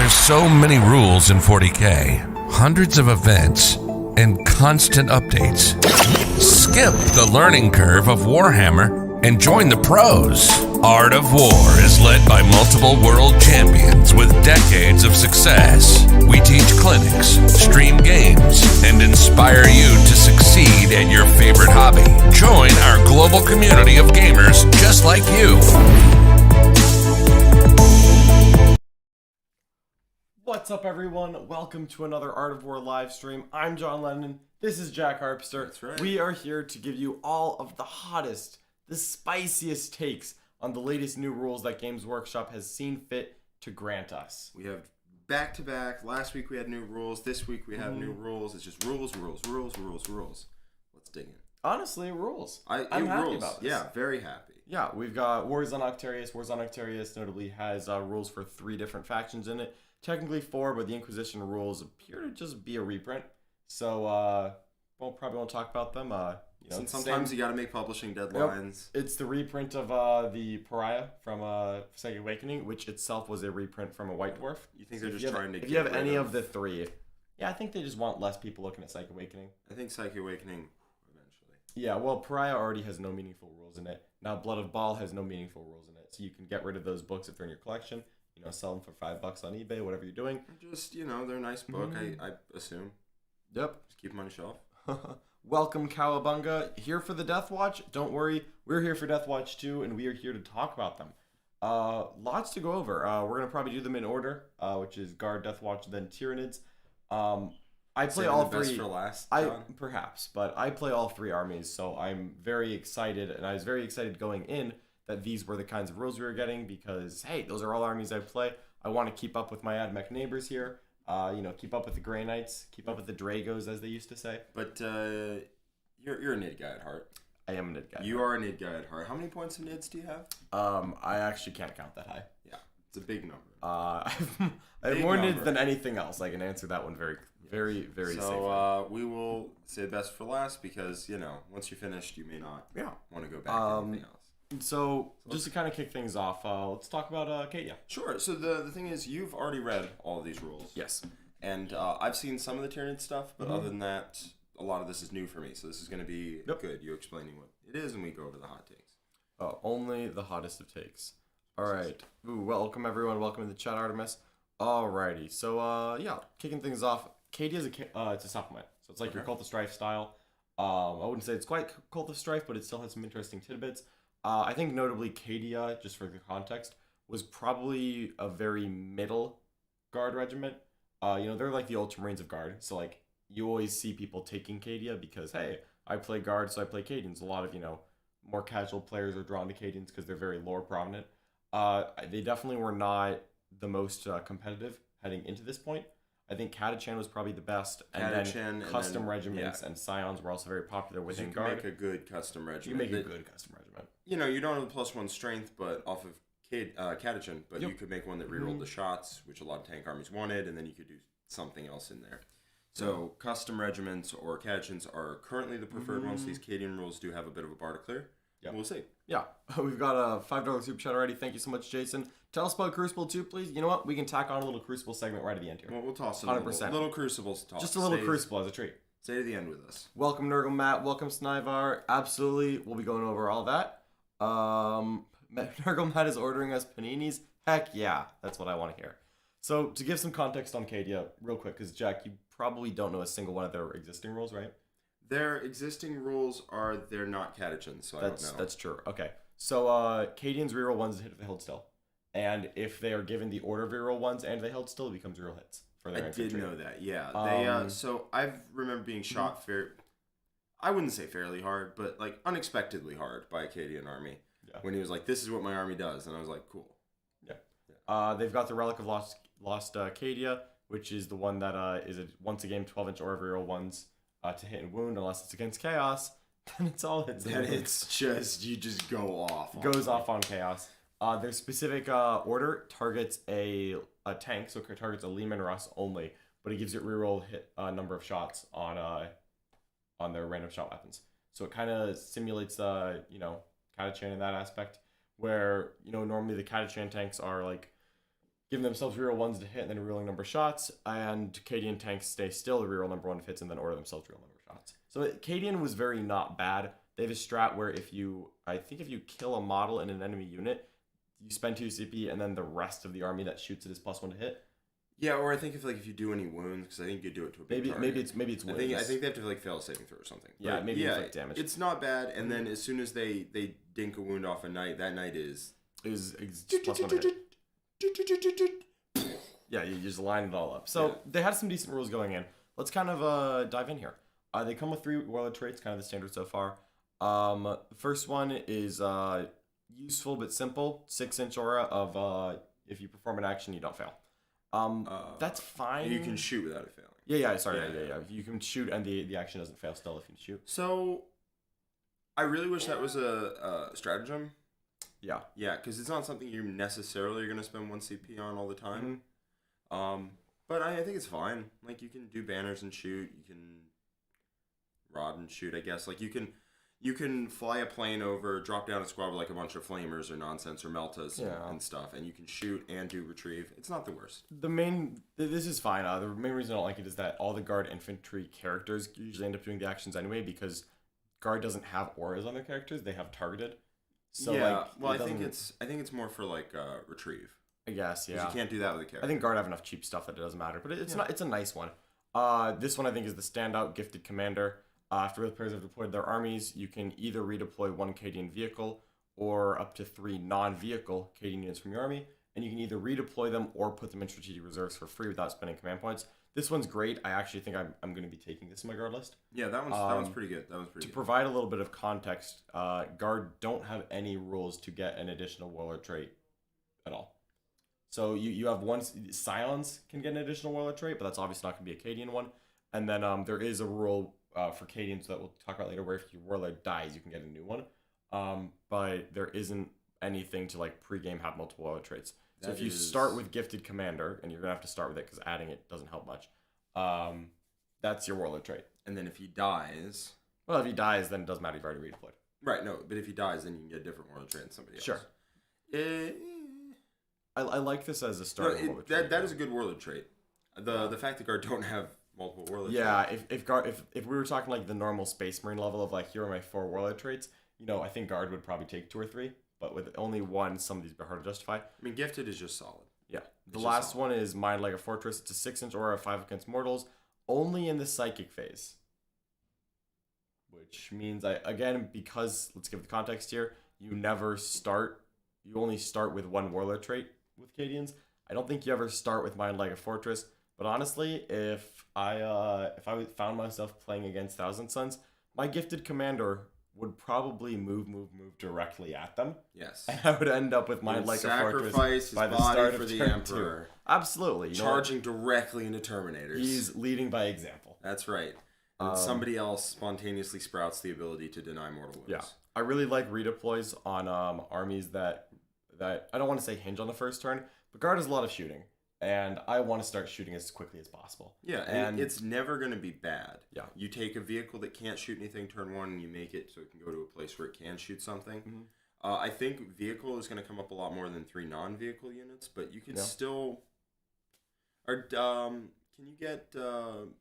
There's so many rules in 40k, hundreds of events, and constant updates. Skip the learning curve of Warhammer and join the pros. Art of War is led by multiple world champions with decades of success. We teach clinics, stream games, and inspire you to succeed at your favorite hobby. Join our global community of gamers just like you. What's up, everyone? Welcome to another Art of War live stream. I'm John Lennon. This is Jack Harpster. That's right. We are here to give you all of the hottest, the spiciest takes on the latest new rules that Games Workshop has seen fit to grant us. We have back-to-back. Last week we had new rules. This week we have new rules. It's just rules. Let's dig in. Honestly, rules. I'm happy about this. Yeah, very happy. Yeah, we've got Warzone Octarius. Warzone Octarius notably has rules for 3 different factions in it. Technically 4, but the Inquisition rules appear to just be a reprint. So, we'll probably won't talk about them. Sometimes you gotta make publishing deadlines. Yep. It's the reprint of the Pariah from Psychic Awakening, which itself was a reprint from a White Dwarf. You think they're just trying to If you have any of the 3, yeah, I think they just want less people looking at Psychic Awakening. I think Psychic Awakening eventually. Yeah, well, Pariah already has no meaningful rules in it. Now, Blood of Baal has no meaningful rules in it, so you can get rid of those books if they're in your collection. Sell them for $5 on eBay, whatever you're doing. Just, they're a nice book, I assume. Yep. Just keep them on the shelf. Welcome, Cowabunga. Here for the Death Watch. Don't worry, we're here for Death Watch too, and we are here to talk about them. Lots to go over. We're going to probably do them in order, which is Guard, Death Watch, then Tyranids. I play all 3. Best for last, Perhaps, but I play all 3 armies, so I'm very excited, and I was very excited going in that these were the kinds of rules we were getting because, hey, those are all armies I play. I want to keep up with my AdMech neighbors here. Keep up with the Grey Knights, keep up with the Dragos, as they used to say. But you're a Nid guy at heart. I am a Nid guy. You are a Nid guy at heart. How many points of Nids do you have? I actually can't count that high. Yeah, it's a big number. I have more Nids than anything else. I can answer that one very safely. So we will say the best for last because, once you're finished, you may not want to go back to anything else. So just to kind of kick things off, let's talk about Katia. Sure. So the thing is, you've already read all of these rules. Yes. And I've seen some of the Tyranid stuff, but other than that, a lot of this is new for me. So this is going to be good. You explaining what it is, and we go over the hot takes. Only the hottest of takes. All right. Ooh, welcome, everyone. Welcome to the chat, Artemis. Alrighty. So, kicking things off, Katia is it's a supplement. So it's like your Cult of Strife style. I wouldn't say it's quite Cult of Strife, but it still has some interesting tidbits. I think notably Katia, just for the context, was probably a very middle guard regiment. They're like the Ultramarines of guard. So like you always see people taking Katia because, hey, I play guard, so I play Cadians. A lot of, more casual players are drawn to Cadians because they're very lore prominent. They definitely were not the most competitive heading into this point. I think Catachan was probably the best, and then custom regiments and Scions were also very popular within Guard. You can make a good custom regiment. You can make a good custom regiment. You don't have the +1 strength, but off of Catachan, but you could make one that rerolled the shots, which a lot of tank armies wanted, and then you could do something else in there. So custom regiments or Catachans are currently the preferred ones. These Cadian rules do have a bit of a bar to clear. Yeah. We'll see. Yeah. We've got a $5 super chat already. Thank you so much, Jason. Tell us about Crucible too, please. You know what? We can tack on a little Crucible segment right at the end here. Well, we'll toss it 100%. Little Crucibles talk. Just a little Crucible as a treat. Stay to the end with us. Welcome, Nurgle Matt. Welcome, Snivar. Absolutely. We'll be going over all that. Nurgle Matt is ordering us paninis. Heck yeah. That's what I want to hear. So, to give some context on Katia, real quick, because Jack, you probably don't know a single one of their existing rules, right? Their existing rules they're not Catachans, so I don't know. That's true. Okay. So, Cadians reroll ones if they hold still. And if they are given the order of reroll ones and they held still, it becomes reroll hits for their infantry. I did know that, yeah. So I remember being shot I wouldn't say fairly hard, but like unexpectedly hard by a Cadian army. Yeah. When he was like, this is what my army does. And I was like, cool. Yeah. They've got the Relic of Lost Cadia, which is the one that is a once a game 12-inch order of reroll ones to hit and wound unless it's against Chaos. Then it's all hits. Then it's just, you just go off. It goes off on Chaos. Their specific order targets a tank, so it targets a Leman Russ only, but it gives it reroll hit number of shots on their random shot weapons. So it kind of simulates Catachan in that aspect, where normally the Catachan tanks are like giving themselves reroll ones to hit and then rerolling number of shots. And Cadian tanks stay still, reroll number 1 hits and then order themselves reroll number of shots. So Cadian was very not bad. They have a strat where if you kill a model in an enemy unit, you spend 2 CP and then the rest of the army that shoots it is +1 to hit. Yeah, or I think if you do any wounds, because I think you do it to a big target. Maybe it's wounds. I think they have to like fail a saving throw or something. Yeah, but maybe inflict damage. It's not bad, and then as soon as they dink a wound off a knight, that knight is +1 to hit. Yeah, you just line it all up. So they had some decent rules going in. Let's kind of dive in here. They come with 3 warlord traits, kind of the standard so far. The first one is useful but simple. 6-inch aura of if you perform an action, you don't fail. That's fine. You can shoot without it failing. Yeah. You can shoot and the action doesn't fail still if you shoot. So, I really wish that was a stratagem. Yeah. Yeah, because it's not something you necessarily are going to spend 1 CP on all the time. But I think it's fine. Like, you can do banners and shoot. You can rod and shoot, I guess. Like, you can fly a plane over, drop down a squad with like a bunch of flamers or nonsense or meltas and stuff, and you can shoot and do retrieve. It's not the worst. This is fine. The main reason I don't like it is that all the guard infantry characters usually end up doing the actions anyway because guard doesn't have auras on their characters; they have targeted. So I think it's more for like retrieve. I guess, yeah. You can't do that with a character. I think guard have enough cheap stuff that it doesn't matter, but it's not. It's a nice one. This one I think is the standout gifted commander. After both players have deployed their armies, you can either redeploy 1 Cadian vehicle or up to 3 non-vehicle Cadian units from your army, and you can either redeploy them or put them in strategic reserves for free without spending command points. This one's great. I actually think I'm going to be taking this in my guard list. Yeah, that one's pretty good. To provide a little bit of context, guard don't have any rules to get an additional warlord trait at all. So you have one silence can get an additional warlord trait, but that's obviously not going to be a Cadian one. And then there is a rule for Cadians that we'll talk about later, where if your warlord dies, you can get a new one. But there isn't anything to like pre-game have multiple warlord traits. So if you start with gifted commander, and you're gonna have to start with it because adding it doesn't help much, that's your warlord trait. And then if he dies, then it doesn't matter. You've already redeployed. Right. No, but if he dies, then you can get a different warlord trait than somebody else. Sure. I like this as a starting warlord trait. That is a good warlord trait. The fact that guard don't have multiple warlord traits. If we were talking like the normal Space Marine level of like here are my 4 warlord traits, I think guard would probably take 2 or 3, but with only 1, some of these are hard to justify. I mean, gifted is just solid. Yeah. The last one is Mind Like a Fortress. It's a 6-inch aura of 5 against mortals, only in the psychic phase. Which means because let's give the context here, you only start with 1 warlord trait with Cadians. I don't think you ever start with Mind Like a Fortress. But honestly, if I found myself playing against Thousand Suns, my gifted commander would probably move directly at them. Yes. And I would end up with Mind Like a Fortress by the start of the Emperor. Absolutely. Charging directly into Terminators. He's leading by example. That's right. And somebody else spontaneously sprouts the ability to deny mortal wounds. Yeah. I really like redeploys on armies that I don't want to say hinge on the first turn, but guard has a lot of shooting. And I want to start shooting as quickly as possible. Yeah, and it's never going to be bad. Yeah. You take a vehicle that can't shoot anything turn 1 and you make it so it can go to a place where it can shoot something. Mm-hmm. I think vehicle is going to come up a lot more than 3 non-vehicle units, but you can still... can you get... none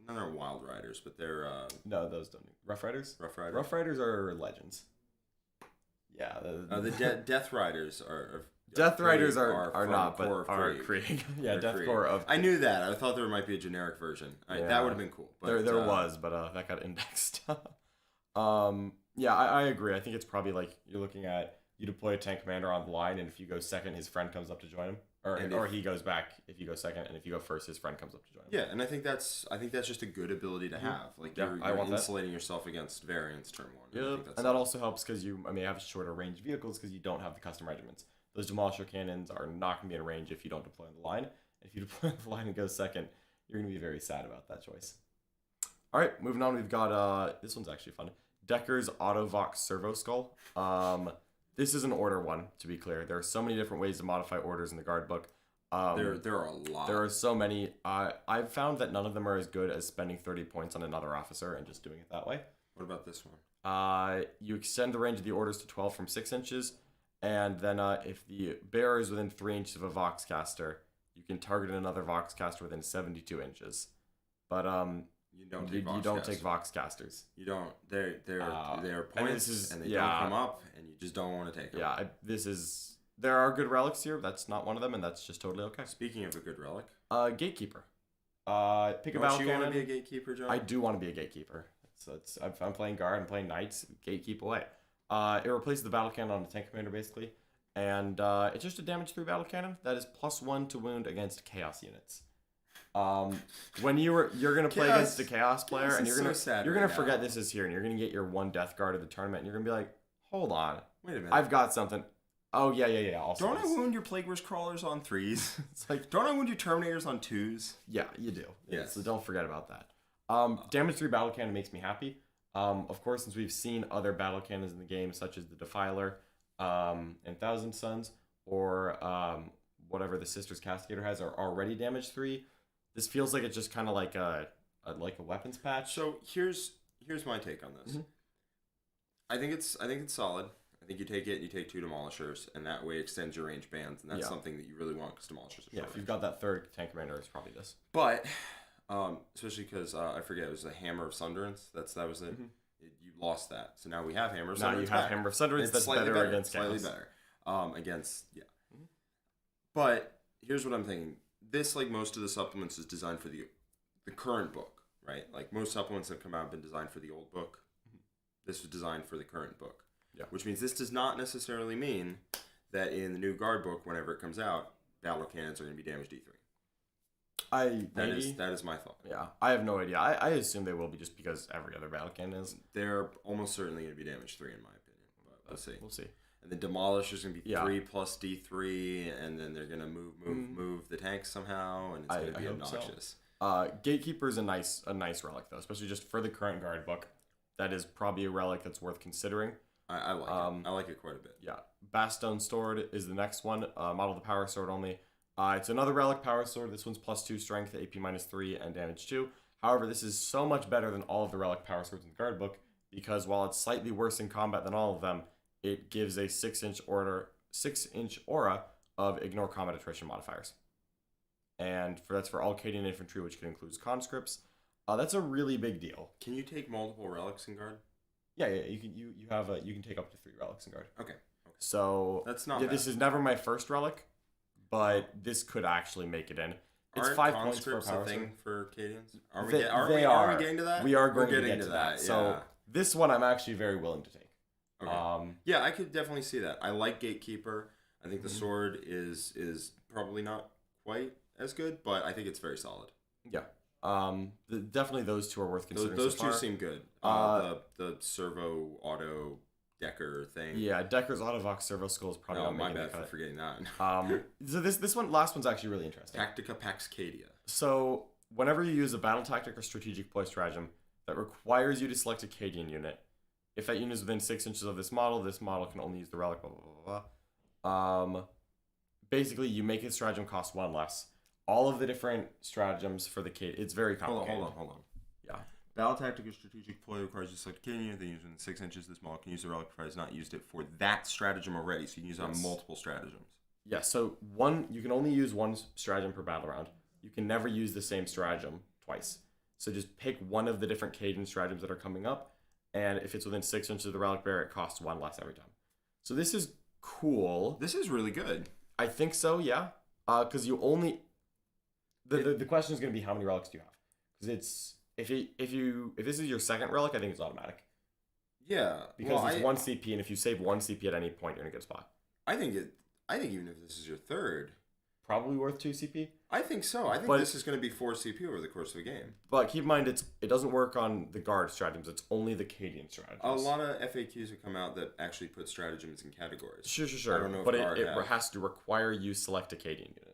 are Wild Riders, but they're... No, those don't. Rough Riders? Rough Riders? Rough Riders are legends. Yeah. The Death Riders are Death Riders are not, but are Krieg. Yeah, Death Krieg. Core of... I knew that. I thought there might be a generic version. That would have been cool. But, there was, but that got indexed. Yeah, I agree. I think it's probably like you're looking at, you deploy a tank commander on the line, and if you go second, his friend comes up to join him. Or he goes back if you go second, and if you go first, his friend comes up to join him. Yeah, and I think that's just a good ability to have. Like you're insulating yourself against variance turn 1. Yeah, and that also helps because you have shorter range vehicles because you don't have the custom regiments. Those Demolisher Cannons are not going to be in range if you don't deploy on the line. If you deploy on the line and go second, you're going to be very sad about that choice. All right, moving on, we've got, this one's actually fun. Decker's Autovox Servo Skull. This is an order one, to be clear. There are so many different ways to modify orders in the guard book. There are a lot. There are so many. I've found that none of them are as good as spending 30 points on another officer and just doing it that way. What about this one? You extend the range of the orders to 12 from 6 inches. And then if the bearer is within 3 inches of a Voxcaster, you can target another Voxcaster within 72 inches. But you don't take Voxcasters. You don't. They're points, and they yeah, don't come up, and you just don't want to take them. Yeah, there are good relics here. That's not one of them, and that's just totally okay. Speaking of a good relic, Gatekeeper. Pick a don't battle you cannon. want to be a Gatekeeper, John? I do want to be a Gatekeeper. So if I'm playing guard, I'm playing knights. Gatekeep away. It replaces the battle cannon on the tank commander basically, and it's just a damage 3 battle cannon that is +1 to wound against chaos units. When you're gonna play against a chaos player, and you're gonna forget this is here, and you're gonna get your 1 death guard of the tournament, and you're gonna be like, hold on, wait a minute, I've got something. Oh yeah. Also, don't I wound your Plague Witch crawlers on 3s? It's like, don't I wound your Terminators on 2s? Yeah, you do. Yes. So don't forget about that. Damage 3 battle cannon makes me happy. Of course, since we've seen other battle cannons in the game, such as the Defiler, and Thousand Suns, or whatever the Sisters Cascadator has, are already damage 3. This feels like it's just kind of like a weapons patch. So here's my take on this. Mm-hmm. I think it's solid. I think you take it, you take 2 Demolishers, and that way extends your range bands, and that's something that you really want because Demolishers are short if you've got that 3rd tank commander, it's probably this. But especially because I forget, it was the Hammer of Sunderance. That was it. Mm-hmm. You lost that, so now we have Hammer of Sunderance. Now you have Hammer of Sunderance. That's better against chaos. Slightly better. Mm-hmm. But here's what I'm thinking. This, like most of the supplements, is designed for the current book, right? Like most supplements that come out have been designed for the old book. Mm-hmm. This was designed for the current book. Yeah. Which means this does not necessarily mean that in the new guard book, whenever it comes out, battle cannons are going to be damage D3. That is my thought. Yeah, I have no idea. I assume they will be just because every other battle cannon is. They're almost certainly going to be damage 3 in my opinion. But we'll see. We'll see. And the Demolisher's going to be 3 plus D3, and then they're going to move the tanks somehow, and it's going to be obnoxious. So. Gatekeeper's a nice relic though, especially just for the current guard book. That is probably a relic that's worth considering. I like it. I like it quite a bit. Yeah. Bastone Sword is the next one. Model the Power Sword only. It's another relic Power Sword. This one's +2 strength, AP -3, and damage 2. However, this is so much better than all of the relic Power Swords in the guard book because while it's slightly worse in combat than all of them, it gives a 6-inch aura of ignore combat attrition modifiers. And that's for all Cadian infantry, which can include conscripts. That's a really big deal. Can you take multiple relics in guard? Yeah. You can take up to 3 relics in guard. Okay. So that's not bad. This is never my first relic, but this could actually make it in. It's Aren't 5 points for a power thing sword. for Cadians? Are we getting to that? We are going to get to that. Yeah. So this one I'm actually very willing to take. Okay. Yeah, I could definitely see that. I like Gatekeeper. I think the sword is probably not quite as good, but I think it's very solid. Yeah. Definitely those 2 are worth considering. Those 2 seem good. The servo auto Decker thing. Yeah, Decker's Autovox servo skull is probably not making my bad for forgetting that. So this last one's actually really interesting. Tactica Pax Cadia. So whenever you use a battle tactic or strategic play stratagem that requires you to select a Cadian unit, if that unit is within 6 inches of this model can only use the relic, blah, blah, blah, blah. Basically, you make its stratagem cost 1 less. All of the different stratagems for the Cadian, it's very complicated. Hold on. Yeah. Battle tactic or strategic play requires you to select a Cadian unit that uses within 6 inches of this model can use the relic provided not used it for that stratagem already, so you can use it on multiple stratagems. Yeah, so you can only use 1 stratagem per battle round. You can never use the same stratagem twice. So just pick one of the different Cadian stratagems that are coming up, and if it's within 6 inches of the relic bearer, it costs 1 less every time. So this is cool. This is really good. I think so, yeah. Because you only the question is going to be how many relics do you have? Because it's if this is your 2nd relic, I think it's automatic. Yeah, because it's 1 CP, and if you save 1 CP at any point, you're in a good spot. I think even if this is your 3rd, probably worth 2 CP. I think so. I think this is going to be 4 CP over the course of a game. But keep in mind, it doesn't work on the guard stratagems. It's only the Cadian stratagems. A lot of FAQs have come out that actually put stratagems in categories. Sure. I don't know but it has to require you select a Cadian unit.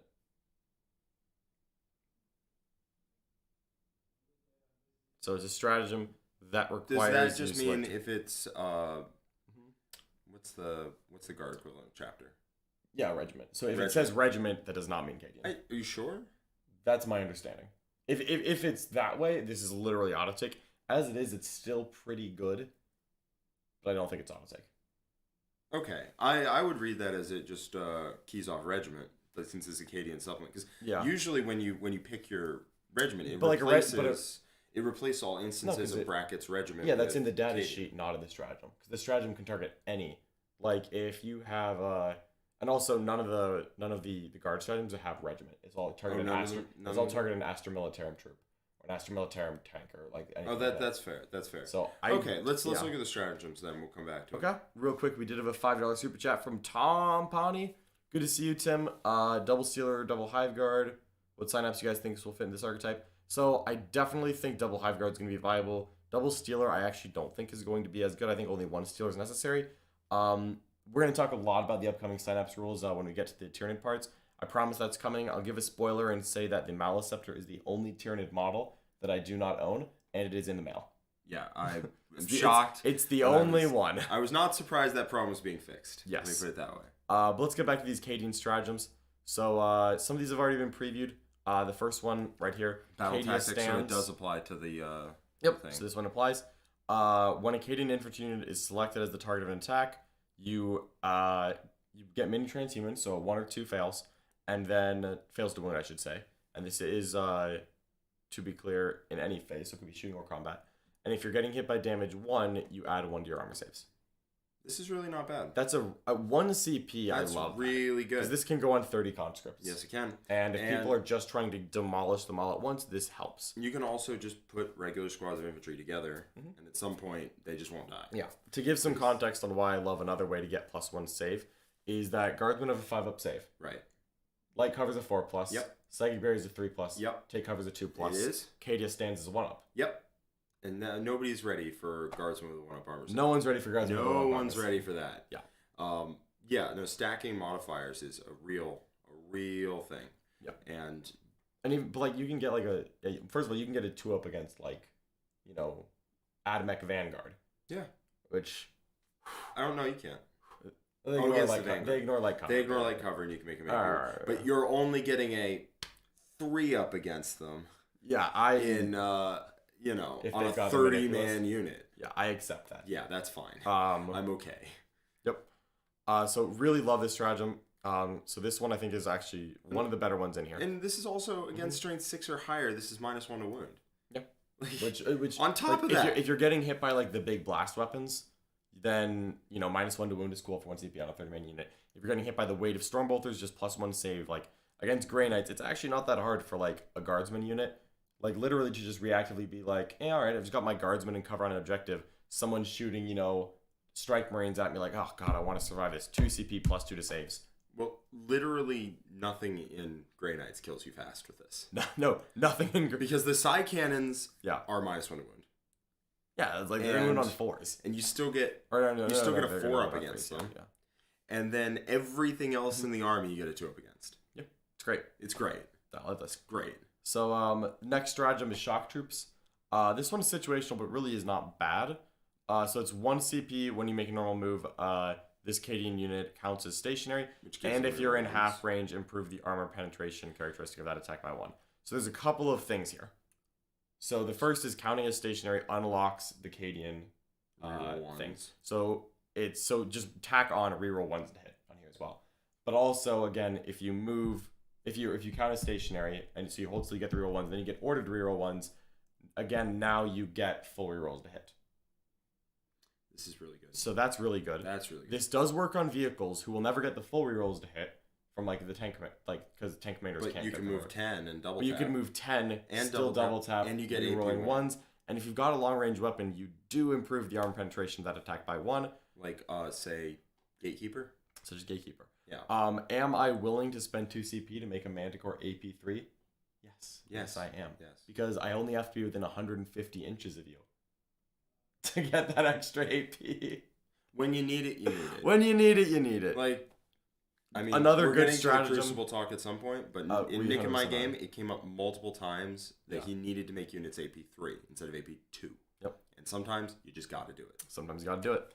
So it's a stratagem that requires. Does that just mean if it's what's the guard equivalent chapter? Yeah, regiment. So if it says regiment, that does not mean Cadian. Are you sure? That's my understanding. If it's that way, this is literally auto take. As it is, it's still pretty good, but I don't think it's auto take. Okay, I would read that as it just keys off regiment, but since it's Acadian supplement, because usually when you pick your regiment, it replaces all instances of brackets regiment. Yeah, that's in the data sheet, not in the stratagem, because the stratagem can target any. Like if you have and also none of the guard stratagems have regiment. It's all targeted an Astra Militarum troop or an Astra Militarum tank or like anything. That's fair. That's fair. So let's look at the stratagems, then we'll come back to it. Okay, real quick, we did have a $5 super chat from Tom Pawnee. Good to see you, Tim. Double Stealer, double Hive Guard. What signups you guys think will fit in this archetype? So I definitely think double Hive Guard is going to be viable. Double Stealer, I actually don't think is going to be as good. I think only one Stealer is necessary. We're going to talk a lot about the upcoming synapse rules when we get to the Tyranid parts. I promise that's coming. I'll give a spoiler and say that the Maliceptor is the only Tyranid model that I do not own, and it is in the mail. Yeah, I'm shocked. It's the only one. I was not surprised that problem was being fixed. Yes. Let me put it that way. But let's get back to these Cadian stratagems. So some of these have already been previewed. The first one right here. Battle tactics, so it does apply to the thing. So this one applies. When a Cadian infantry unit is selected as the target of an attack, you get mini transhuman, so 1 or 2 fails, and then fails to wound, I should say. And this is, to be clear, in any phase, so it could be shooting or combat. And if you're getting hit by damage 1, you add 1 to your armor saves. This is really not bad. That's a 1 CP. That's I love really good. Because this can go on 30 conscripts. Yes, it can. And if people are just trying to demolish them all at once, this helps. You can also just put regular squads of infantry together, and at some point, they just won't die. Yeah. To give some context on why I love another way to get +1 save, is that Guardsmen have a 5-up save. Right. Light cover's a 4+. Yep. Psychic Barrier's a 3+. Yep. Take cover's a 2+. It is. Cadia stands as a 1-up. Yep. And nobody's ready for Guardsmen with a 1-up armor. No one's ready for Guardsmen with 1-up armor. No one's ready for that. Yeah. Stacking modifiers is a real thing. Yep. And even, but like you can get like first of all, you can get a 2-up against like, Admech Vanguard. Yeah. Which I don't know, you can't. They ignore light cover. They ignore light cover and you can make them right. But you're only getting a 3-up against them. Yeah, on a 30-man unit. Yeah, I accept that. Yeah, that's fine. I'm okay. Yep. So really love this stratagem. So this one I think is actually one of the better ones in here. And this is also against strength 6 or higher. This is -1 to wound. Yeah. Which on top of that, if you're getting hit by like the big blast weapons, then -1 to wound is cool for 1 CP on a 30-man unit. If you're getting hit by the weight of Stormbolters, just +1 save. Like against Grey Knights, it's actually not that hard for like a Guardsman unit. Like literally to just reactively be like, hey, all right, I've just got my Guardsman and cover on an objective. Someone's shooting, Strike Marines at me like, oh god, I want to survive this. 2 CP +2 to saves. Well, literally nothing in Grey Knights kills you fast with this. No, nothing in because the Psy Cannons are -1 to wound. Yeah, it's like they're going on 4s. And you still get a 4-up against them. Yeah. And then everything else in the army you get a 2-up against. Yeah. It's great. It's great. That's great. So next stratagem is Shock Troops. This one's situational, but really is not bad. So it's 1 CP when you make a normal move. This Cadian unit counts as stationary. And if you're in half range, improve the armor penetration characteristic of that attack by 1. So there's a couple of things here. So the first is counting as stationary unlocks the Cadian thing. So just tack on reroll 1s to hit on here as well. But also again, if you move, if you count as stationary and so you hold till you get the reroll 1s, then you get ordered to reroll 1s. Again, now you get full rerolls to hit. This is really good. So that's really good. That's really good. This does work on vehicles who will never get the full rerolls to hit from like the tank, because tank commanders can't. But you can move 10 and double tap. But you can move 10 and still double tap, and you get rolling 1s. And if you've got a long range weapon, you do improve the armor penetration of that attack by 1. Like say Gatekeeper. So just Gatekeeper. Yeah. Am I willing to spend 2 CP to make a Manticore AP3? Yes, I am. Yes. Because I only have to be within 150 inches of you to get that extra AP. When you need it, you need it. When you need it, you need it. Like, I mean, another we're good getting stratagem. to Crucible talk at some point, but in Nick and my game, it came up multiple times that he needed to make units AP3 instead of AP2. Yep. And sometimes you just got to do it. Sometimes you got to do it.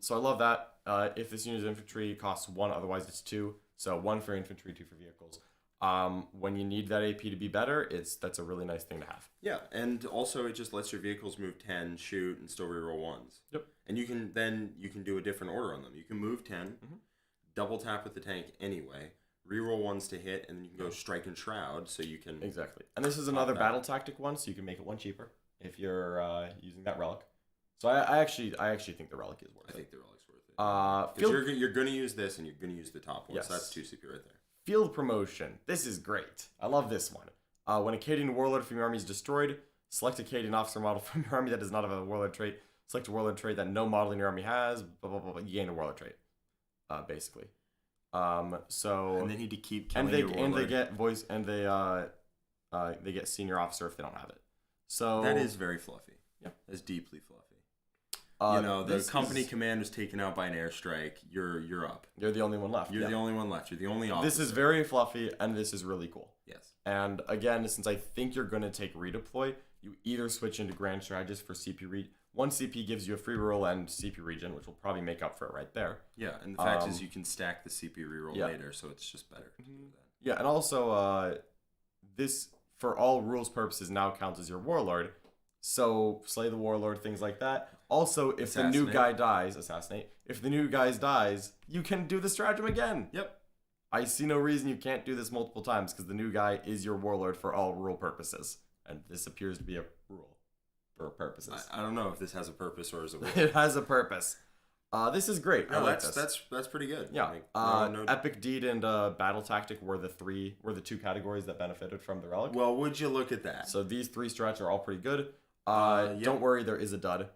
So I love that. If this unit is infantry, it costs 1, otherwise it's 2. So 1 for infantry, 2 for vehicles. When you need that AP to be better, that's a really nice thing to have. Yeah, and also it just lets your vehicles move 10, shoot, and still reroll 1s. Yep. And you can do a different order on them. You can move 10, double tap with the tank anyway, reroll 1s to hit, and then you can go strike and shroud, so you can... Exactly. And this is another battle tactic one, so you can make it 1 cheaper if you're using that relic. So I actually think the relic is worth it. I think the relic's worth it. Because you're going to use this, and you're going to use the top one, Yes. so that's 2 CP right there. Field promotion. This is great. I love this one. When a Cadian warlord from your army is destroyed, select a Cadian officer model from your army that does not have a warlord trait. Select a warlord trait that no model in your army has. Blah blah blah. Blah. You gain a warlord trait, basically. So And then you keep killing and your warlord. they get voice and they get senior officer if they don't have it. So that is very fluffy. Yeah, that's deeply fluffy. The company command was taken out by an airstrike. You're up. You're the only one left. You're the only one left. You're the only officer. This is very fluffy, and this is really cool. Yes. And again, since I think you're going to take redeploy, you either switch into Grand Strategist for CP read. 1 CP gives you a free roll and CP regen, which will probably make up for it right there. Yeah, and the fact is you can stack the CP reroll later, so it's just better to do that. Yeah, and also this, for all rules purposes, now counts as your warlord. So slay the warlord, things like that. Also, if the new guy dies, assassinate. If the new guy dies, you can do the stratagem again. Yep. I see no reason you can't do this multiple times because the new guy is your warlord for all rule purposes. And this appears to be a rule for purposes. I don't know if this has a purpose or is it. It has a purpose. This is great. No, I like this. That's pretty good. Yeah. No. Epic Deed and Battle Tactic were the 2 categories that benefited from the relic. Well, would you look at that? So these 3 strats are all pretty good. Yep. Don't worry, there is a dud.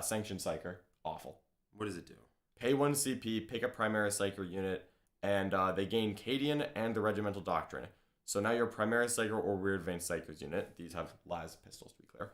Sanctioned Psyker, awful. What does it do? Pay 1 CP, pick a Primaris Psyker unit, and they gain Cadian and the Regimental Doctrine. So now your Primaris Psyker or Weird Vein Psychers unit, these have las pistols to be clear,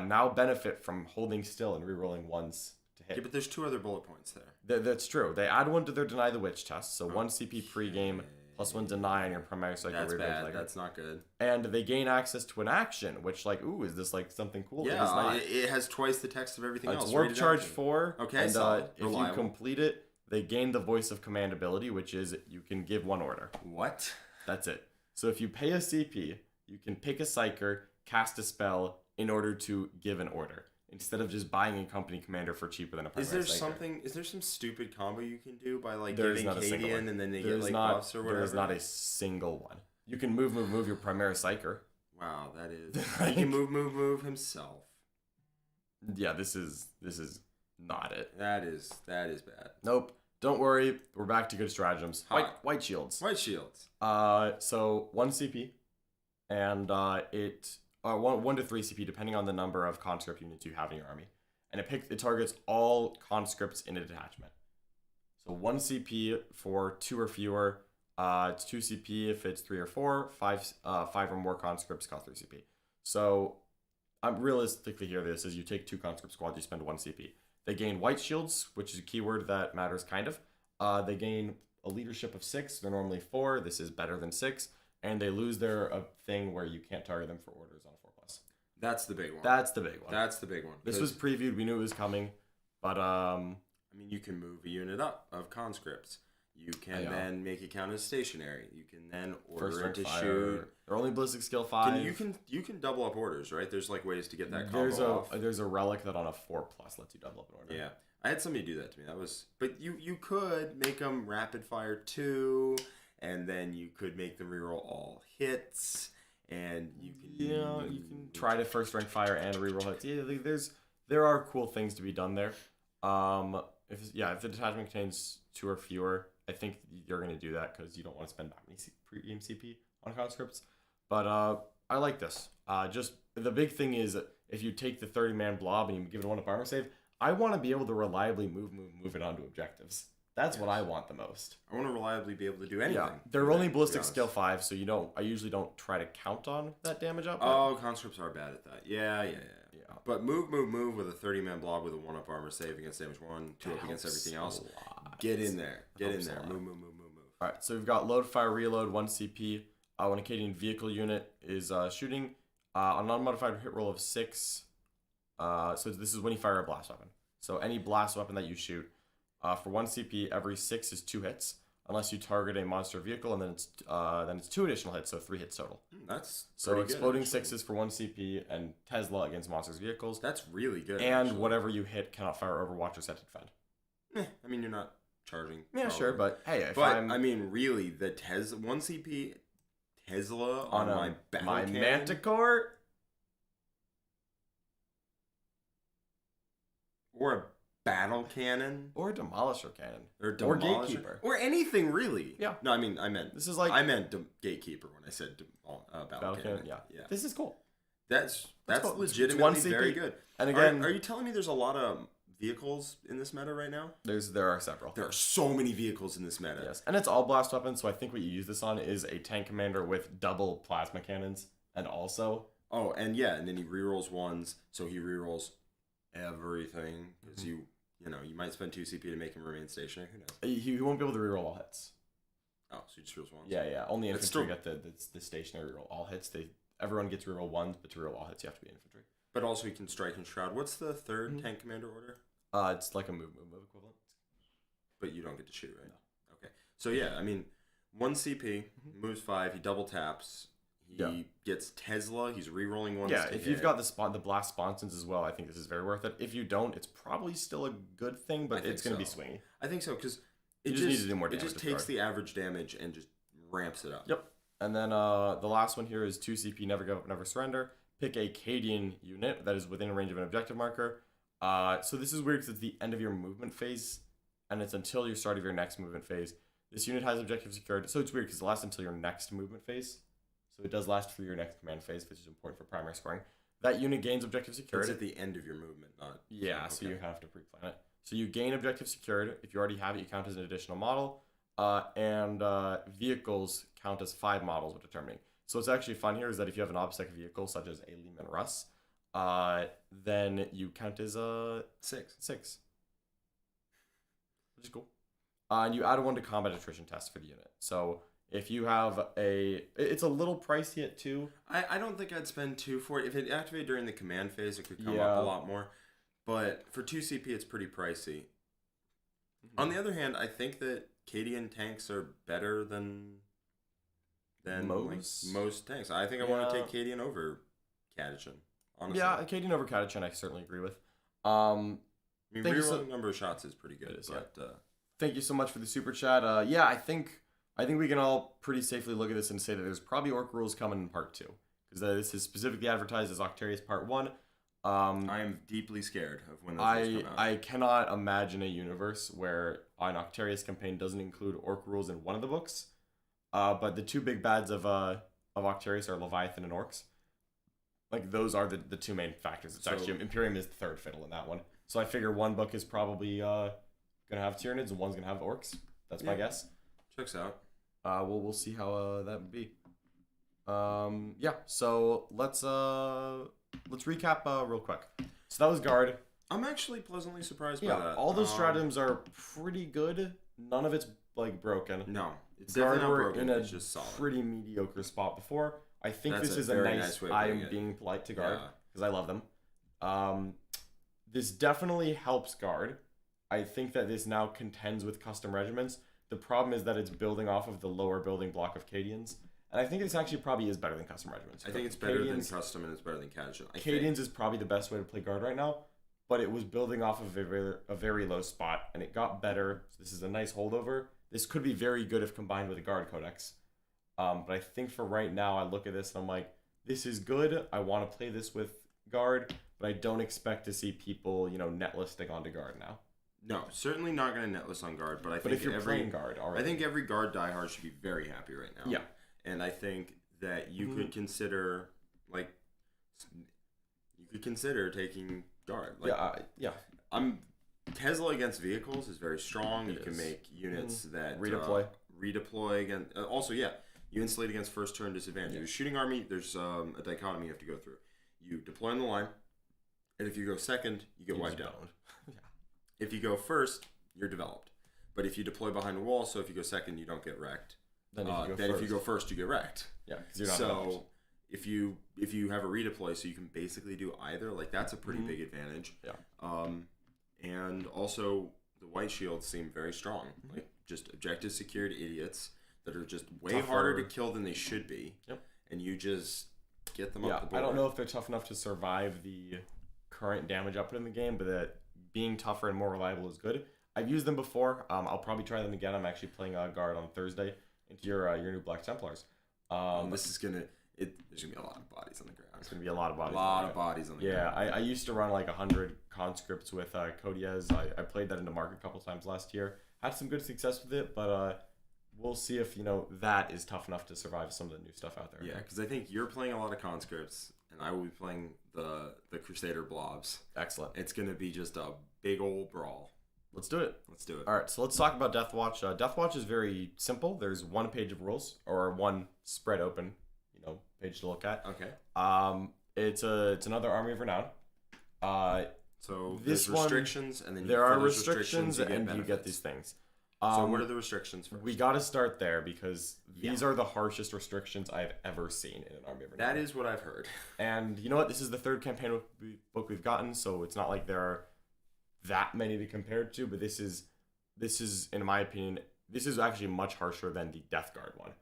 now benefit from holding still and rerolling 1s to hit. Yeah, but there's 2 other bullet points there. That's true. They add 1 to their Deny the Witch test, so 1 CP pre-game plus 1 deny on your Primaris Psyker. That's Weird Vein bad. Psyker. That's not good. And they gain access to an action, which is this something cool? Yeah, it is not. It has twice the text of everything else. It's Warp Rated Charge action. 4. Okay, and solid. if you Reliable. complete it, they gain the Voice of Command ability, which is you can give 1 order. What? That's it. So if you pay a CP, you can pick a Psyker, cast a spell in order to give an order, instead of just buying a company commander for cheaper than a primary Psyker. Is there some stupid combo you can do by There's giving not a single one. Cadian and then they There's get not, buffs or whatever? There's not a single one. You can move your primary Psyker. Wow, that is. He can move himself. Yeah, this is not it. That is bad. Nope. Don't worry. We're back to good stratagems. White shields. White shields. So 1 CP, and 1 to 3 CP depending on the number of conscript units you have in your army, and it targets all conscripts in a detachment. So 1 CP for 2 or fewer. It's 2 CP if it's 3 or 4. 5 or more conscripts cost 3 CP. So I'm realistically here. This is you take 2 conscript squads, you spend 1 CP. They gain white shields, which is a keyword that matters kind of. They gain a leadership of 6. They're normally 4. This is better than 6. And they lose their thing where you can't target them for orders on a 4+. That's the big one. That's the big one. That's the big one. This was previewed. We knew it was coming. But, I mean, you can move a unit up of conscripts. You can then make it count as stationary. You can then order it to shoot. They're only ballistic skill 5. You can double up orders, right? There's ways to get that combo off. There's a relic that on a 4+ lets you double up an order. Yeah, I had somebody do that to me. But you could make them rapid fire 2, and then you could make them reroll all hits, and you can try to first rank fire and reroll hits. Yeah, there are cool things to be done there. If the detachment contains 2 or fewer, I think you're going to do that because you don't want to spend that many pre-game CP on conscripts. But I like this. Just the big thing is if you take the 30-man blob and you give it a 1-up armor save, I want to be able to reliably move it onto objectives. That's what I want the most. I want to reliably be able to do anything. Yeah, they're only ballistic skill 5, so I usually don't try to count on that damage output. Oh, conscripts are bad at that. Yeah. But move with a 30-man blob with a 1-up armor save against damage 1, 2 up against everything else. Get in there. Move. All right, so we've got load, fire, reload, 1 CP. When a Cadian vehicle unit is shooting, on an unmodified hit roll of 6. So this is when you fire a blast weapon. So any blast weapon that you shoot, for 1 CP, every 6 is 2 hits. unless you target a monster vehicle, and then it's 2 additional hits, so 3 hits total. That's So pretty exploding good, actually. 6s for 1 CP, and Tesla against monsters vehicles. That's really good. And actually. whatever you hit cannot fire Overwatch or set to defend. I mean, you're not charging. Yeah, probably. sure, but hey, if But I'm I mean, really, the 1 CP Tesla on my battle my cannon, Manticore. or a battle cannon, Or Demolisher Cannon. or Or Demolisher, Gatekeeper. or anything really. Yeah. No, I mean, I meant This is like Gatekeeper when I said battle Battle cannon. Cannon. Yeah. Yeah. This is cool. That's cool. It's legitimately 1 CP. very good. And again, Are you telling me there's a lot of vehicles in this meta right now? there are several. There are so many vehicles in this meta. Yes, and it's all blast weapons. So I think what you use this on is a tank commander with double plasma cannons, and also Oh, and yeah, and then he rerolls 1s, so he rerolls everything because you might spend 2 CP to make him remain stationary. Who knows? he won't be able to reroll all hits. Oh, so he just rolls 1s. Yeah. Only It's infantry still- get the stationary reroll all hits. Everyone gets reroll 1s, but to reroll all hits, you have to be infantry. But also he can strike and shroud. What's the third tank commander order? It's like a move equivalent. But you don't get to shoot, right? No. Okay. So yeah, I mean, 1 CP, moves 5, he double taps. He gets Tesla. He's rerolling 1s. Yeah, to if hit. you've got the blast sponsons as well, I think this is very worth it. If you don't, it's probably still a good thing, but I think it's going to so. be swingy. I think so because You just need to do more damage It just with takes guard. the average damage and just ramps it up. Yep. And then the last one here is 2 CP, never give up, never surrender. Pick a Cadian unit that is within range of an objective marker. So this is weird because it's the end of your movement phase, and it's until your start of your next movement phase. This unit has objective secured, so it's weird because it lasts until your next movement phase. So it does last through your next command phase, which is important for primary scoring. That unit gains objective secured. It's at the end of your movement, not... Yeah, so okay. you have to pre-plan it. So you gain objective secured. If you already have it, you count as an additional model. And vehicles count as 5 models with determining. So what's actually fun here is that if you have an obstacle vehicle, such as a Lehman Russ, then you count as 6. Which is cool. And you add 1 to combat attrition test for the unit. So if you have it's a little pricey at 2. I don't think I'd spend 2 for it. If it activated during the command phase, it could come Yeah. up a lot more. But for 2 CP, it's pretty pricey. On the other hand, I think that Cadian tanks are better than most tanks. I think I want to take Cadian over Catachan, honestly. Yeah, Cadian over Catachan, I certainly agree with. I mean, Thank you rerolling number of shots is pretty good. It is, but, Thank you so much for the super chat. I think we can all pretty safely look at this and say that there's probably Orc rules coming in part 2, because this is specifically advertised as Octarius part 1. I am deeply scared of when those rules come out. I cannot imagine a universe where an Octarius campaign doesn't include Orc rules in one of the books. But the 2 big bads of Octarius are Leviathan and Orcs. Like, those are the 2 main factors. It's actually Imperium is the third fiddle in that one. So I figure one book is probably gonna have Tyranids and one's gonna have Orcs. That's my guess. Checks out. We'll see how that would be. So let's recap real quick. So that was Guard. I'm actually pleasantly surprised by Yeah, that. all those stratagems are pretty good. None of it's like broken. No, it's Guard definitely not were broken. in a It's just solid. pretty mediocre spot before. I think That's this a is a very nice. nice way of I putting am it. being polite to Guard Yeah. because I love them. This definitely helps Guard. I think that this now contends with custom regiments. The problem is that it's building off of the lower building block of Cadians. And I think this actually probably is better than custom regiments. I think it's better than Cadians- custom and it's better than Catachan. Cadians is probably the best way to play Guard right now, but it was building off of a very low spot, and it got better. So this is a nice holdover. This could be very good if combined with a Guard Codex. But I think for right now, I look at this and I'm like, this is good. I want to play this with Guard, but I don't expect to see people, net listing onto Guard now. No, certainly not going to netlist on Guard, but I think if you're playing Guard already, I think every Guard diehard should be very happy right now. Yeah. And I think that you could consider, taking Guard. Tesla against vehicles is very strong. You can make units that redeploy again. Also, you insulate against first turn disadvantage. Your shooting army, there's a dichotomy you have to go through. You deploy on the line, and if you go second, you get wiped out. If you go first, you're developed. But if you deploy behind a wall, so if you go second, you don't get wrecked. Then if you go first, you get wrecked. Yeah, because you're not developed. if you have a redeploy, so you can basically do either. Like, that's a pretty big advantage. Yeah. And also the white shields seem very strong. Like, just objective secured idiots that are just way Tougher. harder to kill than they should be. Yep. And you just get them up the board. I don't know if they're tough enough to survive the current damage output in the game, but that being tougher and more reliable is good. I've used them before. I'll probably try them again. I'm actually playing a guard on Thursday into your new Black Templars. This is gonna. There's gonna be a lot of bodies on the ground. It's gonna be a lot of bodies. A lot of bodies on the ground. Yeah, I used to run like 100 conscripts with Codiez. I played that into market a couple times last year. Had some good success with it, but we'll see if that is tough enough to survive some of the new stuff out there. Yeah, because I think you're playing a lot of conscripts, and I will be playing the Crusader blobs. Excellent. It's gonna be just a big old brawl. Let's do it. Let's do it. All right, so let's talk about Deathwatch. Deathwatch is very simple. There's one page of rules, or one spread open, page to look at. Okay. It's another Army of Renown. So this there's restrictions, and then there are for those restrictions, and you benefits. get these things. So what are the restrictions first? We got to start there because these are the harshest restrictions I've ever seen in an Army of Renown. That is what I've heard. And you know what? This is the third campaign book we've gotten, so it's not like there are that many to compare it to. But this is, in my opinion, this is actually much harsher than the Death Guard one.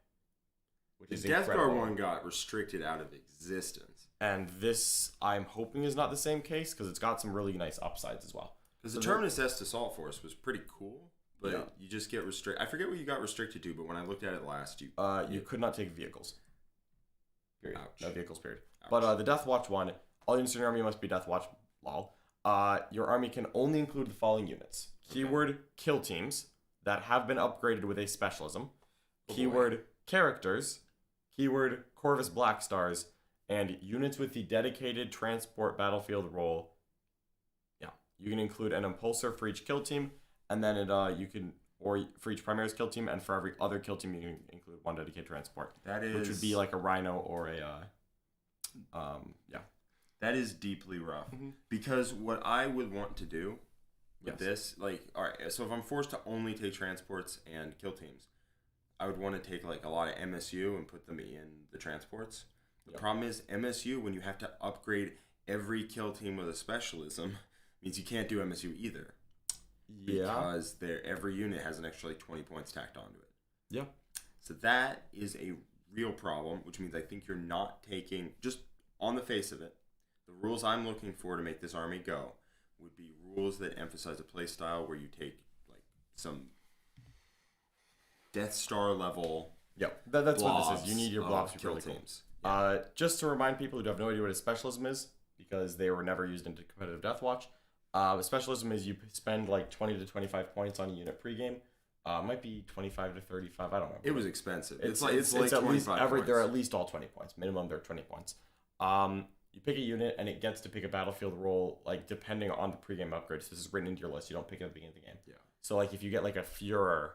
Which The is Death incredible. Guard one got restricted out of existence. And this, I'm hoping, is not the same case because it's got some really nice upsides as well. Because the Terminus Est Assault Force was pretty cool, but you just get restricted. I forget what you got restricted to, but when I looked at it last, you could not take vehicles. Period. Ouch. No vehicles, period. Ouch. But the Death Watch one, all units in your army must be Death Watch. Lol. Your army can only include the following units. Keyword kill teams that have been upgraded with a specialism. Keyword characters. Keyword Corvus Black Stars. And units with the dedicated transport battlefield role. Yeah. You can include an impulsor for each kill team. And then you can, or for each Primaris kill team, and for every other kill team, you can include one dedicated transport. That is, which would be like a Rhino or That is deeply rough. Because what I would want to do with this, all right, so if I'm forced to only take transports and kill teams, I would want to take a lot of MSU and put them in the transports. The problem is MSU, when you have to upgrade every kill team with a specialism, means you can't do MSU either. Because every unit has an extra 20 points tacked onto it. Yeah. So that is a real problem, which means I think you're not taking, just on the face of it, the rules I'm looking for to make this army go would be rules that emphasize a play style where you take some Death Star level. Yep, that's what this is. You need your blobs to be really cool. Teams. Just to remind people who have no idea what a specialism is, because they were never used into competitive Deathwatch, specialism is you spend 20 to 25 points on a unit pregame. Might be 25 to 35. I don't know. It was expensive. It's like at least points. They're at least all 20 points. Minimum, they're 20 points. You pick a unit and it gets to pick a battlefield role depending on the pregame upgrades. This is written into your list. You don't pick it at the beginning of the game. Yeah. So if you get a Führer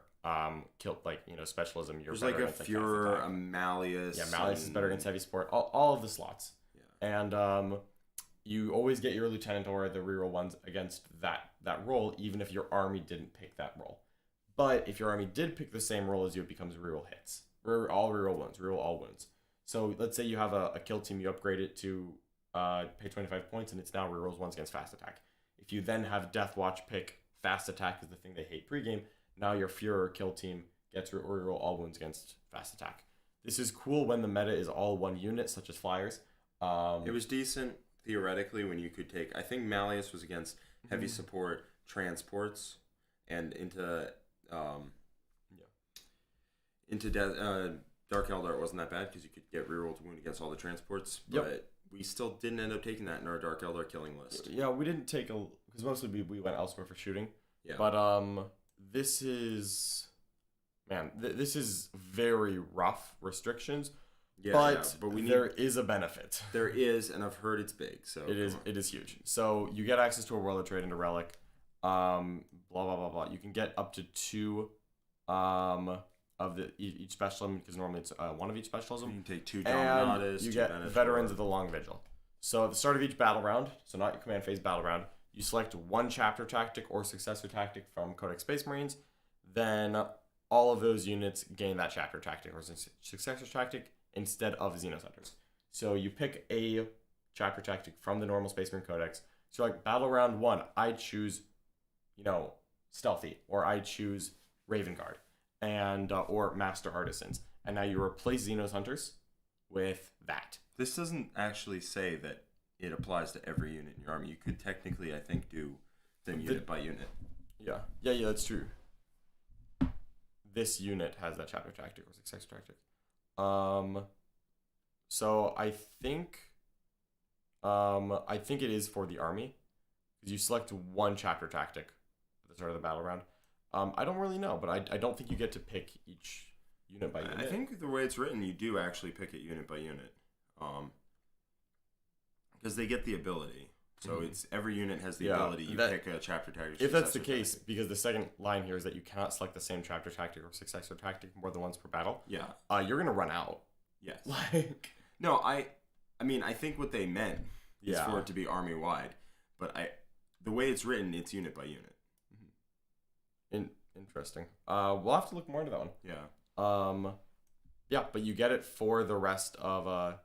killed specialism, you're there's better a against, Führer, a Malleus. Yeah, Malleus is better against heavy support. All of the slots. Yeah. And you always get your lieutenant or the reroll ones against that role, even if your army didn't pick that role. But if your army did pick the same role as you, it becomes reroll hits. All reroll wounds. Reroll all wounds. So let's say you have a kill team, you upgrade it to pay 25 points, and it's now rerolls ones against fast attack. If you then have Deathwatch pick fast attack as the thing they hate pregame, now your Führer kill team gets reroll all wounds against fast attack. This is cool when the meta is all one unit, such as flyers. It was decent theoretically when you could take. I think Malleus was against heavy support transports, and into Dark Eldar it wasn't that bad because you could get reroll to wound against all the transports, but we still didn't end up taking that in our Dark Eldar killing list. Yeah, we didn't take because mostly we went elsewhere for shooting. Yeah. But this is very rough restrictions. Yeah, but there is a benefit. There is, and I've heard it's big. So it is huge. So you get access to a World of Trade and a Relic. Blah blah blah blah. You can get up to 2 of each specialism, because normally it's one of each specialism. You can take 2 and you get Veterans of the Long Vigil. So at the start of each battle round, so not your command phase battle round, you select one chapter tactic or successor tactic from Codex Space Marines. Then all of those units gain that chapter tactic or successor tactic instead of Xenos Hunters. So you pick a chapter tactic from the normal Space Marine Codex. So battle round 1, I choose, stealthy, or I choose Raven Guard and or Master Artisans, and now you replace Xenos Hunters with that. This doesn't actually say that it applies to every unit in your army. You could technically, I think, do them unit by unit. Yeah, that's true. This unit has that chapter tactic or success tactic. So I think it is for the army because you select one chapter tactic at the start of the battle round. I don't really know, but I don't think you get to pick each unit by unit. I think the way it's written, you do actually pick it unit by unit, because they get the ability. So it's every unit has the ability. You pick a chapter tactic. If that's the case, because the second line here is that you cannot select the same chapter tactic or successor tactic more than once per battle. Yeah. You're gonna run out. Yes. Like. No, I mean, I think what they meant is for it to be army wide, but the way it's written, it's unit by unit. Interesting. We'll have to look more into that one. Yeah. Yeah, but you get it for the rest of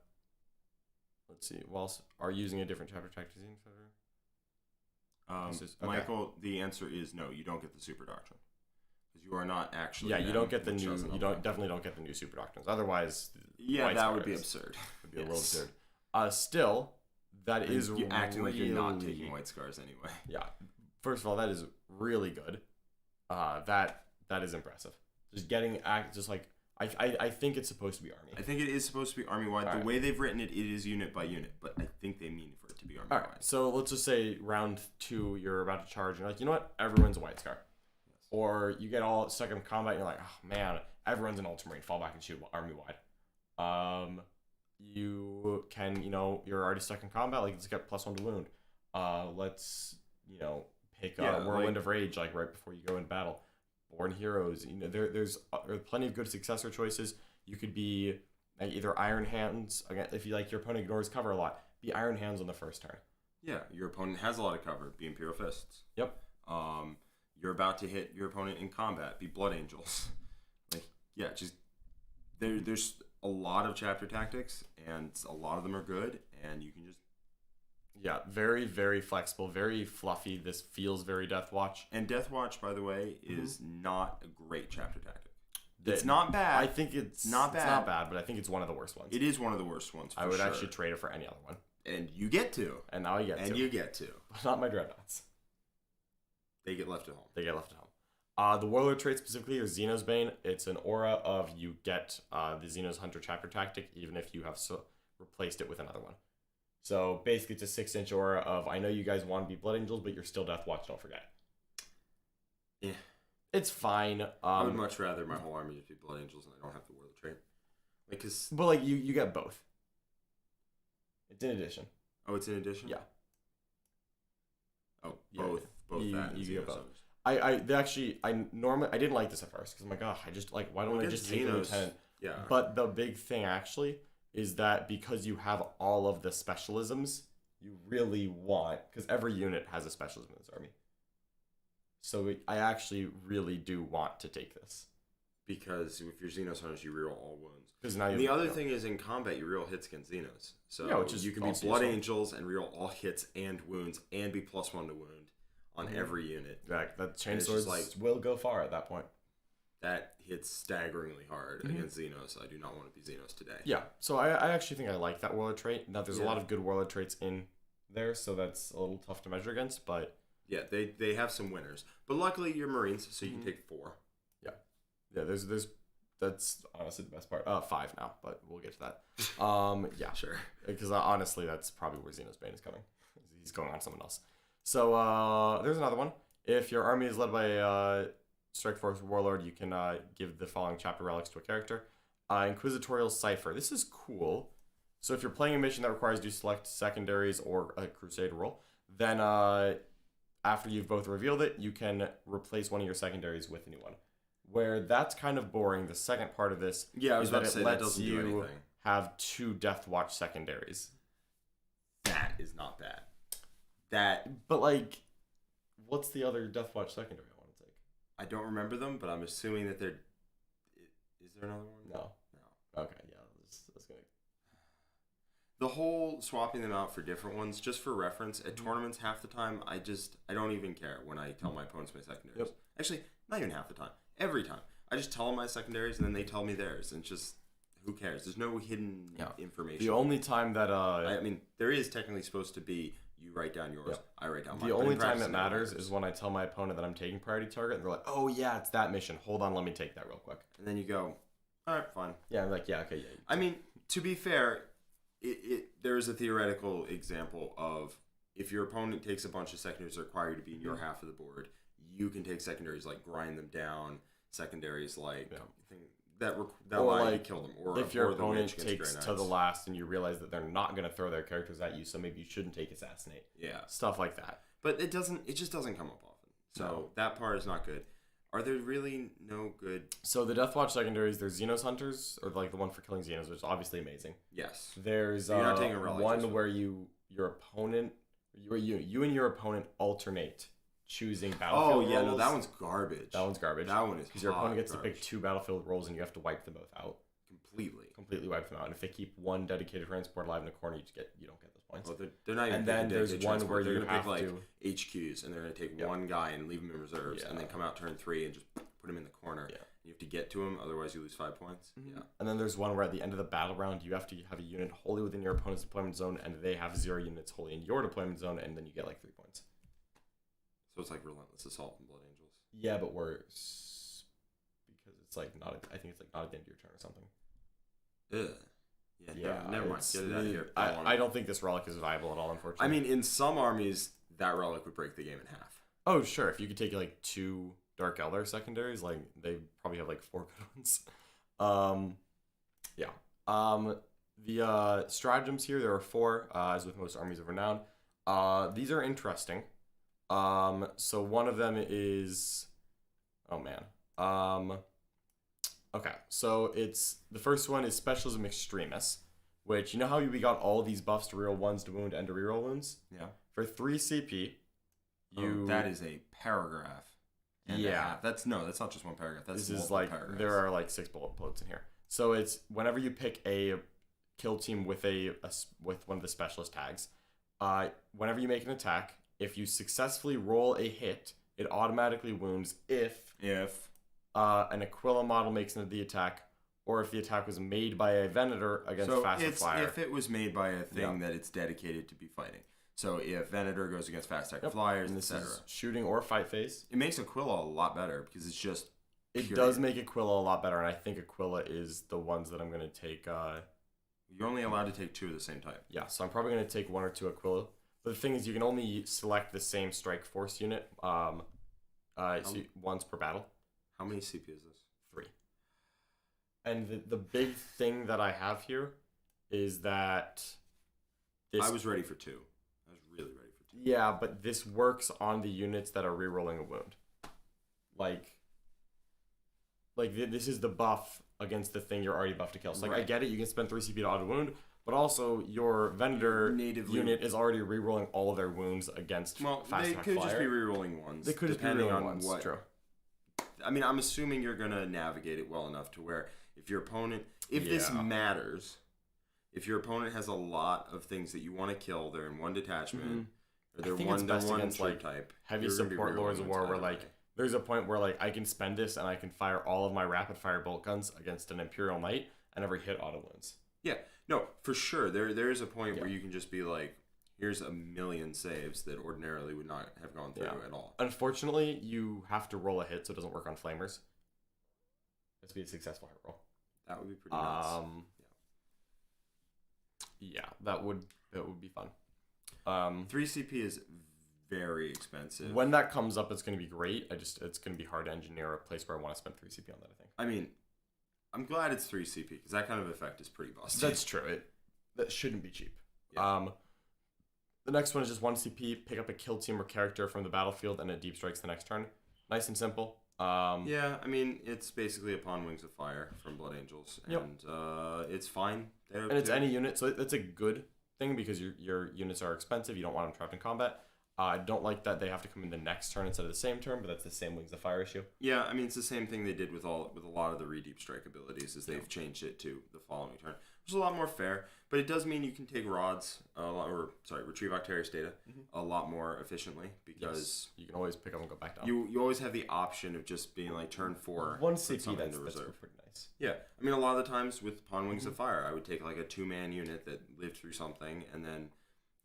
let's see. Whilst are using a different chapter tactic. Okay. Michael, the answer is no. You don't get the super doctrine because you are not actually. Yeah, you don't get the new. You definitely don't get the new super doctrines. Otherwise, that would be absurd. Would be a little absurd. Still, that is you acting like you're not taking white scars anyway. Yeah. First of all, that is really good. That is impressive. Just getting I think it's supposed to be army. I think it is supposed to be army wide. The way they've written it, it is unit by unit, but I think they mean for it to be army wide. So let's just say round 2, you're about to charge, and you're like, you know what? Everyone's a white scar. Yes. Or you get all stuck in combat, and you're like, oh man, everyone's an ultramarine. Fall back and shoot army wide. You can, you're already stuck in combat. Like, let's get +1 to wound. Let's, pick Whirlwind of Rage, like right before you go in battle. Born Heroes, there's plenty of good successor choices. You could be either Iron Hands, again, if you your opponent ignores cover a lot, be Iron Hands on the first turn. Yeah, your opponent has a lot of cover, be Imperial Fists. Yep. You're about to hit your opponent in combat, be Blood Angels. Just there's a lot of chapter tactics, and a lot of them are good, and you can just. Yeah, very, very flexible, very fluffy. This feels very Death Watch. And Death Watch, by the way, is not a great chapter tactic. It's not bad. I think it's not bad. It's not bad, but I think it's one of the worst ones. It is one of the worst ones. I would actually trade it for any other one. And you get to. And now I get to. And you get to. But not my Dreadnoughts. They get left at home. The Warlord trait specifically is Xenos Bane. It's an aura of you get the Xenos Hunter chapter tactic, even if you have replaced it with another one. So basically, it's a 6-inch aura of I know you guys want to be Blood Angels, but you're still Death Watch. Don't forget. Yeah, it's fine. I would much rather my whole army just be Blood Angels and I don't have to wear the trait. But you get both. It's in addition. Oh, it's in addition. Yeah. Oh, both that. You get both. I didn't like this at first because I'm like, oh, I just why don't I just take the Lieutenant? Yeah. But the big thing actually is that because you have all of the specialisms, you really want, because every unit has a specialism in this army. So I actually really do want to take this. Because if you're Xenos Hunters, you reroll all wounds. Now the other thing is in combat, you reroll hits against Xenos. So you can be Blood Angels and reroll all hits and wounds and be +1 to wound on every unit. That Chain Swords will go far at that point. That hits staggeringly hard against Xenos. I do not want to be Xenos today. Yeah, so I actually think I like that Warlord trait. Now, there's a lot of good Warlord traits in there, so that's a little tough to measure against, but... Yeah, they have some winners. But luckily, you're Marines, so you can take 4. Yeah, that's honestly the best part. 5 now, but we'll get to that. Yeah. Sure. Because honestly, that's probably where Xenos Bane is coming. He's going on someone else. So, there's another one. If your army is led by Strike Force Warlord, you can give the following chapter relics to a character. Inquisitorial Cipher. This is cool. So if you're playing a mission that requires you to select secondaries or a Crusade roll, then after you've both revealed it, you can replace one of your secondaries with a new one. Where that's kind of boring. The second part of this is that it lets you have 2 Death Watch secondaries. That is not bad. But what's the other Death Watch secondary I want to take? I don't remember them, but I'm assuming that they're... Is there another one? No. Okay, yeah. That's good. The whole swapping them out for different ones, just for reference, at tournaments half the time, I don't even care when I tell my opponents my secondaries. Yep. Actually, not even half the time. every time. I just tell them my secondaries, and then they tell me theirs, and it's just who cares? There's no hidden information. The only time that I mean, there is technically supposed to be you write down yours, I write down mine. The only time it matters is when I tell my opponent that I'm taking priority target, and they're like, "Oh yeah, it's that mission. Hold on, let me take that real quick." And then you go, "All right, fine." Yeah, I'm like, "Yeah, okay, yeah." I mean, to be fair, there is a theoretical example of if your opponent takes a bunch of secondaries that require you to be in your half of the board, you can take secondaries like grind them down, secondaries like that allow you to kill them. Or if your opponent takes to the last and you realize that they're not going to throw their characters at you, so maybe you shouldn't take Assassinate. Yeah. Stuff like that. But it just doesn't come up often. So that part is not good. Are there really no good... So the Deathwatch secondaries, there's Xenos Hunters, or like the one for killing Xenos, which is obviously amazing. Yes. There's you're not taking a relic, one where you and your opponent alternate choosing battlefield rolls. No, that one's garbage. That one's garbage. That one is because your opponent gets to pick 2 battlefield rolls and you have to wipe them both out. Completely wipe them out. And if they keep one dedicated transport alive in the corner, you don't get those points. Well, they're not even. And then there's one where they're you gonna pick like to HQs, and they're gonna take one guy and leave him in reserves, and then come out turn 3 and just put him in the corner. Yeah. You have to get to him, otherwise you lose 5 points. Mm-hmm. Yeah. And then there's one where at the end of the battle round, you have to have a unit wholly within your opponent's deployment zone, and they have 0 units wholly in your deployment zone, and then you get like 3 points. So it's like Relentless Assault and Blood Angels. Yeah, but worse because it's like not. I think it's like not at the end of your turn or something. Ugh. Yeah, never mind. Get it out of here. I don't think this relic is viable at all, unfortunately. I mean, in some armies, that relic would break the game in half. Oh, sure. If you could take like 2 Dark Elder secondaries, like they probably have like 4 good ones. The stratagems here, there are 4, as with most armies of renown. These are interesting. So one of them is, okay, so it's the first one is Specialism Extremis, which you know how we got all these buffs to reroll 1s to wound and to reroll wounds? Yeah. For 3 CP, that is a paragraph. That's not just one paragraph. That's this is like paragraphs. There are like 6 bullet points in here. So it's whenever you pick a kill team with with one of the specialist tags, whenever you make an attack, if you successfully roll a hit, it automatically wounds if an Aquila model makes the attack, or if the attack was made by a Venator against Faster Flyer. If it was made by a thing that it's dedicated to be fighting. So if Venator goes against Fast Attack Flyers, etc. Shooting or fight phase. It makes Aquila a lot better because it's just... It does make Aquila a lot better, and I think Aquila is the ones that I'm going to take... You're only allowed to take 2 of the same type. Yeah, so I'm probably going to take 1 or 2 Aquila. But the thing is, you can only select the same strike force unit once per battle. How many CP is this? 3. And the big thing that I have here is that... I was ready for 2. I was really ready for 2. Yeah, but this works on the units that are rerolling a wound. This is the buff against the thing you're already buffed to kill. So, I get it, you can spend 3 CP to auto wound, but also your Venator unit is already rerolling all of their wounds against Fast Attack Flyer. They could just be rerolling ones. They could just be rerolling ones. True. I mean, I'm assuming you're going to navigate it well enough to where if your opponent... this matters, if your opponent has a lot of things that you want to kill, they're in 1 detachment, or they're one troop type. Heavy support Lords of War where, there's a point where, I can spend this and I can fire all of my rapid-fire bolt guns against an Imperial Knight, and every hit auto wins. Yeah. No, for sure. There is a point where you can just be like, here's a million saves that ordinarily would not have gone through at all. Unfortunately, you have to roll a hit, so it doesn't work on Flamers. It has to be a successful hit roll. That would be pretty nice. Yeah, that would be fun. 3 CP is very expensive. When that comes up, it's going to be great. It's going to be hard to engineer a place where I want to spend 3 CP on that, I think. I mean, I'm glad it's 3 CP, because that kind of effect is pretty busted. That's true. That shouldn't be cheap. Yeah. The next one is just 1 CP, pick up a kill team or character from the battlefield, and it deep strikes the next turn. Nice and simple. I mean, it's basically Upon Wings of Fire from Blood Angels, and it's fine. And it's any unit, so it's a good thing because your units are expensive. You don't want them trapped in combat. I don't like that they have to come in the next turn instead of the same turn, but that's the same Wings of Fire issue. Yeah, I mean it's the same thing they did with a lot of the Redeep Strike abilities, is they've changed it to the following turn, which is a lot more fair. But it does mean you can take rods retrieve Octarius data a lot more efficiently, because you can always pick up and go back down. you always have the option of just being like turn 4. 1 CP, that's pretty nice. Yeah, I mean a lot of the times with Pawn Wings of Fire, I would take like a 2-man unit that lived through something, and then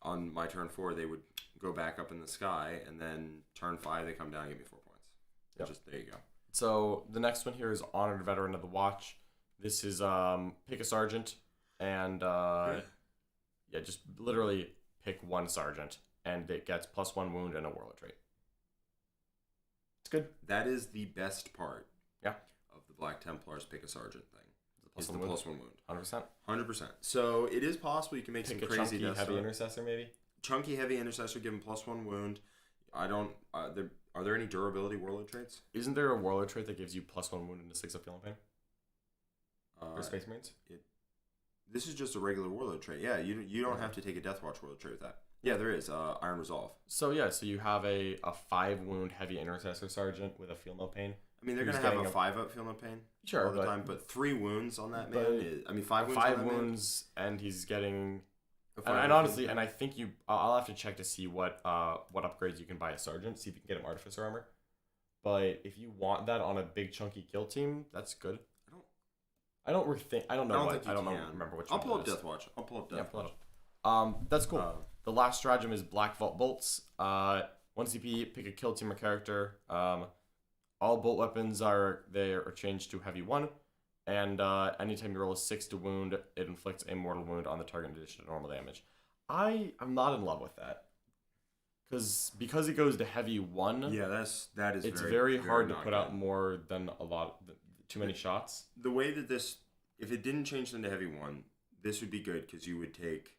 on my turn 4 they would go back up in the sky, and then turn 5 they come down and give me 4 points. Yep. Just there you go. So the next one here is Honored Veteran of the Watch. This is pick a sergeant, and just literally pick 1 sergeant, and it gets +1 wound and a warlord trait. It's good. That is the best part. Yeah. Of the Black Templars pick a sergeant thing. It's the +1 wound. 100%. 100%. So it is possible you can make some crazy chunky heavy intercessor maybe. Chunky heavy intercessor, give him +1 wound. I don't. Are there any durability warlord traits? Isn't there a warlord trait that gives you +1 wound and a 6 of feeling pain? For Space Marines? This is just a regular warlord trait. Yeah, you don't have to take a Deathwatch warlord trait with that. Yeah, there is Iron Resolve. So so you have a 5 wound heavy intercessor sergeant with a feel no pain. I mean, they're gonna have a 5-up feel no pain all the time, but 3 wounds on that man is. I mean, 5 wounds. 5 wounds, and he's getting. And honestly, and I think I'll have to check to see what upgrades you can buy a sergeant. See if you can get him artificer armor. But if you want that on a big chunky kill team, that's good. I don't remember which. I'll pull up Deathwatch. Yeah, pull it up. That's cool. The last stratagem is Black Vault Bolts. 1 CP, pick a kill team or character. All bolt weapons are changed to heavy 1, and anytime you roll a 6 to wound, it inflicts a mortal wound on the target in addition to normal damage. I'm not in love with that, because it goes to heavy 1. Yeah, that is. It's very hard to put out more than too many shots. The way that if it didn't change them to heavy 1, this would be good, because you would take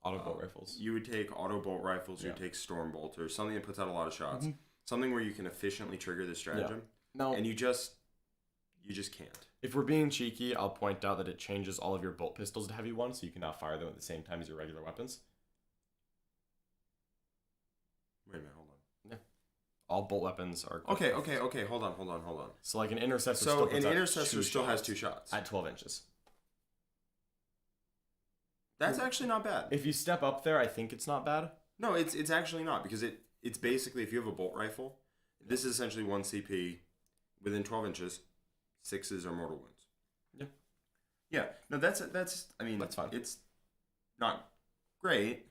auto bolt rifles. You would take auto bolt rifles. You would take storm bolters, something that puts out a lot of shots. Something where you can efficiently trigger the stratagem. No, and you just can't. If we're being cheeky, I'll point out that it changes all of your bolt pistols to heavy 1, so you can now fire them at the same time as your regular weapons. Wait a minute, hold on. Yeah. All bolt weapons are... Okay, hold on. So like an intercessor still has 2 shots. At 12 inches. That's actually not bad. If you step up there, I think it's not bad. No, it's actually not, because it's basically, if you have a bolt rifle, this is essentially 1 CP within 12 inches. 6s are mortal wounds. Yeah. Yeah. No, that's I mean, that's fine. It's not great.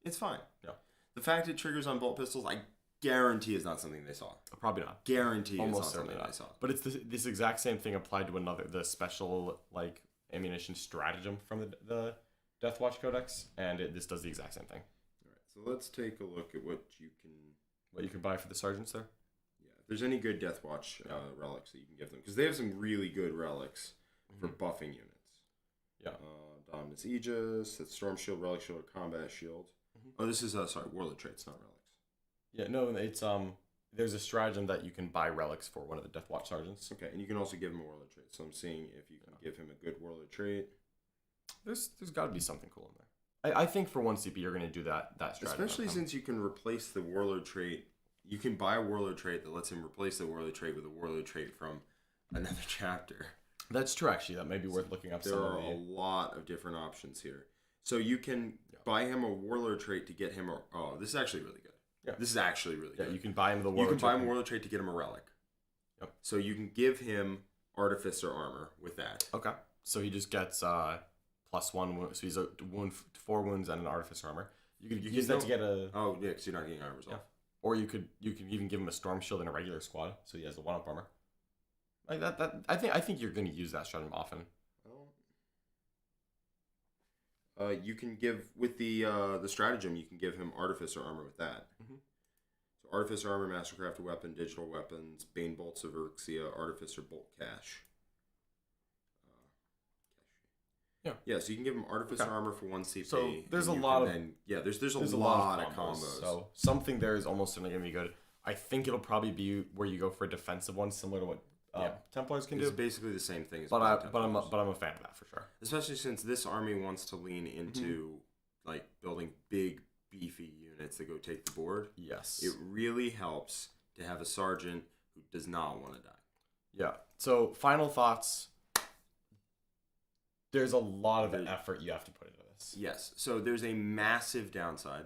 It's fine. Yeah. The fact it triggers on bolt pistols, I guarantee is not something they saw. Probably not. Guarantee almost it's not something they saw. But it's this exact same thing applied to the special like ammunition stratagem from the Deathwatch Codex, and this does the exact same thing. All right. So let's take a look at what you can buy for the sergeants there. If there's any good Deathwatch relics that you can give them, because they have some really good relics for buffing units. Yeah. Dominus Aegis, that's Storm Shield, Relic Shield, or Combat Shield. Oh, this is Warlord traits, not relics. Yeah, no, it's there's a stratagem that you can buy relics for one of the Deathwatch sergeants. Okay, and you can also give him a Warlord trait. So I'm seeing if you can give him a good Warlord trait. There's got to be something cool in there. I think for 1 CP you're going to do that stratagem. Especially since you can replace the Warlord trait. You can buy a Warlord trait that lets him replace the Warlord trait with a Warlord trait from another chapter. That's true, actually. That may be worth looking up. There are a lot of different options here. So you can buy him a Warlord trait to get him this is actually really good. Yeah. This is actually really good. Yeah, you can buy him the Warlord trait. You can buy him a Warlord trait to get him a relic. Yep. So you can give him Artificer armor with that. Okay. So he just gets +1 wound. So he's 4 wounds and an Artificer armor. You can use that to get a... Oh, yeah, because you're not getting Iron Resolve. Yeah. Or you can even give him a Storm Shield in a regular squad, so he has a 1-up armor. Like that. I think you're going to use that stratagem often. You can give with the stratagem. You can give him Artificer armor with that. So Artificer armor, Mastercrafted weapon, digital weapons, Bane bolts of Erixia, Artificer bolt cache. Yeah, so you can give him Artificer armor for 1 CP. So there's a lot of... there's a lot of combos. So something there is almost certainly going to be good. I think it'll probably be where you go for a defensive one, similar to what Templars can do. It's basically the same thing as but I'm a fan of that for sure. Especially since this army wants to lean into like building big, beefy units. units that go take the board. Yes. It really helps to have a sergeant who does not want to die. Yeah. So, final thoughts. There's a lot of effort you have to put into this. Yes. So there's a massive downside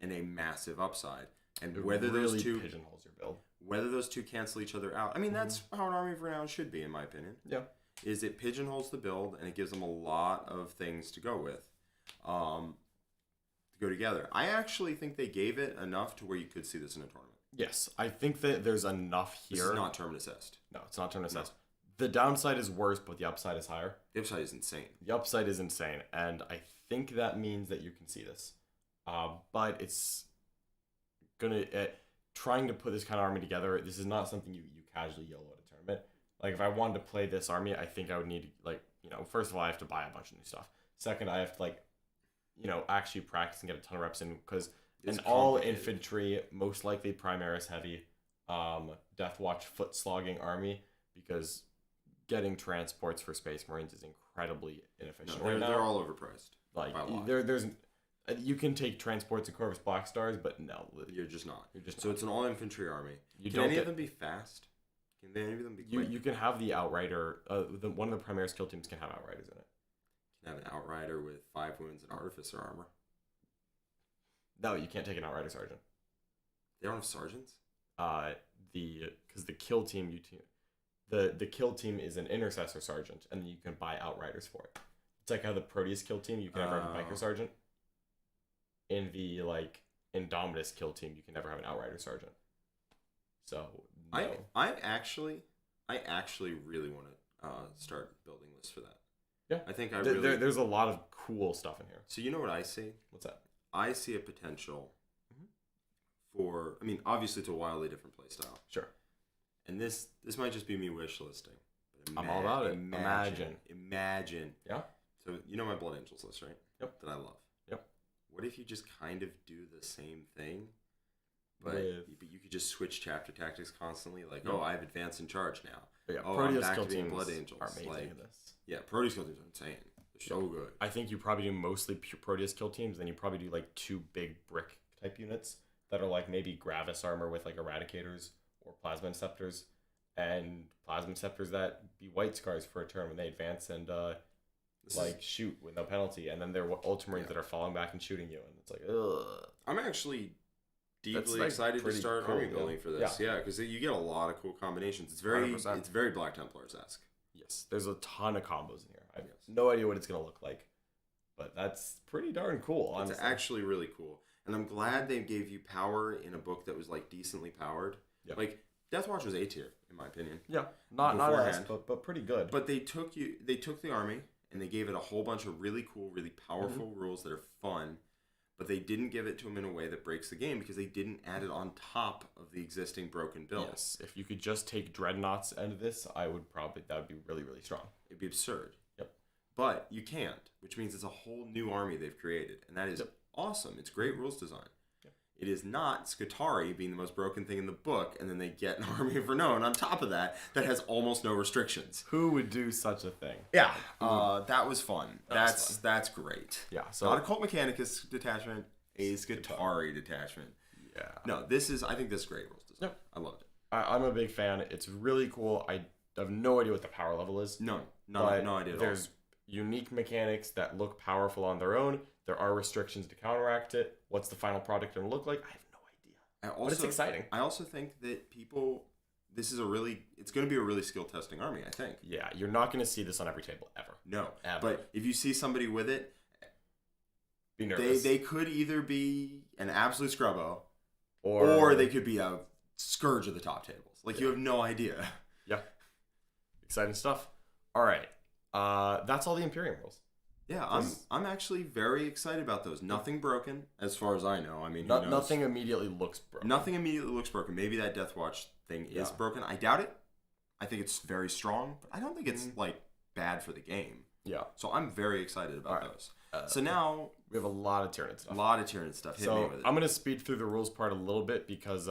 and a massive upside. And It whether really those two pigeonholes your build. whether those two cancel each other out. I mean, that's how an army of renown should be, in my opinion. Yeah. Is it pigeonholes the build and it gives them a lot of things to go with, to go together. I actually think they gave it enough to where you could see this in a tournament. Yes, I think that there's enough here. This is not term assessed. No, it's not turn assessed. The downside is worse, but the upside is higher. The upside is insane. The upside is insane, and I think that means that you can see this. But it's gonna trying to put this kind of army together. This is not something you casually YOLO at a tournament. Like if I wanted to play this army, I think I would need first of all I have to buy a bunch of new stuff. Second, I have to actually practice and get a ton of reps in because an all infantry, most likely Primaris heavy, Deathwatch foot slogging army because getting transports for Space Marines is incredibly inefficient right now. They're all overpriced. Like there's you can take transports and Corvus Black Stars, but no, you're just not. So it's an all infantry army. You Can any of them be fast? Can any of them be quick? You can have the Outrider. One of the Primaris kill teams can have Outriders in it. Can have an Outrider with 5 wounds and Artificer armor. No, you can't take an Outrider Sergeant. They don't have sergeants? Because the kill team the kill team is an Intercessor Sergeant, and you can buy Outriders for it. It's like how the Proteus kill team you can never have a Biker Sergeant. In the Indomitus kill team, you can never have an Outrider Sergeant. So no. I actually really want to start building lists for that. Yeah, I think there's a lot of cool stuff in here. So you know what I see? What's that? I see a potential for. I mean, obviously it's a wildly different play style. Sure. And this might just be me wish listing. I'm all about it. Imagine. Yeah. So you know my Blood Angels list, right? Yep. That I love. Yep. What if you just kind of do the same thing, but you could just switch chapter tactics constantly? Like, I have Advance and Charge now. But yeah, Proteus skill teams Blood Angels are amazing like, at this. Yeah, Proteus skill teams are insane. They're so good. I think you probably do mostly Proteus kill teams, then you probably do like 2 big brick type units that are like maybe Gravis armor with like Eradicators or Plasma Inceptors, and Plasma Inceptors that be White Scars for a turn when they advance and shoot with no penalty, and then they're Ultramarines that are falling back and shooting you, and it's like, ugh. I'm actually deeply excited to start army building for this. Yeah, because you get a lot of cool combinations. It's very 100%. It's very Black Templars-esque. Yes, there's a ton of combos in here. I have no idea what it's gonna look like, but that's pretty darn cool. Honestly. It's actually really cool, and I'm glad they gave you power in a book that was like decently powered. Yeah. Like Deathwatch was A tier in my opinion. Yeah, not as, but pretty good. But they took the army and they gave it a whole bunch of really cool, really powerful rules that are fun. But they didn't give it to them in a way that breaks the game because they didn't add it on top of the existing broken build. Yes, if you could just take Dreadnoughts out of this, that would be really, really strong. It'd be absurd. Yep. But you can't, which means it's a whole new army they've created. And that is awesome. It's great rules design. Yep. It is not Scutari being the most broken thing in the book, and then they get an army of renown on top of that has almost no restrictions. Who would do such a thing? Yeah, that was fun. That's great. Yeah, so not a Cult Mechanicus detachment, a Scutari detachment. Yeah. No, I think this is great rules design. Yep. I loved it. I'm a big fan. It's really cool. I have no idea what the power level is. No idea at all. There's unique mechanics that look powerful on their own. There are restrictions to counteract it. What's the final product going to look like? I have no idea. But it's exciting. I also think that it's going to be a really skill testing army, I think. Yeah, you're not going to see this on every table ever. No. Ever. But if you see somebody with it, be nervous. They could either be an absolute scrubbo or they could be a scourge of the top tables. Like, you have no idea. Yeah. Exciting stuff. All right. That's all the Imperium rules. Yeah, I'm actually very excited about those. Nothing broken, as far as I know. I mean, nothing immediately looks broken. Nothing immediately looks broken. Maybe that Deathwatch thing is broken. I doubt it. I think it's very strong, but I don't think it's bad for the game. Yeah. So I'm very excited about those. So now we have a lot of Tyranid stuff. Hit me with it. I'm gonna speed through the rules part a little bit because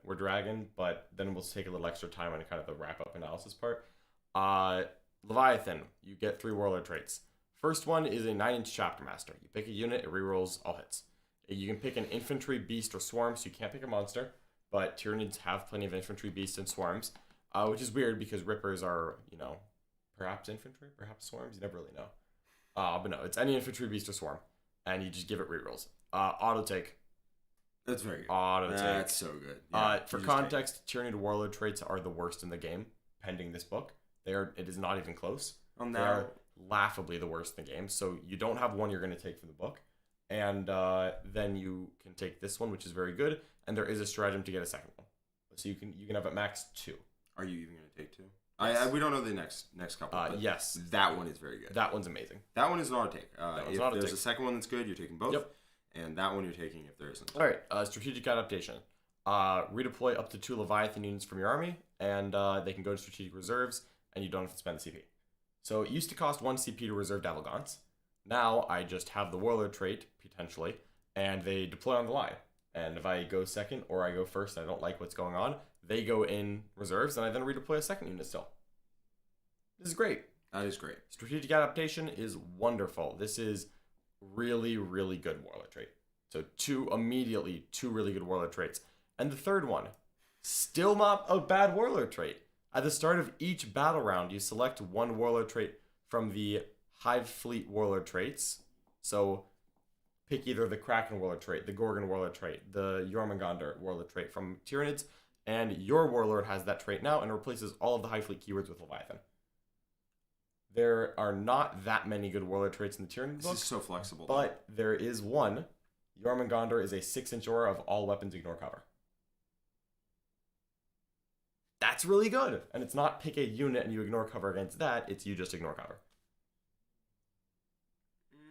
we're dragging, but then we'll take a little extra time on kind of the wrap up analysis part. Leviathan, you get 3 warlord traits. First one is a 9-inch chapter master. You pick a unit, it rerolls all hits. You can pick an infantry, beast, or swarm, so you can't pick a monster. But Tyranids have plenty of infantry, beasts, and swarms, which is weird because Rippers are, perhaps infantry, perhaps swarms. You never really know. But no, it's any infantry, beast, or swarm, and you just give it rerolls. Auto take. That's very good. Auto take. That's so good. Yeah, For context, Tyranid Warlord traits are the worst in the game, pending this book. It is not even close. They are laughably the worst in the game. So you don't have one you're going to take from the book. And then you can take this one, which is very good. And there is a stratagem to get a second one. So you can have at max 2. Are you even going to take 2? Yes. We don't know the next couple. But yes. That one is very good. That one's amazing. That one is an auto take. If there's a second one that's good, you're taking both. Yep. And that one you're taking if there isn't. All right. Strategic Adaptation. Redeploy up to 2 Leviathan units from your army. And they can go to strategic reserves. And you don't have to spend the CP. So it used to cost 1 CP to reserve Davagons. Now I just have the Warlord trait, potentially, and they deploy on the line. And if I go second or I go first and I don't like what's going on, they go in reserves and I then redeploy a second unit still. This is great. That is great. Strategic Adaptation is wonderful. This is really, really good Warlord trait. So 2 really good Warlord traits. And the third one, still not a bad Warlord trait. At the start of each battle round, you select 1 Warlord trait from the Hive Fleet Warlord traits. So pick either the Kraken Warlord trait, the Gorgon Warlord trait, the Jormungandr Warlord trait from Tyranids, and your Warlord has that trait now and replaces all of the Hive Fleet keywords with Leviathan. There are not that many good Warlord traits in the Tyranid book. This is so flexible. But there is one. Jormungandr is a 6-inch aura of all weapons ignore cover. That's really good. And it's not pick a unit and you ignore cover against that. It's you just ignore cover.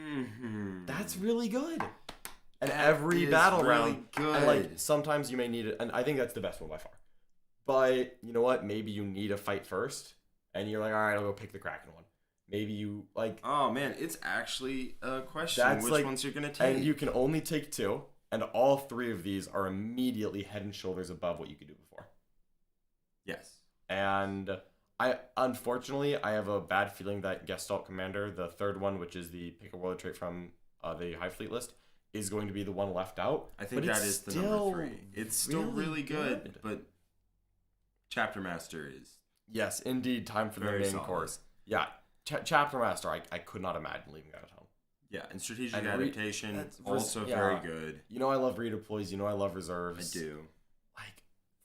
Mm-hmm. That's really good. And every battle round, good. And sometimes you may need it, and I think that's the best one by far. But you know what? Maybe you need a fight first, and you're like, all right, I'll go pick the Kraken one. Maybe you Oh man, it's actually a question which ones you're gonna take. And you can only take 2, and all 3 of these are immediately head and shoulders above what you could do before. Yes. And unfortunately, I have a bad feeling that Gestalt Commander, the third one, which is the pick a Warlord trait from the Hive Fleet list, is going to be the one left out. I think that is the number 3. It's still really good, but Chapter Master is... Yes, indeed, time for the main course. Yeah, Chapter Master, I could not imagine leaving that at home. Yeah, and Strategic Adaptation, also very good. You know I love redeploys, you know I love reserves. I do.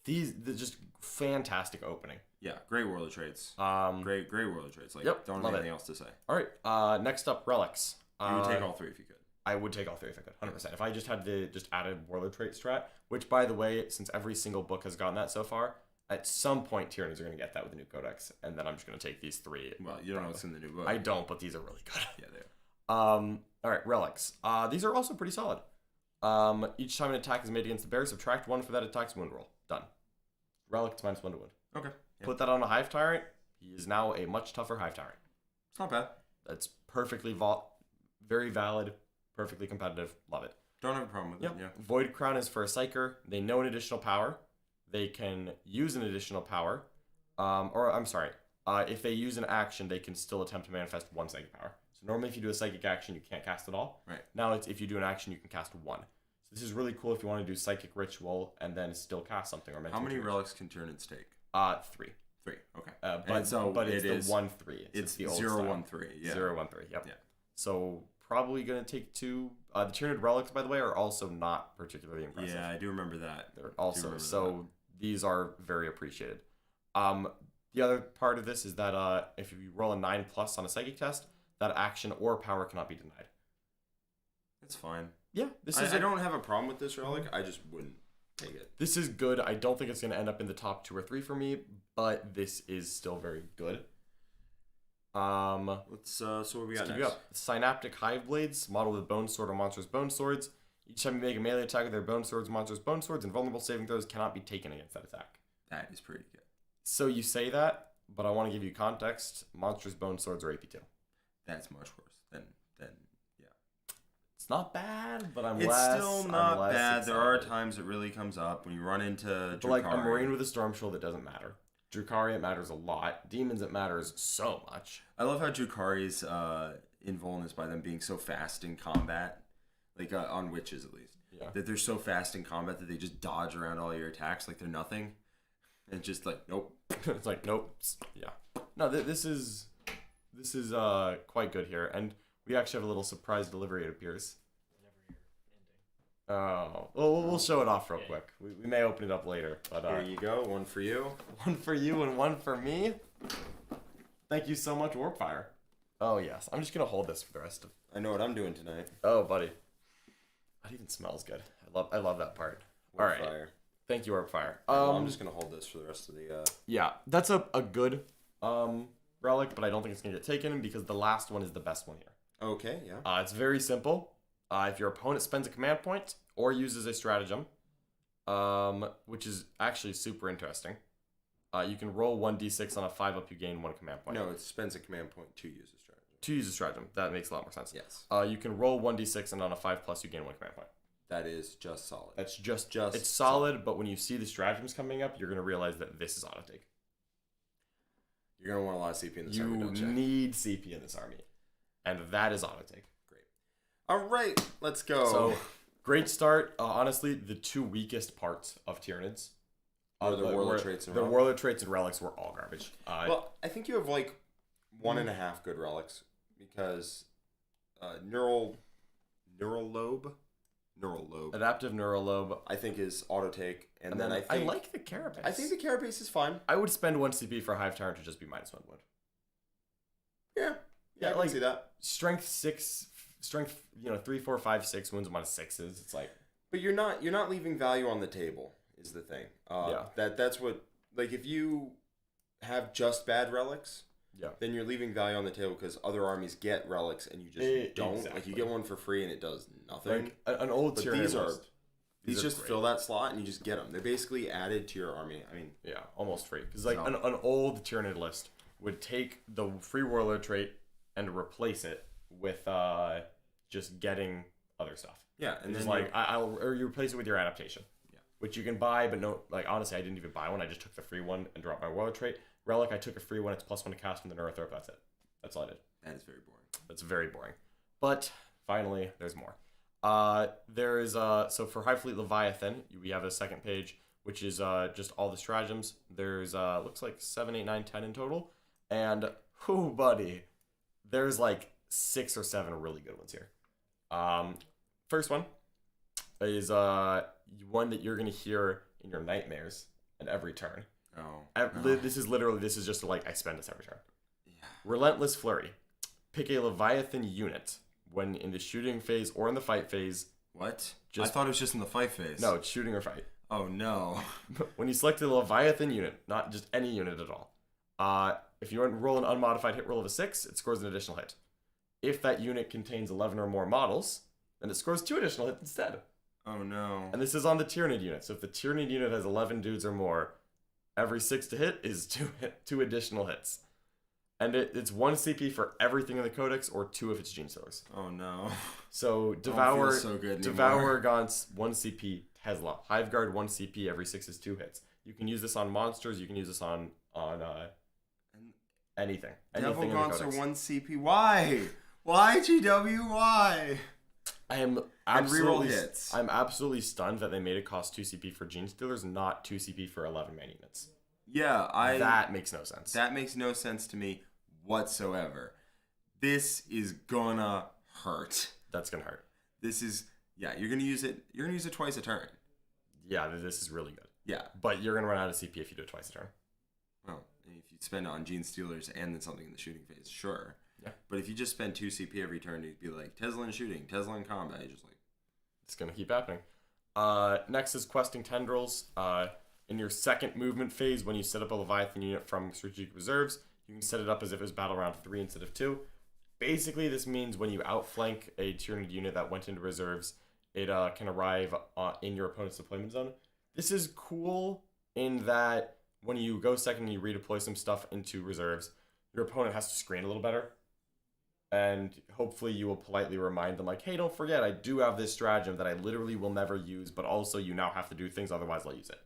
They're just fantastic opening. Yeah, great Warlord traits. Great Warlord traits. Don't have anything else to say. All right, next up, Relics. You would take all 3 if you could. I would take all 3 if I could, 100%. If I just had the added Warlord trait strat, which, by the way, since every single book has gotten that so far, at some point, Tyranids are going to get that with the new codex, and then I'm just going to take these 3. Well, you don't know what's in the new book. I don't, but these are really good. Yeah, they are. All right, Relics. These are also pretty solid. Each time an attack is made against the bear, subtract 1 for that attack's wound roll. Done. Relics -1 to wound. Okay. Yeah. Put that on a Hive Tyrant. He is now a much tougher Hive Tyrant. It's not bad. That's perfectly very valid, perfectly competitive. Love it. Don't have a problem with it. Yeah. Void Crown is for a Psyker. They know an additional power. They can use an additional power. If they use an action, they can still attempt to manifest 1 psychic power. So normally if you do a psychic action, you can't cast it all. Right. Now if you do an action, you can cast 1. So this is really cool if you want to do Psychic Ritual and then still cast something. Or how many relics can Tyranids take? 3. 3. Okay. But it's the 1/3. It's the old 0-1-3. Yeah. 0-1-3. Yep. Yeah. So probably gonna take 2. The Tyranid relics, by the way, are also not particularly impressive. Yeah, I do remember that. They're also these are very appreciated. The other part of this is that if you roll a 9+ on a psychic test, that action or power cannot be denied. That's fine. Yeah, I don't have a problem with this relic. I just wouldn't take it. This is good. I don't think it's going to end up in the top 2 or 3 for me, but this is still very good. So what we got next? Synaptic Hive Blades, modeled with Bone Sword or Monster's Bone Swords. Each time you make a melee attack with their Bone Swords, Monster's Bone Swords, and vulnerable saving throws cannot be taken against that attack. That is pretty good. So you say that, but I want to give you context. Monster's Bone Swords are AP2. That's much worse than yeah. It's not bad, but It's still not bad. There are times it really comes up when you run into Drukhari. But like a Marine with a Storm Shield, it doesn't matter. Drukhari, it matters a lot. Demons, it matters so much. I love how Drukhari's invuln is by them being so fast in combat, like on witches at least. that they're so fast in combat that they just dodge around all your attacks like they're nothing. And just like, nope. It's like, nope. Yeah. No, this is quite good here. And we actually have a little surprise delivery, it appears. Oh, well, we'll show it off real quick. We may open it up later. But here you go. One for you. One for you and one for me. Thank you so much, Warpfire. Oh, yes. I'm just going to hold this for the rest of... I know what I'm doing tonight. Oh, buddy. That even smells good. I love that part. All right. Warpfire. Thank you, Warpfire. I'm just going to hold this for the rest of the... Yeah, that's a good relic, but I don't think it's going to get taken because the last one is the best one here. Okay, yeah. It's very simple. If your opponent spends a command point or uses a stratagem, which is actually super interesting, you can roll 1d6 on a 5-up, you gain 1 command point. No, it spends a command point to use a stratagem. To use a stratagem. That makes a lot more sense. Yes. You can roll 1d6 and on a 5+, you gain 1 command point. That is just solid. That's just it's solid, but when you see the stratagems coming up, you're going to realize that this is auto-take. You're going to want a lot of CP in this army, don't you? You need CP in this army, and that is auto-take. All right, let's go. So, great start. Honestly, the two weakest parts of Tyranids. The Warlord traits and relics. The Warlord traits and relics were all garbage. Well, I think you have like 1.5 good relics because Neural Lobe, Adaptive Neurolobe, I think is auto take, and then I like the Carapace. I think the Carapace is fine. I would spend 1 CP for Hive Tyrant to just be -1 wood. Yeah, I can see that. Strength 6. Strength, 3, 4, 5, 6 wounds, amount of 6s. It's like, but you're not leaving value on the table is the thing. That's what, like, if you have just bad relics, then you're leaving value on the table because other armies get relics and you just don't. Exactly. Like, you get one for free and it does nothing. Like an old Tyrannid these just fill that slot and you just get them. They're basically added to your army. I mean, yeah, almost free because like an old Tyrannid list would take the free Warlord trait and replace it with just getting other stuff. Yeah, and then like or you replace it with your adaptation. Yeah, which you can buy, but no, like honestly, I didn't even buy one. I just took the free one and dropped my Warlord trait. Relic, I took a free one. It's +1 to cast from the Neurothrope. That's it. That's all I did. That is very boring. That's very boring. But finally, there's more. There is so for Hive Fleet Leviathan, we have a second page, which is just all the stratagems. There's looks like 7, 8, 9, 10 in total, and whoo, buddy, there's like 6 or 7 really good ones here. First one is one that you're gonna hear in your nightmares at every turn. This is just like I spend this every turn. Yeah. Relentless Flurry. Pick a Leviathan unit when in the shooting phase or in the fight phase. What? I thought it was just in the fight phase. No, it's shooting or fight. Oh no. When you select a Leviathan unit, not just any unit at all. If you roll an unmodified hit roll of a 6, it scores an additional hit. If that unit contains 11 or more models, then it scores 2 additional hits instead. Oh no. And this is on the Tyrannid unit. So if the Tyrannid unit has 11 dudes or more, every 6 to hit is 2 additional hits. And it's 1 CP for everything in the Codex or 2 if it's Gene Stealers. Oh no. So Devour Gaunt's 1 CP Tesla. Hive Guard 1 CP every 6 is 2 hits. You can use this on monsters. You can use this on anything. Devil Gaunts are 1 CP. Why? Why, GW? Why? I'm absolutely stunned that they made it cost 2 CP for Gene Stealers, not 2 CP for 11-man units. Yeah, that makes no sense. That makes no sense to me whatsoever. This is gonna hurt. That's gonna hurt. You're gonna use it. You're gonna use it twice a turn. Yeah, this is really good. Yeah, but you're gonna run out of CP if you do it twice a turn. Well, if you spend it on Gene Stealers and then something in the shooting phase, sure. Yeah. But if you just spend 2 CP every turn, you'd be like Tesla in shooting, Tesla in combat. You're just like, it's gonna keep happening. Next is questing Tendrils. In your second movement phase, when you set up a Leviathan unit from strategic reserves, you can set it up as if it was battle round 3 instead of 2. Basically, this means when you outflank a Tyrannid unit that went into reserves, it can arrive in your opponent's deployment zone. This is cool in that when you go second and you redeploy some stuff into reserves, your opponent has to screen a little better. And hopefully you will politely remind them, like, hey, don't forget, I do have this stratagem that I literally will never use, but also you now have to do things, otherwise I'll use it.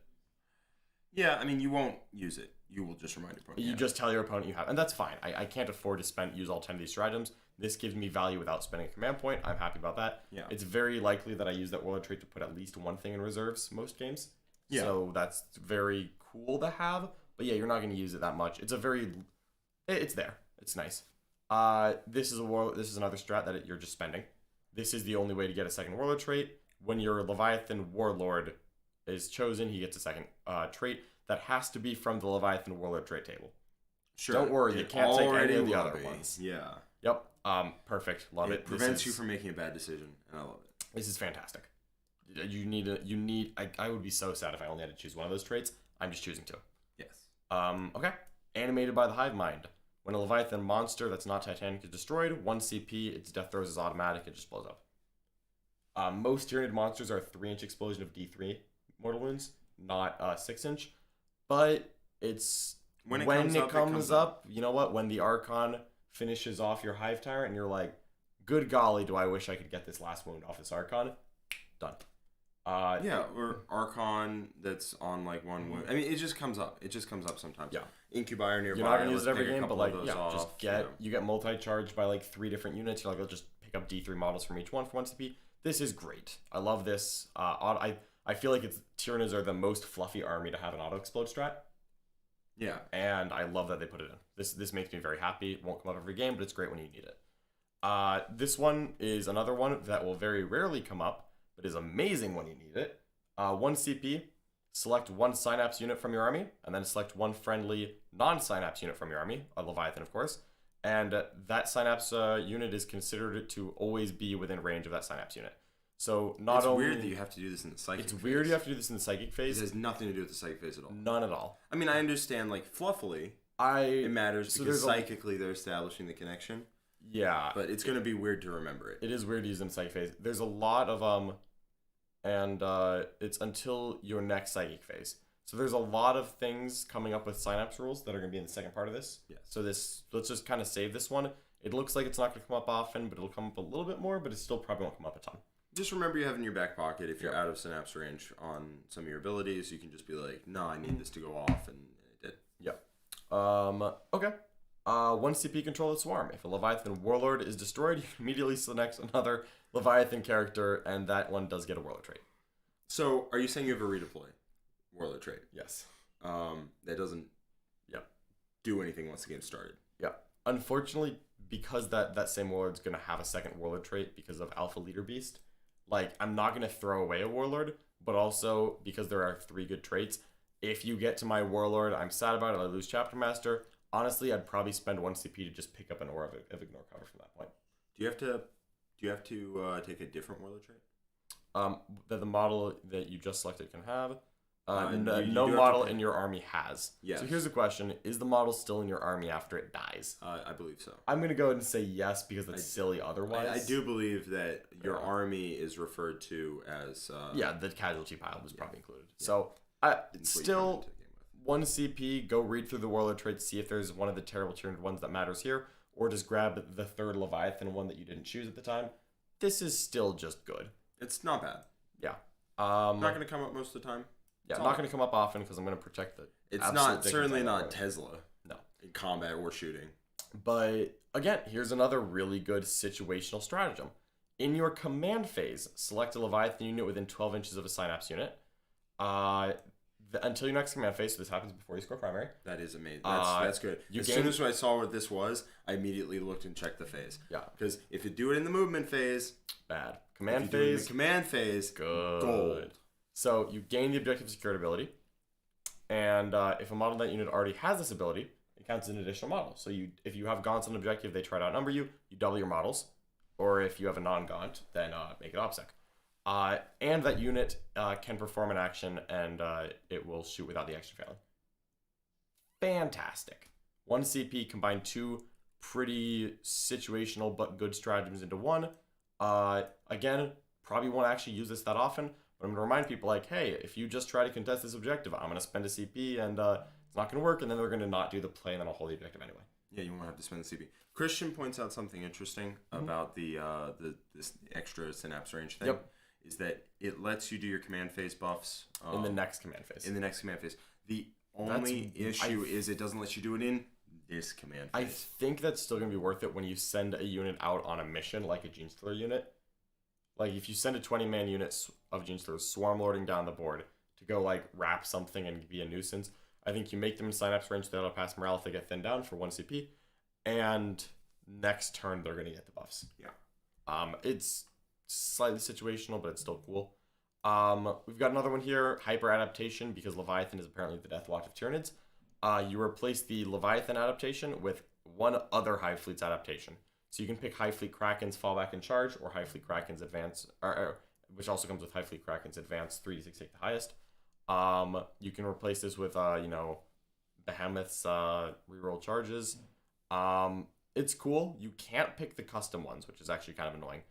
Yeah, I mean, you won't use it. You will just remind your opponent. You just tell your opponent you have, and that's fine. I can't afford to use all 10 of these stratagems. This gives me value without spending a command point. I'm happy about that. Yeah. It's very likely that I use that warlord trait to put at least one thing in reserves most games. Yeah. So that's very cool to have. But yeah, you're not going to use it that much. It's there. It's nice. This is another strat that you're just spending. This is the only way to get a second warlord trait. When your Leviathan warlord is chosen, he gets a second trait that has to be from the Leviathan warlord trait table. Sure. Don't worry, you can't take any of the other be. ones. Yeah. Yep. Perfect. Love it. It prevents you from making a bad decision, and I love it. This is fantastic. I would be so sad if I only had to choose one of those traits. I'm just choosing two. Yes. Okay. Animated by the Hive Mind. When a Leviathan monster that's not Titanic is destroyed, 1 CP, its death throws is automatic, it just blows up. Most Tyranid monsters are a 3-inch explosion of D3 mortal wounds, not 6-inch. But it's when it comes up, you know what? When the Archon finishes off your Hive Tyrant and you're like, good golly, do I wish I could get this last wound off this Archon. Done. Or Archon that's on like one wound. I mean, it just comes up. It just comes up sometimes. Yeah. Incubitor nearby. You're not gonna use it every game, but like, yeah, you get multi-charged by like 3 different units. You're like, I'll just pick up D3 models from each one for 1 CP. This is great. I love this. I feel like Tyranids are the most fluffy army to have an auto explode strat. Yeah. And I love that they put it in. This makes me very happy. It won't come up every game, but it's great when you need it. This one is another one that will very rarely come up, but is amazing when you need it. 1 CP, select 1 Synapse unit from your army, and then select 1 friendly non-Synapse unit from your army, a Leviathan of course, and that Synapse unit is considered to always be within range of that Synapse unit. So it's weird that you have to do this in the psychic phase. It's weird you have to do this in the psychic phase. It has nothing to do with the psychic phase at all. None at all. I mean, I understand, like, fluffily, it matters because psychically they're establishing the connection. Yeah. But it's going to be weird to remember it. It is weird to use in the psychic phase. There's a lot of, it's until your next psychic phase. So there's a lot of things coming up with Synapse rules that are going to be in the second part of this. Yes. So let's just kind of save this one. It looks like it's not going to come up often, but it'll come up a little bit more, but it still probably won't come up a ton. Just remember you have in your back pocket, if you're out of Synapse range on some of your abilities, you can just be like, no, I need this to go off, and it did. Yep. Okay. 1 CP control the Swarm. If a Leviathan Warlord is destroyed, you immediately select another Leviathan character, and that one does get a Warlord trait. So, are you saying you have a redeploy Warlord trait? Yes. That doesn't do anything once the game started. Yeah. Unfortunately, because that same Warlord's going to have a second Warlord trait because of Alpha Leader Beast, like, I'm not going to throw away a Warlord, but also, because there are 3 good traits, if you get to my Warlord, I'm sad about it, I lose Chapter Master. Honestly, I'd probably spend 1 CP to just pick up an Aura of Ignore cover from that point. Do you have to take a different Warlord trait? That the model that you just selected can have. No model in your army has. Yes. So here's the question. Is the model still in your army after it dies? I believe so. I'm going to go ahead and say yes because that's silly otherwise. I do believe that your army is referred to as... the casualty pile was probably included. Yeah. So, still, 1 CP, go read through the Warlord traits, see if there's one of the terrible tiered ones that matters here, or just grab the 3rd Leviathan one that you didn't choose at the time. This is still just good. It's not bad. Yeah. Not going to come up most of the time. Yeah, not going to come up often because I'm going to protect the... It's certainly not Tesla. No. In combat or shooting. But, again, here's another really good situational stratagem. In your command phase, select a Leviathan unit within 12 inches of a Synapse unit. Until your next command phase, so this happens before you score primary. That is amazing. That's good. As soon as I saw what this was, I immediately looked and checked the phase. Yeah. Because if you do it in the movement phase... Bad. Command phase... do it in the command phase... Good. Gold. So you gain the objective secured ability, and if a model that unit already has this ability, it counts as an additional model. So if you have Gaunts on objective, they try to outnumber you, you double your models. Or if you have a non-Gaunt, then make it OBSEC. And that unit can perform an action, and it will shoot without the action failing. Fantastic. 1 CP combine 2 pretty situational but good stratagems into 1. Again, probably won't actually use this that often, but I'm going to remind people like, hey, if you just try to contest this objective, I'm going to spend a CP, and it's not going to work, and then they're going to not do the play, and then I'll hold the objective anyway. Yeah, you won't have to spend the CP. Christian points out something interesting about this extra Synapse range thing. Yep. Is that it lets you do your command phase buffs in the next command phase. The only issue is it doesn't let you do it in this command I phase. think that's still going to be worth it when you send a unit out on a mission, like a Genestealer unit. Like, if you send a 20-man unit of Genestealers swarm lording down the board to go, like, wrap something and be a nuisance, I think you make them in synapse range, they auto pass morale if they get thinned down for 1 CP, and next turn they're going to get the buffs. Yeah. It's slightly situational, but it's still cool. We've got another one here, Hyper Adaptation, because Leviathan is apparently the Death Watch of Tyranids. You replace the Leviathan adaptation with one other Hive Fleet's adaptation. So you can pick Hive Fleet Kraken's Fallback and Charge, or Hive Fleet Kraken's Advance, which also comes with Hive Fleet Kraken's Advance 3d6 take the highest. You can replace this with, Behemoth's reroll charges. It's cool. You can't pick the custom ones, which is actually kind of annoying.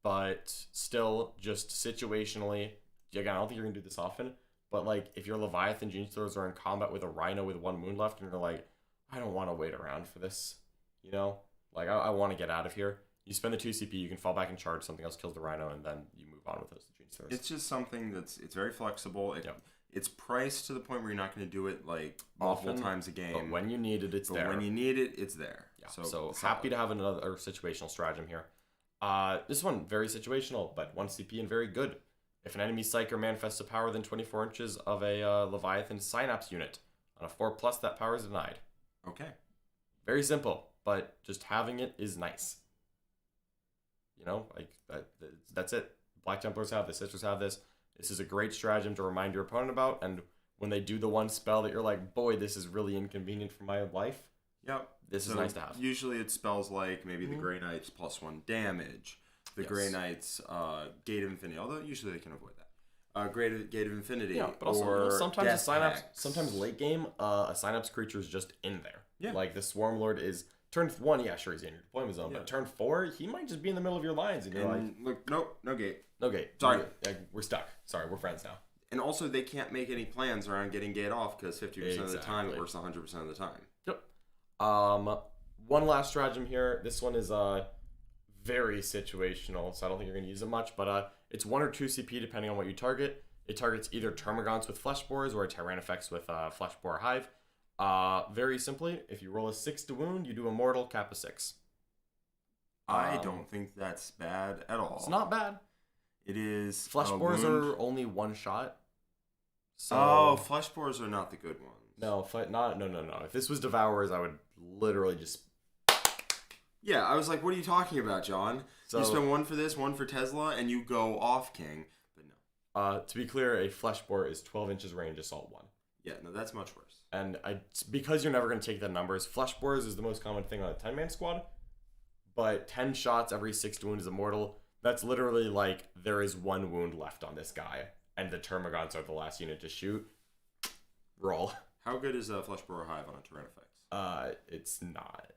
But still, just situationally, again, I don't think you're going to do this often, but, like, if your Leviathan Genestealers are in combat with a Rhino with 1 wound left, and you're like, I don't want to wait around for this, you know? Like, I want to get out of here. You spend the 2 CP, you can fall back and charge, something else kills the Rhino, and then you move on with those Genestealers. It's just something it's very flexible. Yep. It's priced to the point where you're not going to do it, like, multiple Often, times a game. But when you need it, it's there. When you need it, it's there. Yeah. So happy to have another situational stratagem here. This one, very situational, but 1 CP and very good. If an enemy Psyker manifests a power within 24 inches of a Leviathan Synapse unit, on a 4+, that power is denied. Okay. Very simple, but just having it is nice. You know, like that's it. Black Templars have this, Sisters have this. This is a great stratagem to remind your opponent about, and when they do the one spell that you're like, boy, this is really inconvenient for my life. Yep. This is nice to have. Usually it spells like maybe the Grey Knights +1 damage, the Grey Knights Gate of Infinity, although usually they can avoid that. Gate of Infinity. Yeah, but also sometimes a Synapse, Packs. sometimes late game, a Synapse creature is just in there. Yeah. Like the Swarm Lord is turn 1, yeah, sure he's in your deployment zone, but turn 4, he might just be in the middle of your lines, and you're like, look, nope, no gate. no gate. Sorry. We're stuck. Sorry, we're friends now. And also they can't make any plans around getting gate off because 50% of the time it Exactly. works 100% of the time. Yep. One last stratagem here. This one is very situational, so I don't think you're going to use it much, but it's 1 or 2 CP depending on what you target. It targets either Termagants with Flesh Borers or a Tyrannifex with Flesh Borer Hive. Very simply, if you roll a 6 to wound, you do a mortal cap of 6. I don't think that's bad at all. It's not bad. It is. Flesh Borers are only 1 shot. So Oh, Flesh Borers are not the good ones. no. If this was Devourers, I would literally just. Yeah, I was like, what are you talking about, John? So, you spend 1 for this, 1 for Tesla, and you go off King. But no. To be clear, a Flesh Borer is 12 inches range, assault 1. Yeah, no, that's much worse. And because you're never going to take the numbers, Flesh Borers is the most common thing on a 10-man squad. But 10 shots every 6 to wound is immortal. That's literally like there is 1 wound left on this guy, and the Termagants are the last unit to shoot. Roll. How good is Flesh Borer Hive on a Tyrannifex? It's not.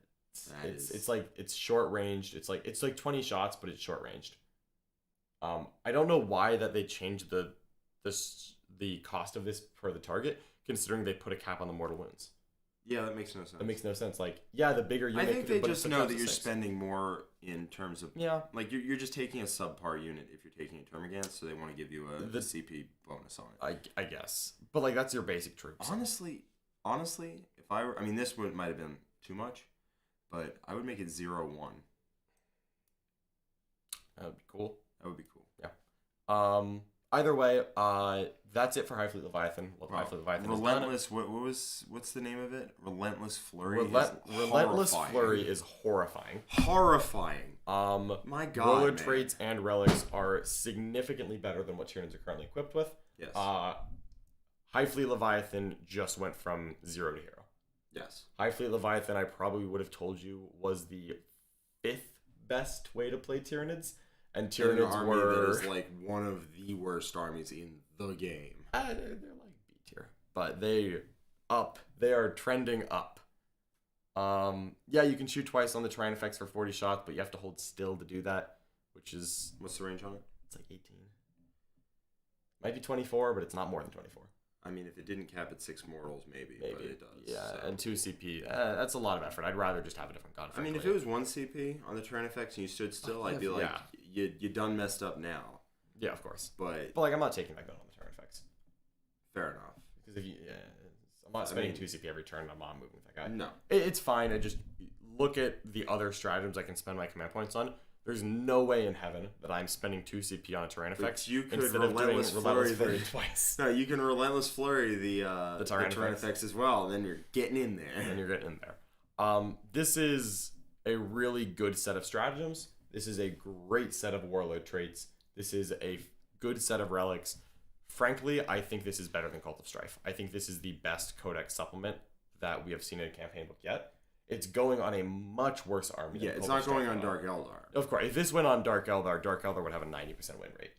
It's It's like it's short ranged. It's like 20 shots, but it's short ranged. I don't know why that they changed the cost of this per the target, considering they put a cap on the mortal wounds. Yeah, that makes no sense. That makes no sense. Like, yeah, the bigger you I make think it, they but just the know cost that is you're 6. spending more in terms of... Yeah. Like, you're just taking a subpar unit if you're taking a Termagant, so they want to give you a CP bonus on it. I guess. But, like, that's your basic troops. Honestly, if I were... I mean, this might have been too much, but I would make it 0-1. That would be cool. That would be cool. Yeah. Either way, that's it for Hive Fleet Leviathan. Hive Fleet Leviathan Relentless. What's the name of it? Relentless Flurry. Relentless Flurry is horrifying. Horrifying. My God. Roller man. traits and relics are significantly better than what Tyranids are currently equipped with. Yes. Hive Fleet Leviathan just went from 0 to hero. Yes. Hive Fleet Leviathan, I probably would have told you, was the 5th best way to play Tyranids. And Tyranids were... that is like one of the worst armies in the game. They're like B tier. But they are trending up. Yeah, you can shoot twice on the Tyrannifex for 40 shots, but you have to hold still to do that, which is... What's the range on it? It's like 18. Might be 24, but it's not more than 24. I mean, if it didn't cap at 6 mortals, maybe. But it does. Yeah, so. and 2 CP. That's a lot of effort. I'd rather just have a different god. I mean, if it was 1 CP on the Tyrannifex and you stood still, I'd be like, you done messed up now. Yeah, of course. But like, I'm not taking that gun on the Tyrannifex. Fair enough. Because if you, not spending 2 CP every turn. I'm not moving with that guy. No. It's fine. I just look at the other stratagems I can spend my command points on. There's no way in heaven that I'm spending 2 CP on a terrain effect. You could instead of doing relentless flurry twice. No, you can relentless flurry the terrain effects as well. And then you're getting in there. This is a really good set of stratagems. This is a great set of warlord traits. This is a good set of relics. Frankly, I think this is better than Cult of Strife. I think this is the best codex supplement that we have seen in a campaign book yet. It's going on a much worse army. Yeah, it's not going on Dark Eldar. Of course, if this went on Dark Eldar would have a 90% win rate.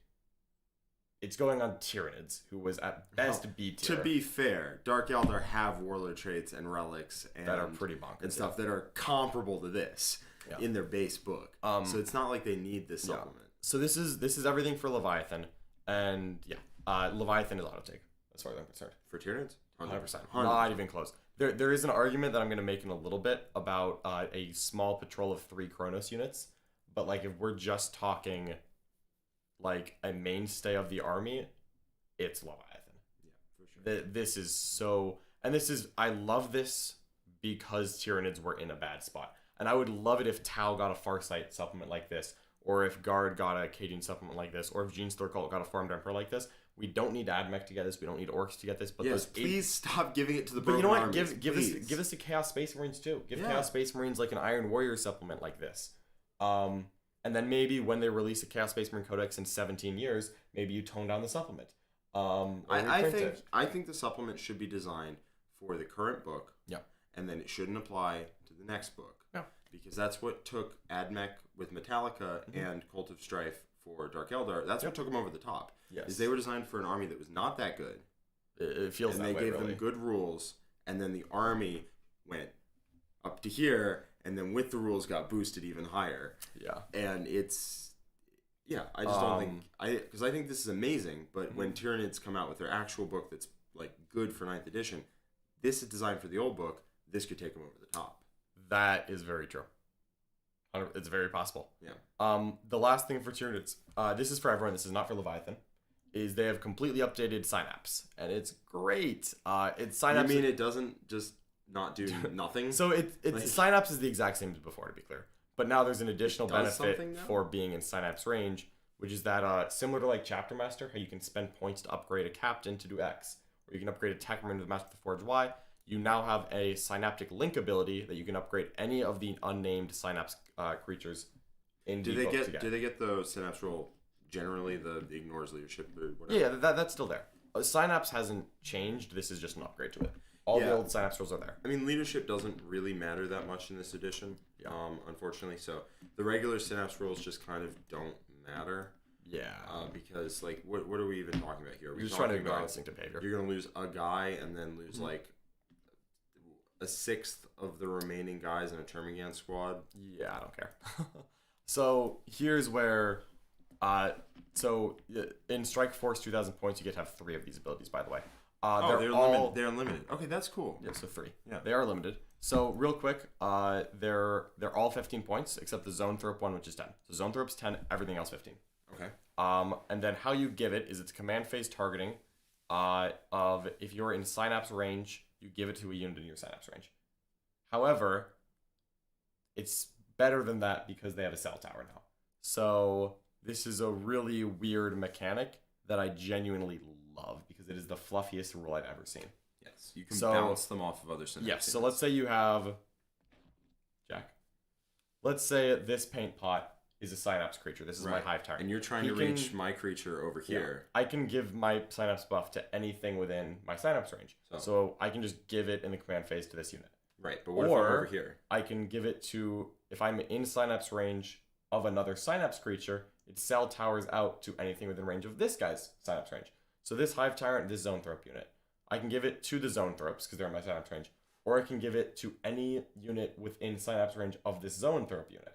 It's going on Tyranids, who was at best B tier. To be fair, Dark Eldar have warlord traits and relics that are pretty bonkers and stuff that are comparable to this in their base book. So it's not like they need this supplement. So this is everything for Leviathan, and Leviathan is auto take as far as I'm concerned. For Tyranids, 100%. Not even close. There is an argument that I'm going to make in a little bit about a small patrol of 3 Chronos units, but like if we're just talking like a mainstay of the army, it's Leviathan. Yeah, for sure. This is so, and I love this because Tyranids were in a bad spot, and I would love it if Tau got a Farsight supplement like this, or if Guard got a Cadian supplement like this, or if Jean's Thurcult got a Farmed Emperor like this. We don't need Admech to get this. We don't need Orcs to get this. But please stop giving it to the. But you know what? Give us a Chaos Space Marines too. Give Chaos Space Marines like an Iron Warrior supplement like this. And then maybe when they release a Chaos Space Marine Codex in 17 years, maybe you tone down the supplement. I think the supplement should be designed for the current book. Yeah. And then it shouldn't apply to the next book. Yeah. Because that's what took Admech with Metallica and Cult of Strife for Dark Eldar. That's what took them over the top. Yes. Is they were designed for an army that was not that good. It feels and that way, they gave really. them good rules, and then the army went up to here, and then with the rules got boosted even higher. Yeah. And it's... Yeah, I just don't think... Because I think this is amazing, but when Tyranids come out with their actual book that's like good for 9th edition, this is designed for the old book, this could take them over the top. That is very true. It's very possible. Yeah. The last thing for Tyranids, this is for everyone, this is not for Leviathan, is they have completely updated Synapse, and it's great. It's Synapse. You mean it doesn't just not do nothing? So Synapse is the exact same as before, to be clear. But now there's an additional benefit for being in Synapse range, which is that similar to like Chapter Master, how you can spend points to upgrade a Captain to do X, or you can upgrade a Tech Marine to the Master of the Forge Y. You now have a Synaptic Link ability that you can upgrade any of the unnamed Synapse creatures in do they get the Synapse roll generally, the ignores leadership or whatever? Yeah, that's still there. Synapse hasn't changed. This is just an upgrade to it. All the old Synapse rolls are there. I mean, leadership doesn't really matter that much in this edition, unfortunately. So the regular Synapse rolls just kind of don't matter. Yeah. Because, like, what are we even talking about here? You're just trying to ignore instinctive behavior. You're going to lose a guy and then lose, like, a sixth of the remaining guys in a Termagant squad. Yeah, I don't care. So here's where... So in Strike Force 2,000 points, you get to have 3 of these abilities, by the way. They're unlimited. Okay, that's cool. Yeah, so 3. Yeah, they are limited. So real quick, they're all 15 points except the Zoanthrope one, which is 10. So Zoanthrope's 10, everything else 15. Okay. And then how you give it is it's command phase targeting. Of if you're in Synapse range, you give it to a unit in your Synapse range. However, it's better than that because they have a cell tower now. So this is a really weird mechanic that I genuinely love because it is the fluffiest rule I've ever seen. Yes, you can bounce them off of other Synapse. Yes, so let's say you have Jack. Let's say this paint pot is a Synapse creature. This is my Hive Tyrant. And you're trying to reach my creature over here. I can give my Synapse buff to anything within my Synapse range. So I can just give it in the command phase to this unit. Right, but what if I'm over here? I can give it to, if I'm in Synapse range of another Synapse creature, it cell towers out to anything within range of this guy's Synapse range. So this Hive Tyrant, this Zoanthrope unit, I can give it to the Zoanthropes because they're in my Synapse range, or I can give it to any unit within Synapse range of this Zoanthrope unit,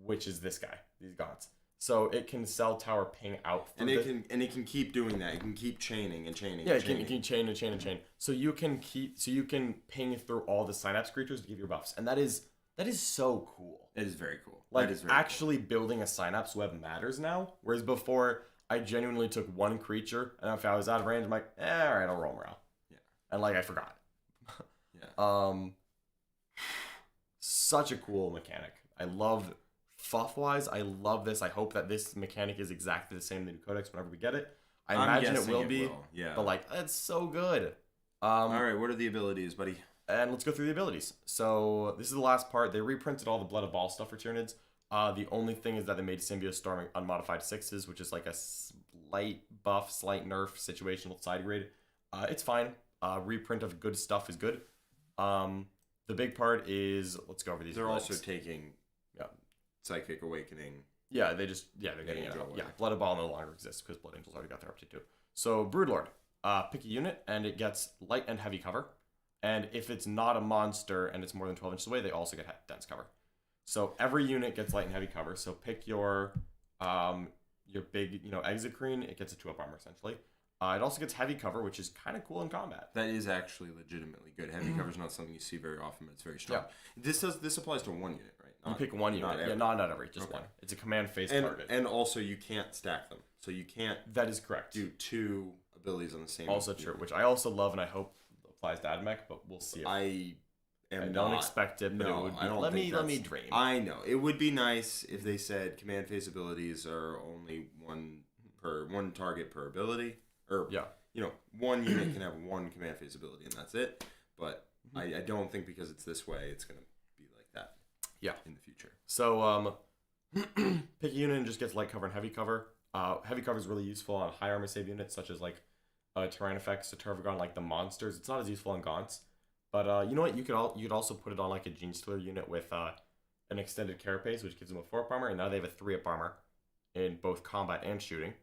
which is this guy, these gods. So it can cell tower ping out. And it can keep doing that. It can keep chaining and chaining. Yeah, it can chain and chain and chain. So you can ping through all the Synapse creatures to give your buffs, and that is so cool. It is very cool. Like actually building a Synapse web matters now, whereas before I genuinely took one creature, and if I was out of range, I'm like, all right, I'll roll them around. Yeah, and like I forgot. Such a cool mechanic. I love Fuff-wise, I love this. I hope that this mechanic is exactly the same in the new codex whenever we get it. I imagine it will be. Yeah. But like, it's so good. All right, what are the abilities, buddy? And let's go through the abilities. So this is the last part. They reprinted all the Blood of Ball stuff for Tyranids. The only thing is that they made Symbiote Storming unmodified 6s, which is like a slight buff, slight nerf situation with side grade. It's fine. Reprint of good stuff is good. The big part is, let's go over these. They're relics. also taking Psychic Awakening. Yeah, they're getting it out. Yeah, Blood of Ball no longer exists because Blood Angel's already got their update too. So Broodlord, pick a unit and it gets light and heavy cover. And if it's not a monster and it's more than 12 inches away, they also get dense cover. So every unit gets light and heavy cover. So pick your big, Exocrine. It gets a 2-up armor essentially. It also gets heavy cover, which is kind of cool in combat. That is actually legitimately good. Heavy cover is not something you see very often, but it's very strong. Yeah. This applies to one unit, right? You pick one unit. Not every, just one. It's a command phase target. And also you can't stack them. So you can't That is correct. do 2 abilities on the same Also true, which I also love and I hope applies to Admech, but we'll see. I don't expect it, but it would be. I don't let me dream. I know. It would be nice if they said command phase abilities are only one target per ability. Or one unit can have one command phase ability and that's it. But I don't think because it's this way it's gonna be like that. Yeah. In the future. So pick a unit and just gets light cover and heavy cover. Heavy cover is really useful on high armor save units such as like Tyrannifex, Tervagon, like the monsters. It's not as useful on Gaunts. But you know what? You could also put it on like a Gene Stealer unit with an extended carapace, which gives them a 4-up armor, and now they have a 3-up armor in both combat and shooting.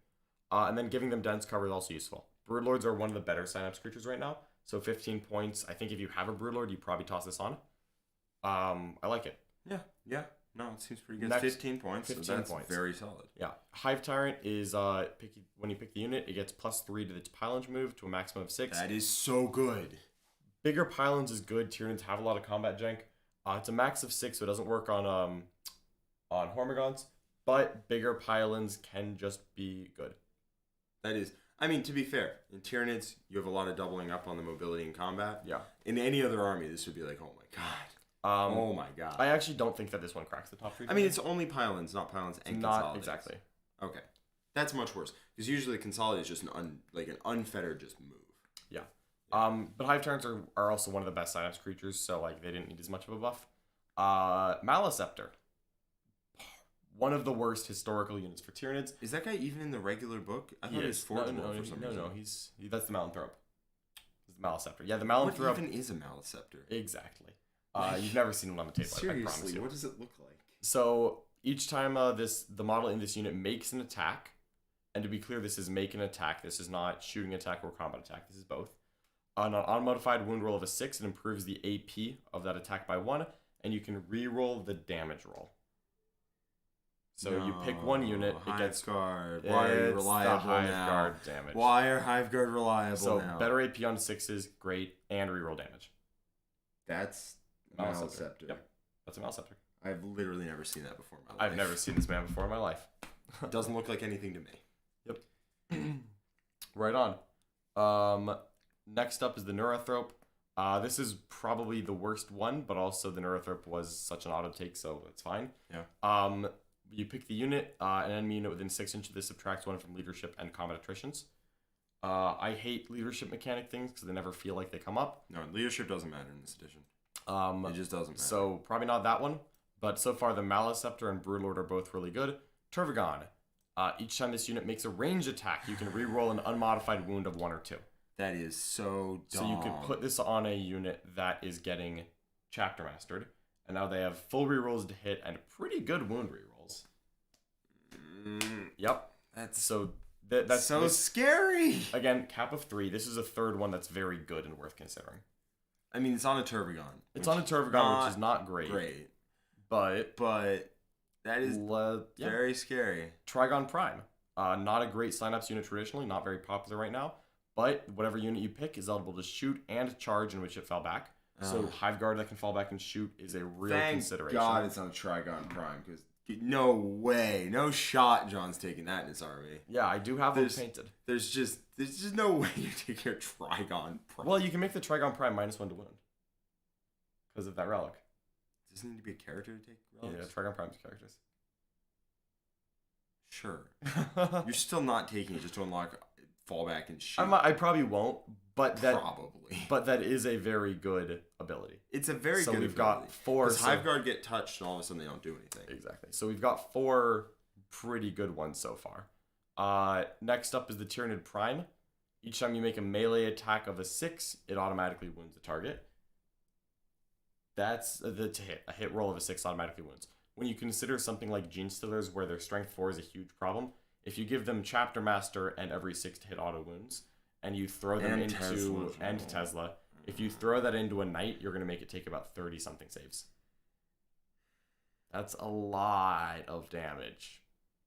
And then giving them dense cover is also useful. Broodlords are one of the better Synapse creatures right now. So 15 points. I think if you have a Broodlord, you probably toss this on. I like it. Yeah. No, it seems pretty good. Next, 15 points. 15 points. Very solid. Yeah. Hive Tyrant is when you pick the unit, it gets +3 to its pylon move to a maximum of 6. That is so good. Bigger pylons is good. Tyranids have a lot of combat jank. It's a max of 6, so it doesn't work on Hormigons. But bigger pylons can just be good. That is, I mean, to be fair, in Tyranids, you have a lot of doubling up on the mobility in combat. Yeah. In any other army, this would be like, oh my god. Oh my god. I actually don't think that this one cracks the top 3. I mean, it's only pylons, not pylons and consolidates. Not exactly. Okay. That's much worse. Because usually consolidate is just an unfettered just move. Yeah. But Hive Tyrants are also one of the best Synapse creatures, so like they didn't need as much of a buff. Maliceptor. One of the worst historical units for Tyranids. Is that guy even in the regular book? I thought he was forgeable for some reason. No, that's the Maliceptor. He's the Maliceptor. Yeah, the Maliceptor. What even is a Maliceptor? Exactly. You've never seen one on the table. Seriously, I promise you. what does it look like? So each time the model in this unit makes an attack, and to be clear, this is make an attack. This is not shooting attack or combat attack. This is both. On an unmodified wound roll of a 6, it improves the AP of that attack by 1, and you can re-roll the damage roll. So you pick one unit, it gets Guard. Why are you reliable the Hive now? Guard damage. Why are Hive Guard reliable so now? Better AP on 6s, great, and reroll damage. That's Maliceptor. Yep, that's a Maliceptor. I've literally never seen that before in my life. I've never seen this man before in my life. Doesn't look like anything to me. Yep. Right on. Next up is the Neurothrope. This is probably the worst one, but also the Neurothrope was such an auto take, so it's fine. Yeah. You pick the unit, an enemy unit within 6 inches. This subtracts 1 from leadership and combat attritions. I hate leadership mechanic things because they never feel like they come up. No, leadership doesn't matter in this edition. It just doesn't matter. So probably not that one. But so far, the Maliceptor and Broodlord are both really good. Tervagon. Each time this unit makes a ranged attack, you can re-roll an unmodified wound of 1 or 2. That is so dumb. So you could put this on a unit that is getting chapter mastered, and now they have full rerolls to hit and pretty good wound rerolls. Yep. That's that's so scary. Again, cap of 3. This is a third one that's very good and worth considering. I mean, it's on a Tervagon. It's on a Tervagon, which is not great. But that is very scary. Trigon Prime. Not a great Synapse unit traditionally, not very popular right now. But whatever unit you pick is eligible to shoot and charge, in which it fell back. So Hive Guard that can fall back and shoot is a real consideration. Thank God it's on Trigon Prime, because no way, no shot John's taking that in his army. Yeah, I do have them painted. There's just no way you take your Trigon Prime. Well, you can make the Trigon Prime -1 to wound. because of that relic. Does it need to be a character to take Yeah, relics? Trigon Prime's characters. Sure. You're still not taking it just to unlock fallback and shoot. I probably won't, but Probably. But that is a very good ability. It's a very So good we've ability. got 4. Because Hive Guard get touched and all of a sudden they don't do anything. Exactly. So we've got 4 pretty good ones so far. Next up is the Trigon Prime. Each time you make a melee attack of a 6, it automatically wounds the target. That's to hit. A hit roll of a 6 automatically wounds. When you consider something like Gene Stealers, where their strength 4 is a huge problem, if you give them Chapter Master and every 6 to hit auto wounds, and you throw them And into Tesla, if you throw that into a knight, you're gonna make it take about 30 something saves. That's a lot of damage.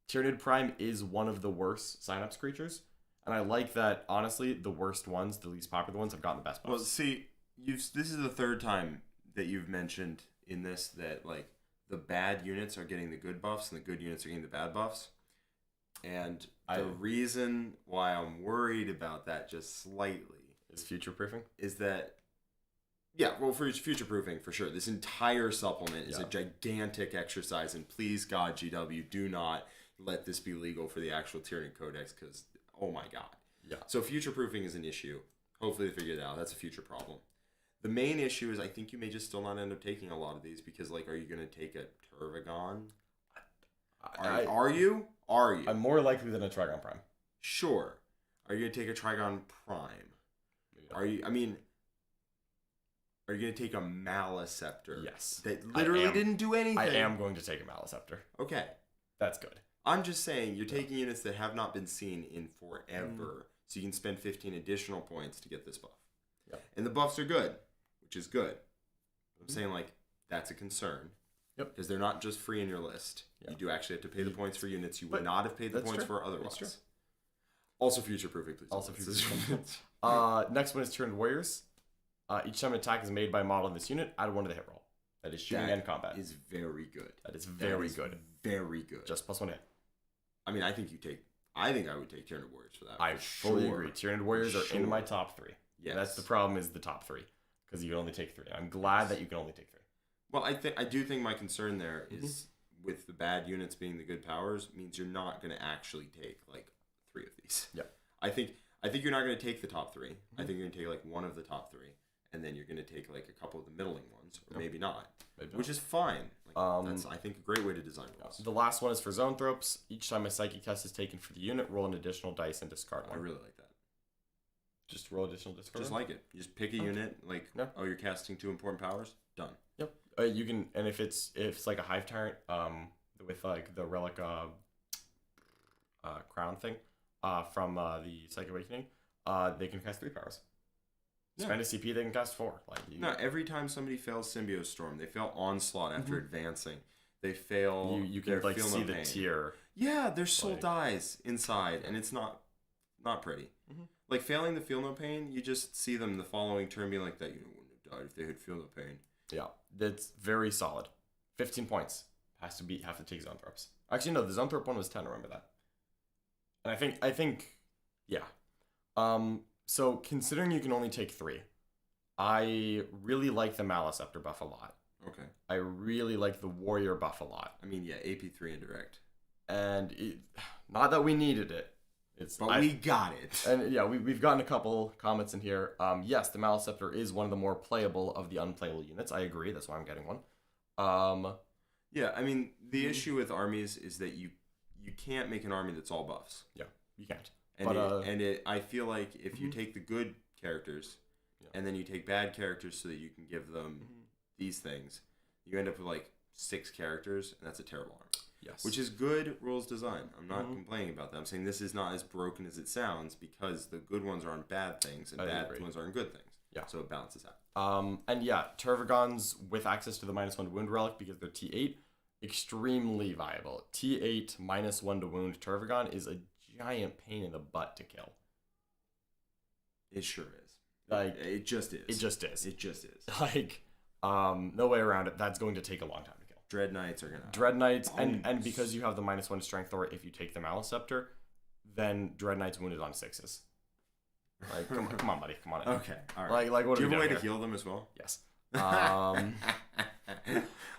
Tyranid Prime is one of the worst synapse creatures, and I like that. Honestly, the worst ones, the least popular ones, have gotten the best buffs. Well, see, this is the third time that you've mentioned in this that like the bad units are getting the good buffs and the good units are getting the bad buffs. And the reason why I'm worried about that just slightly is future proofing. Is that, yeah, well, for future proofing for sure. This entire supplement is a gigantic exercise, and please God, GW, do not let this be legal for the actual Tyranid Codex, because oh my God. Yeah. So future proofing is an issue. Hopefully they figure it out. That's a future problem. The main issue is I think you may just still not end up taking a lot of these because, like, are you going to take a Turvagon? Are you? I'm more likely than a Trigon Prime. Sure. Are you going to take a Trigon Prime? Are you going to take a Maliceptor? Yes. That literally didn't do anything. I am going to take a Maliceptor. Okay. That's good. I'm just saying, you're taking units that have not been seen in forever, so you can spend 15 additional points to get this buff. Yep. And the buffs are good, which is good. I'm saying, like, that's a concern. Yep. Because they're not just free in your list. Yep. You do actually have to pay the points for units you would not have paid the points for otherwise. That's true. Also future-proofing, please. Also future-proofing. Next one is Turned Warriors. Each time an attack is made by a model in this unit, add 1 to the hit roll. That is shooting and combat. Is very good. That is very good. Very good. Just +1 hit. I mean, I think I would take Tyrant Warriors for that. I fully agree. Tyrant Warriors are in my top 3. Yes. And that's the problem, is the top 3. Because you can only take 3. I'm glad that you can only take 3. Well, I do think my concern there is with the bad units being the good powers means you're not going to actually take like 3 of these. Yeah. I think you're not going to take the top 3. I think you're going to take like 1 of the top 3, and then you're going to take like a couple of the middling ones, or maybe not, which is fine. Like, that's I think a great way to design rules. The last one is for Zonethropes. Each time a psychic test is taken for the unit, roll an additional dice and discard 1. I really like that. Just roll additional discard. Just like it. You just pick a unit. Like, oh, you're casting 2 important powers. Done. Yep. You can, and if it's like a Hive Tyrant, with like the relic crown thing, from the Psychic Awakening, they can cast 3 powers. Spend a CP, they can cast 4. Every time somebody fails Symbiote Storm, they fail Onslaught after advancing. They fail. You can like see the tier. Yeah, their soul dies inside, and it's not pretty. Like failing the Feel No Pain, you just see them the following turn being like that. You wouldn't have died if they had Feel No Pain. Yeah, that's very solid. 15 points have to take Zonethropes. Actually, no, the Zonethrope one was 10. Remember that. And I think, yeah. So considering you can only take 3, I really like the Maliceptor buff a lot. Okay. I really like the Warrior buff a lot. I mean, yeah, AP3 indirect. And not that we needed it. We got it. And yeah, we've gotten a couple comments in here. Yes, the Maliceptor is one of the more playable of the unplayable units. I agree. That's why I'm getting one. Yeah, I mean, the issue with armies is that you can't make an army that's all buffs. Yeah, you can't. And I feel like if you take the good characters and then you take bad characters so that you can give them these things, you end up with like 6 characters, and that's a terrible army. Yes. Which is good rules design. I'm not complaining about that. I'm saying this is not as broken as it sounds because the good ones are on bad things and bad ones are on good things. Yeah. So it balances out. And yeah, Turvagons with access to the -1 wound relic because they're T8, extremely viable. T8 -1 to wound Turvagon is a giant pain in the butt to kill. It sure is. Like it just is. It just is. It just is. Like no way around it. That's going to take a long time to kill. Dread Knights are gonna. Dread Knights and because you have the -1 strength or if you take the Maliceptor, then Dread Knights wounded on 6s. Like come on, buddy, come on. Okay, all right. Like what? Do you are have a way here? to heal them as well? Yes.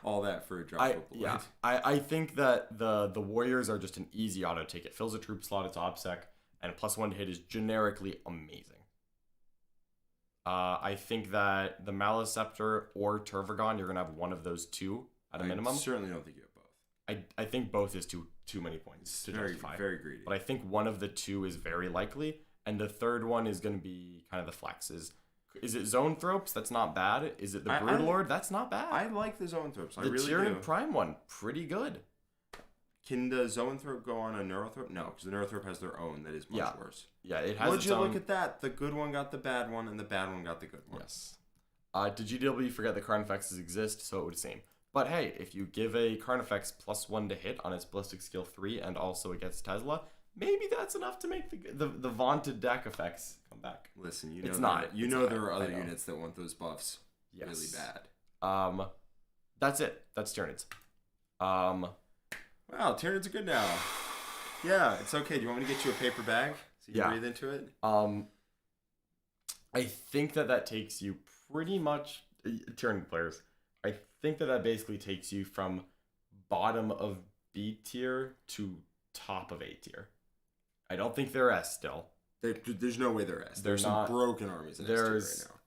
All that for a drop of blade. Yeah, I think that the Warriors are just an easy auto take. It fills a troop slot, it's OBSEC, and +1 to hit is generically amazing. I think that the Maliceptor or Tervagon, you're going to have one of those two at a minimum. I certainly don't think you have both. I think both is too many points to justify. Very greedy. But I think one of the two is very likely, and the third one is going to be kind of the flexes. Is it Zonethropes? That's not bad. Is it the Broodlord? That's not bad. I like the Zonethropes. I the really Tyranid do. Prime one, pretty good. Can the Zoanthrope go on a Neurothrope? No, because the Neurothrope has their own that is much worse. Yeah, it has. Would you look at that? The good one got the bad one, and the bad one got the good one. Yes. Did GW forget that Carnifexes exist, so it would seem. But hey, if you give a Carnifex +1 to hit on its ballistic skill 3 and also against Tesla, maybe that's enough to make the vaunted deck effects come back. Listen, you know it's not. You know there are other units that want those buffs really bad. That's it. That's Tyranids. Wow, Tyranids are good now. Yeah, it's okay. Do you want me to get you a paper bag so you can breathe into it? I think that takes you pretty much Tyranid players. I think that basically takes you from bottom of B tier to top of A tier. I don't think they're S still. There's no way they're S. There's some broken armies in S tier right now.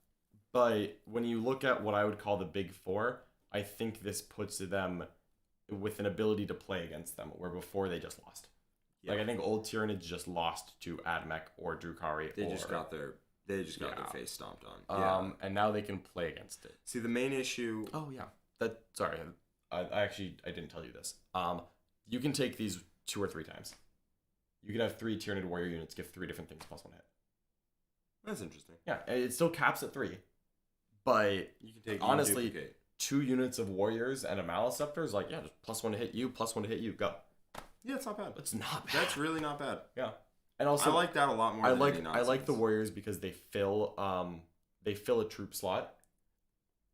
But when you look at what I would call the big four, I think this puts them with an ability to play against them, where before they just lost. Yeah. Like I think old Tyranids just lost to Admech or Drukhari. They just got their face stomped on. And now they can play against it. See, the main issue. Oh yeah. I didn't tell you this. You can take these 2 or 3 times. You can have 3 Tyranid warrior units give 3 different things +1 hit. That's interesting. Yeah, it still caps at 3. But you can take honestly 2 units of warriors and a Maliceptor is like, yeah, just +1 to hit you, +1 to hit you, go. Yeah, it's not bad. It's not bad. That's really not bad. Yeah. And also I like that a lot more. I like the warriors because they fill a troop slot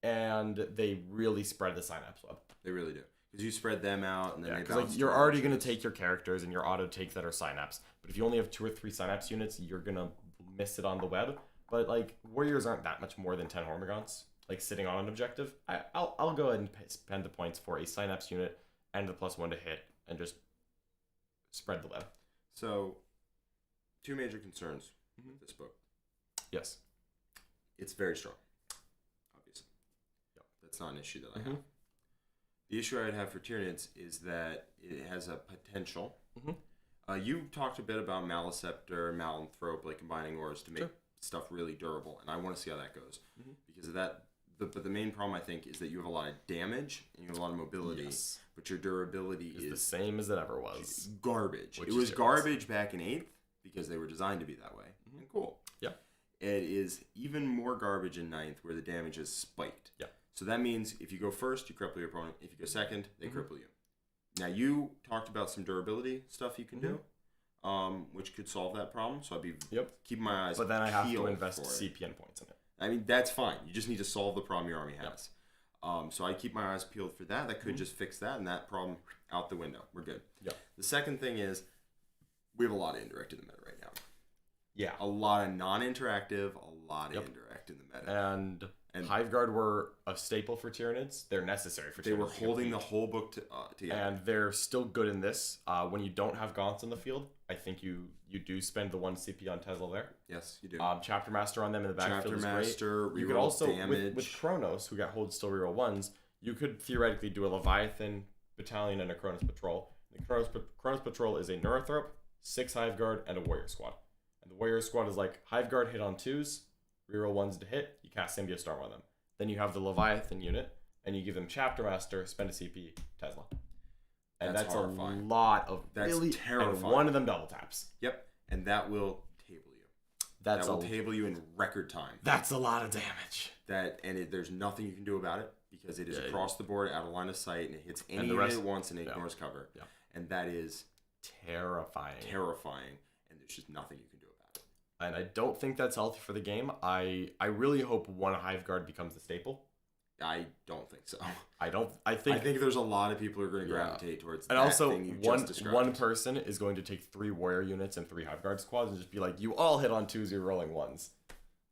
and they really spread the synapse web. They really do. Because you spread them out and then because like you're already going to take your characters and your auto takes that are synapse. But if you only have 2 or 3 synapse units, you're going to miss it on the web. But like warriors aren't that much more than 10 Hormigons like sitting on an objective. I'll go ahead and spend the points for a synapse unit and the +1 to hit and just spread the web. So 2 major concerns with this book. Yes. It's very strong. Obviously. Yep. That's not an issue that I have. The issue I'd have for Tyranids is that it has a potential. You talked a bit about Maliceptor, Malanthrope, like combining ores to make stuff really durable, and I want to see how that goes. Because of that, but the main problem I think is that you have a lot of damage and you have a lot of mobility, but your durability is the same as it ever was. Garbage. It was garbage back in 8th because they were designed to be that way. And cool. Yeah. It is even more garbage in 9th where the damage is spiked. Yeah. So that means if you go first, you cripple your opponent. If you go second, they cripple you. Now, you talked about some durability stuff you can do, which could solve that problem. So I'd be keeping my eyes peeled. But then I have to invest CPN points in it. I mean, that's fine. You just need to solve the problem your army has. So I keep my eyes peeled for that. That could just fix that, and that problem out the window. We're good. Yeah. The second thing is we have a lot of indirect in the meta right now. Yeah. A lot of non-interactive, a lot of indirect in the meta. And Hiveguard were a staple for Tyranids. They're necessary for Tyranids. They were holding the whole book together. And they're still good in this. When you don't have Gaunts on the field, I think you do spend the 1 CP on Tesla there. Yes, you do. Chapter Master on them in the backfield is great. Master, you could also, with Kronos, who got hold still reroll 1s, you could theoretically do a Leviathan Battalion and a Kronos Patrol. The Kronos Patrol is a Neurothrope, 6 Hiveguard, and a Warrior Squad. And the Warrior Squad is like Hiveguard hit on 2s, reroll 1s to hit, you cast Symbiote Storm on them. Then you have the Leviathan unit, and you give them Chapter Master, spend a CP, Tesla. And that's a lot of really terrifying. And one of them double taps. Yep, and that will table you. That will table you in record time. That's a lot of damage. There's nothing you can do about it because it is across the board, out of line of sight, and it hits any unit at once and ignores cover. Yeah. And that is terrifying. And there's just nothing you can do about it. And I don't think that's healthy for the game. I really hope one Hiveguard becomes the staple. I don't think so. I think there's a lot of people who are going to gravitate towards and that also thing you just described. One person is going to take 3 warrior units and 3 Hiveguard squads and just be like, you all hit on 2s, you're rolling 1s.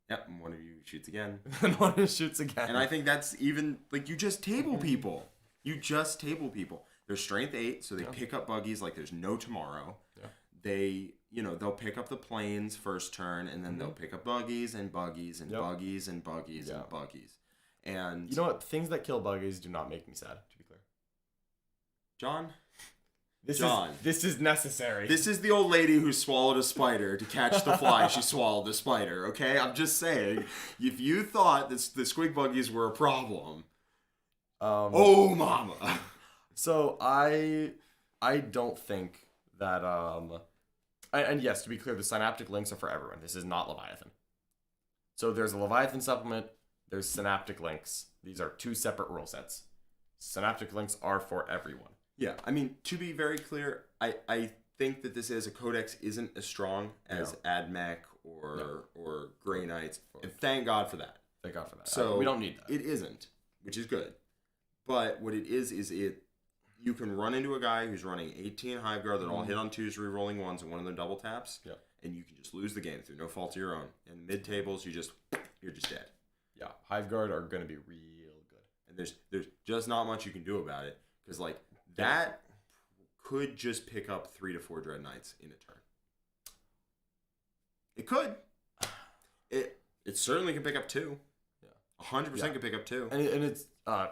Yep, and one of you shoots again. And one shoots again. And I think that's even, like, you just table people. You just table people. They're strength 8, so they pick up buggies like there's no tomorrow. Yeah. They, they'll pick up the planes first turn, and then they'll pick up buggies and buggies and buggies and buggies and buggies. And you know what? Things that kill buggies do not make me sad, to be clear. John? This is necessary. This is the old lady who swallowed a spider to catch the fly. She swallowed the spider, okay? I'm just saying, if you thought the squig buggies were a problem, oh mama. So I don't think that and yes, to be clear, the synaptic links are for everyone. This is not Leviathan. So there's a Leviathan supplement, there's synaptic links. These are 2 separate rule sets. Synaptic links are for everyone. Yeah, I mean, to be very clear, I think that this as a codex isn't as strong as AdMech or Grey Knights, and thank God for that. Thank God for that. So we don't need that. It isn't, which is good. But what it is you can run into a guy who's running 18 Hive Guard that all hit on 2s, re-rolling 1s, and one of them double taps, and you can just lose the game through no fault of your own. And mid-tables, you're just dead. Yeah, Hive Guard are going to be real good. And there's just not much you can do about it, because, like, that could just pick up 3 to 4 Dread Knights in a turn. It could. It certainly can pick up 2. Yeah. 100% can pick up 2. And it's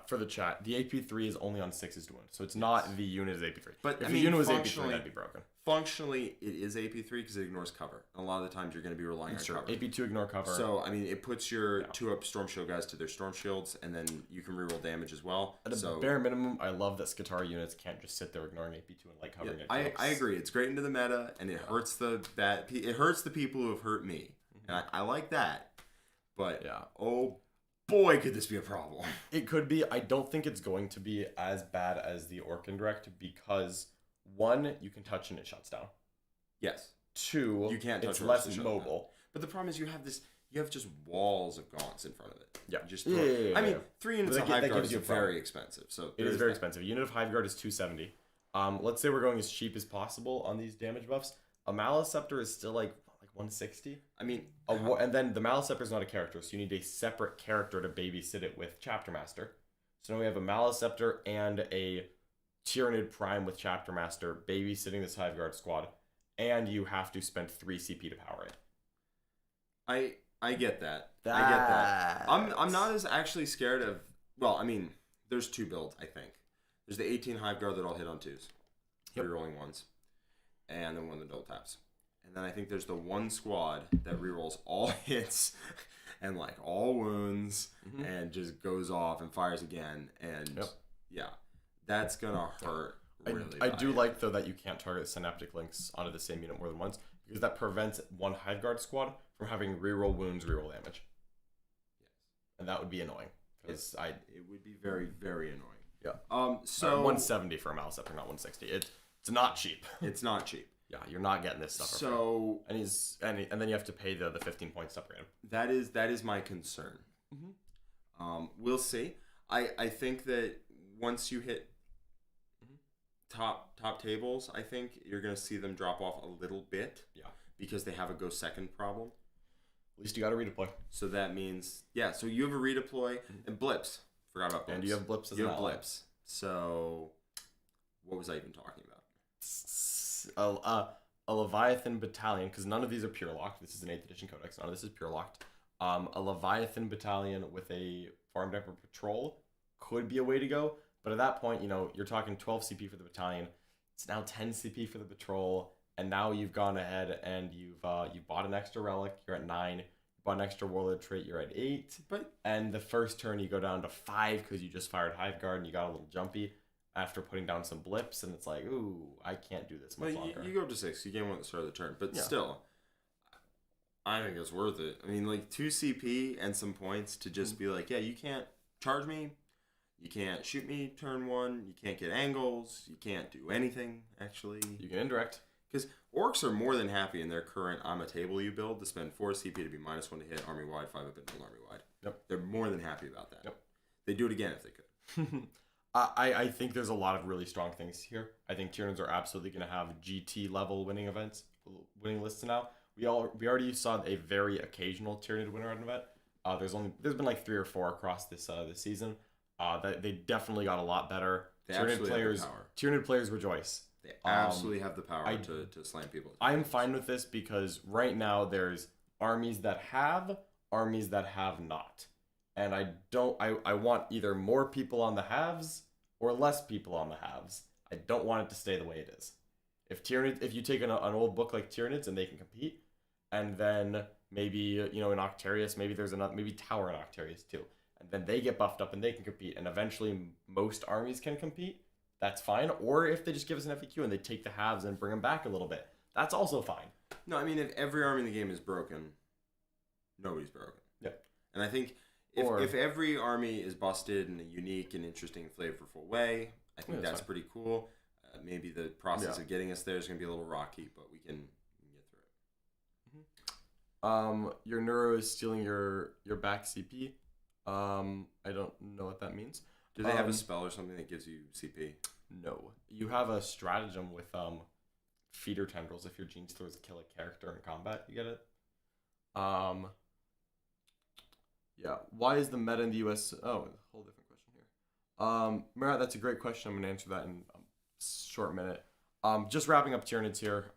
for the chat, the AP3 is only on 6s to win, so it's not the unit is AP3. But if I mean, the unit was AP3, that'd be broken. Functionally, it is AP3 because it ignores cover. A lot of the times, you're going to be relying on cover. AP2 ignore cover. So, I mean, it puts your 2-up Storm Shield guys to their Storm Shields, and then you can reroll damage as well. At a bare minimum, I love that Scutari units can't just sit there ignoring AP2 and light covering it. I agree. It's great into the meta, and it hurts it hurts the people who have hurt me. And I like that. But, oh boy, could this be a problem. It could be. I don't think it's going to be as bad as the Orc Indirect because, 1, you can touch and it shuts down. Yes. 2, you can't touch it's less mobile. But the problem is you have just walls of gaunts in front of it. Yeah. Just I mean, 3 units of Hive Guard is very expensive. So it is very expensive. A unit of Hive Guard is $270. Let's say we're going as cheap as possible on these damage buffs. A Maliceptor is still like 160. I mean, and then the Maliceptor is not a character, so you need a separate character to babysit it with Chapter Master. So now we have a Maliceptor and a Trigon Prime with Chapter Master babysitting this Hive Guard squad, and you have to spend 3 CP to power it. I get that. I get that. I'm not as actually scared of. Well, I mean, there's 2 builds. I think there's the 18 Hive Guard that all hit on 2s, rerolling 1s, and then one of the double taps. And then I think there's the 1 squad that rerolls all hits and like all wounds and just goes off and fires again. And that's gonna hurt. Really I do like though that you can't target synaptic links onto the same unit more than once because that prevents one Hive Guard squad from having reroll wounds, reroll damage. Yes, and that would be annoying. Because it would be very, very annoying. Yeah. So 170 for a Maliceptor, not 160. It's not cheap. It's not cheap. Yeah, you're not getting this stuff. So and then you have to pay the 15 points to upgrade him. That is my concern. We'll see. I think that once you hit top tables, I think you're gonna see them drop off a little bit. Yeah. Because they have a go second problem. At least you got a redeploy. So that means so you have a redeploy and blips. Forgot about blips. And you have blips as well. You have blips. So what was I even talking about? A Leviathan battalion, because none of these are pure locked. This is an 8th edition codex. None of this is pure locked. A Leviathan battalion with a farm depot patrol could be a way to go. But at that point, you're talking 12 CP for the battalion. It's now 10 CP for the patrol. And now you've gone ahead and you've bought an extra relic. You're at 9. You bought an extra warlord trait. You're at 8. And the first turn you go down to 5 because you just fired Hive Guard and you got a little jumpy after putting down some blips. And it's like, ooh, I can't do this much longer. You go up to 6. You gain 1 at the start of the turn. But still, I think it's worth it. I mean, like 2 CP and some points to just be like, you can't charge me. You can't shoot me turn 1. You can't get angles. You can't do anything, actually. You can indirect. Because orcs are more than happy in their current I'm a table you build to spend 4 CP to be -1 to hit army wide, 5 up and army wide. Yep. They're more than happy about that. Yep. They'd do it again if they could. I think there's a lot of really strong things here. I think Tyranids are absolutely going to have GT level winning lists now. we already saw a very occasional Tyranid winner at an event. There's been like 3 or 4 across this season. That they definitely got a lot better. Tyranid players rejoice. They absolutely have the power to slam people. I'm fine with this because right now there's armies that have not. And I want either more people on the haves or less people on the haves. I don't want it to stay the way it is. If you take an old book like Tyranids and they can compete, and then maybe, in Octarius, maybe Tower in Octarius too. And then they get buffed up and they can compete, and eventually most armies can compete, that's fine. Or if they just give us an FAQ and they take the halves and bring them back a little bit, that's also fine. No, I mean, if every army in the game is broken, nobody's broken. Yeah. And I think if every army is busted in a unique and interesting, flavorful way, I think that's pretty cool. Maybe the process of getting us there is going to be a little rocky, but we can get through it. Your Neuro is stealing your back CP. I don't know what that means. Do they have a spell or something that gives you CP? No. You have a stratagem with feeder tendrils. If your genes throws kill a character in combat, you get it. Yeah. Why is the meta in the US? Oh, a whole different question here. Marat, that's a great question. I'm gonna answer that in a short minute. Just wrapping up Tyranids here.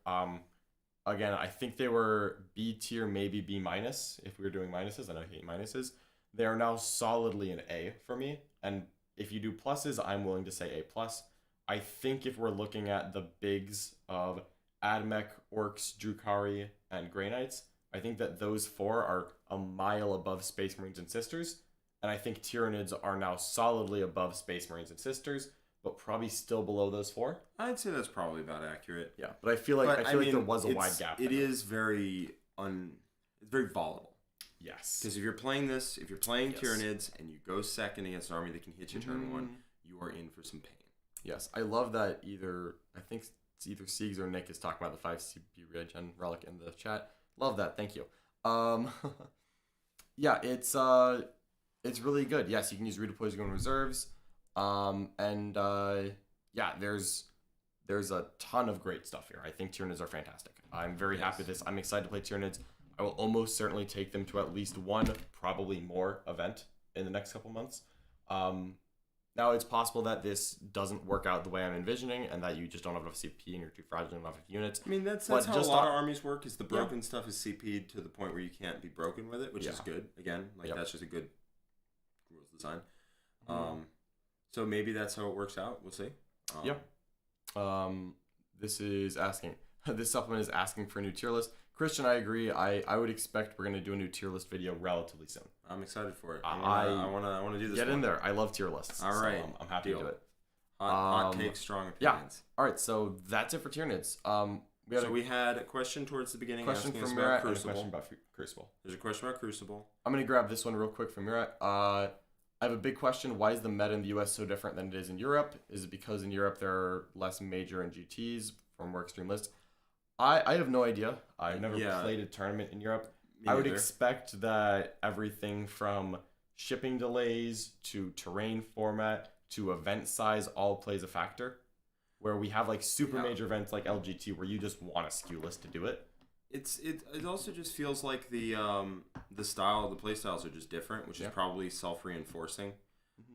Again, I think they were B tier, maybe B minus. If we were doing minuses, I know I hate minuses. They are now solidly an A for me. And if you do pluses, I'm willing to say A plus. I think if we're looking at the bigs of Admech, Orcs, Drukhari, and Grey Knights, I think that those 4 are a mile above Space Marines and Sisters. And I think Tyranids are now solidly above Space Marines and Sisters, but probably still below those 4. I'd say that's probably about accurate. Yeah, but I feel like there was a wide gap. It is very it's very volatile. Yes. Because if you're playing Tyranids and you go second against an army that can hit you turn 1, you are in for some pain. Yes, I love that I think it's either Siegs or Nick is talking about the 5 CP regen relic in the chat. Love that, thank you. Yeah, it's really good. Yes, you can use redeploys to go in reserves. Yeah, there's a ton of great stuff here. I think Tyranids are fantastic. I'm very happy with this. I'm excited to play Tyranids. I will almost certainly take them to at least one, probably more event in the next couple months. Now, it's possible that this doesn't work out the way I'm envisioning and that you just don't have enough CP and you're too fragile enough units. I mean, that's how a lot of armies work, is the broken stuff is CP'd to the point where you can't be broken with it, which is good. Again, that's just a good rules design. So maybe that's how it works out. We'll see. This supplement is asking for a new tier list. Christian, I agree. I would expect we're going to do a new tier list video relatively soon. I'm excited for it. I want to do this. Get in there. I love tier lists. All right. So I'm happy to do it. Hot takes, strong opinions. Yeah. All right. So that's it for Tyranids. We had a question towards the beginning. Question from Murat and a question about Crucible. There's a question about Crucible. I'm going to grab this one real quick from Murat. I have a big question. Why is the meta in the US so different than it is in Europe? Is it because in Europe there are less major and GTs from more extreme lists? I have no idea. I've never played a tournament in Europe. I would expect that everything from shipping delays to terrain format to event size all plays a factor. Where we have like super major events like LGT where you just want a skew list to do it. It also just feels like the play styles are just different, which is probably self-reinforcing.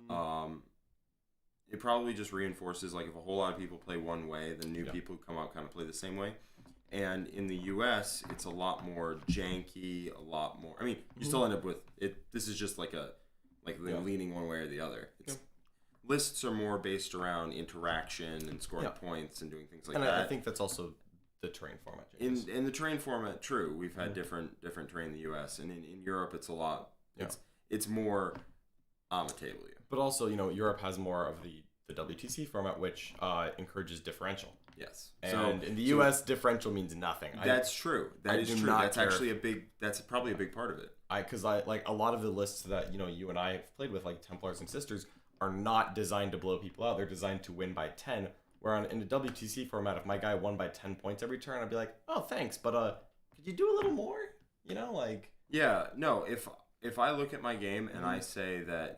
It probably just reinforces, like, if a whole lot of people play one way, then new people who come out kind of play the same way. And in the US, it's a lot more janky, a lot more. I mean, you still end up with it. This is just like leaning one way or the other. Lists are more based around interaction and scoring points and doing things like that. And I think that's also the terrain format. In the terrain format, true. We've had different terrain in the US, and in Europe, it's a lot. It's more on the table. But also, Europe has more of the WTC format, which encourages differential. Yes. And in the US, differential means nothing. That's true. That is true. That's actually that's probably a big part of it. Because like a lot of the lists that you and I have played with, like Templars and Sisters, are not designed to blow people out. They're designed to win by 10. Where in the WTC format, if my guy won by 10 points every turn, I'd be like, oh, thanks, but could you do a little more? Yeah, no, if I look at my game and I say that,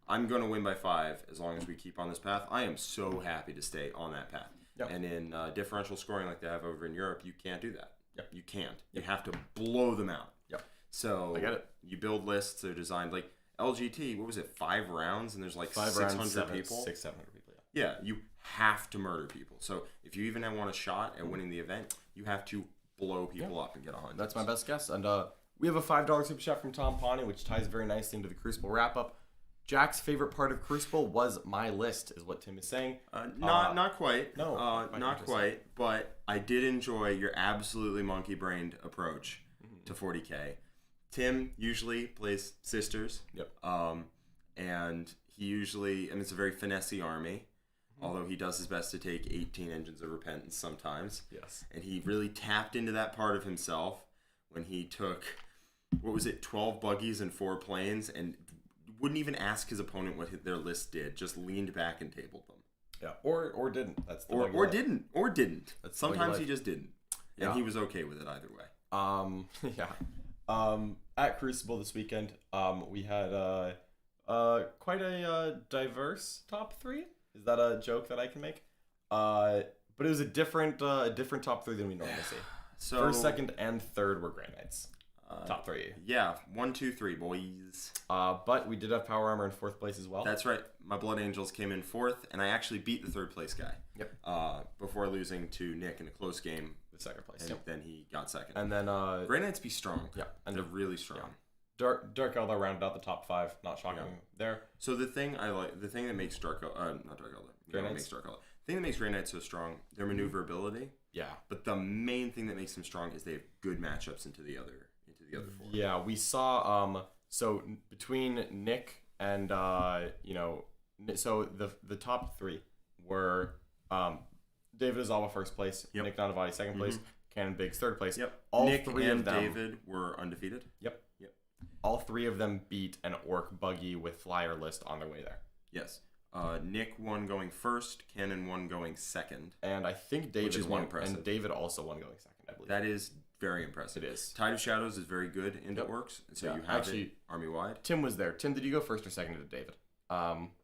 I'm going to win by 5 as long as we keep on this path, I am so happy to stay on that path. Yep. And in differential scoring like they have over in Europe, you can't do that. Yep. You can't. You have to blow them out. Yep. So I get it. you build lists that are designed like LGT. What was it? 5 rounds, and there's like 5 600 rounds, people. 700 people. Yeah, you have to murder people. So if you even want a shot at winning the event, you have to blow people up and get 100. That's my best guess. And we have a $5 super chat from Tom Pawnee, which ties very nicely into the Crucible wrap up. Jack's favorite part of Crucible was my list, is what Tim is saying. Not quite. No, not quite. But I did enjoy your absolutely monkey-brained approach to 40k. Tim usually plays sisters. Yep. And he usually, it's a very finessey army. Although he does his best to take 18 engines of repentance sometimes. Yes. And he really tapped into that part of himself when he took, 12 buggies and 4 planes, and wouldn't even ask his opponent what their list did. Just leaned back and tabled them. Yeah. Or didn't. That's the or didn't. That's Sometimes he just didn't. And Yeah. he was okay with it either way. Yeah. At Crucible this weekend, we had quite a diverse top 3. Is that a joke that I can make? But it was a different top 3 than we normally see. So First, second, and third were Grey Knights. Top 3. Yeah, 1, 2, 3, boys. But we did have Power Armor in 4th place as well. That's right. My Blood Angels came in 4th, and I actually beat the 3rd place guy. Yep. Before losing to Nick in a close game. The 2nd place. And Yep. then he got 2nd. And then Grey Knights be strong. Yeah. And they're really strong. Dark Eldar rounded out the top 5. Not shocking there. So the thing that makes Dark Eldar, not Dark Eldar. Grey Knights? Makes Dark Eldar. The thing that makes Grey Knights so strong, their maneuverability. Yeah. But the main thing that makes them strong is they have good matchups into the other 4. Yeah, we saw so between Nick and so the top 3 were David Ozawa 1st place, Yep. Nick Nanavati 2nd place, Cannon Biggs 3rd place. Yep. All Nick 3 and of them. David were undefeated. Yep. All 3 of them beat an orc buggy with flyer list on their way there. Yes. Nick won going 1st, Cannon won going 2nd. And I think David is won, impressive. and David also won going 2nd, I believe. That is very impressive. It is. Tide of Shadows is very good into orcs, and so Yeah, you have actually, it army-wide. Tim was there. Tim, did you go 1st or 2nd to David?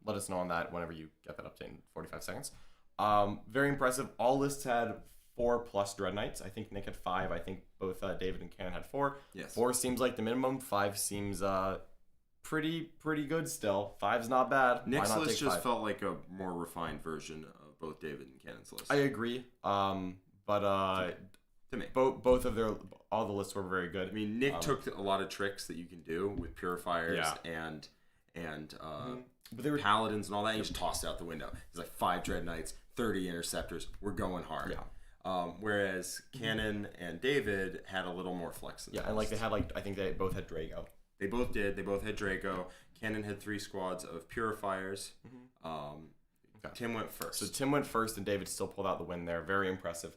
Let us know on that whenever you get that update in 45 seconds. Very impressive. All lists had 4+ Dread Knights. I think Nick had 5. I think both David and Cannon had 4. Yes. 4 seems like the minimum. 5 seems pretty good still. 5's not bad. Nick's Why not list take just 5? felt like a more refined version of both David and Cannon's list. I agree. But to me. both of all the lists were very good. I mean, Nick took a lot of tricks that you can do with purifiers Yeah. and But they were paladins and all that. And you just tossed it out the window. It's like 5 Dread Knights, 30 Interceptors. We're going hard. Yeah. Whereas Cannon and David had a little more flex in yeah, their and like lists. they had I think they both had Drago. They both did. They both had Draco. Cannon had 3 squads of purifiers. Okay. Tim went first. So Tim went first, and David still pulled out the win there. Very impressive.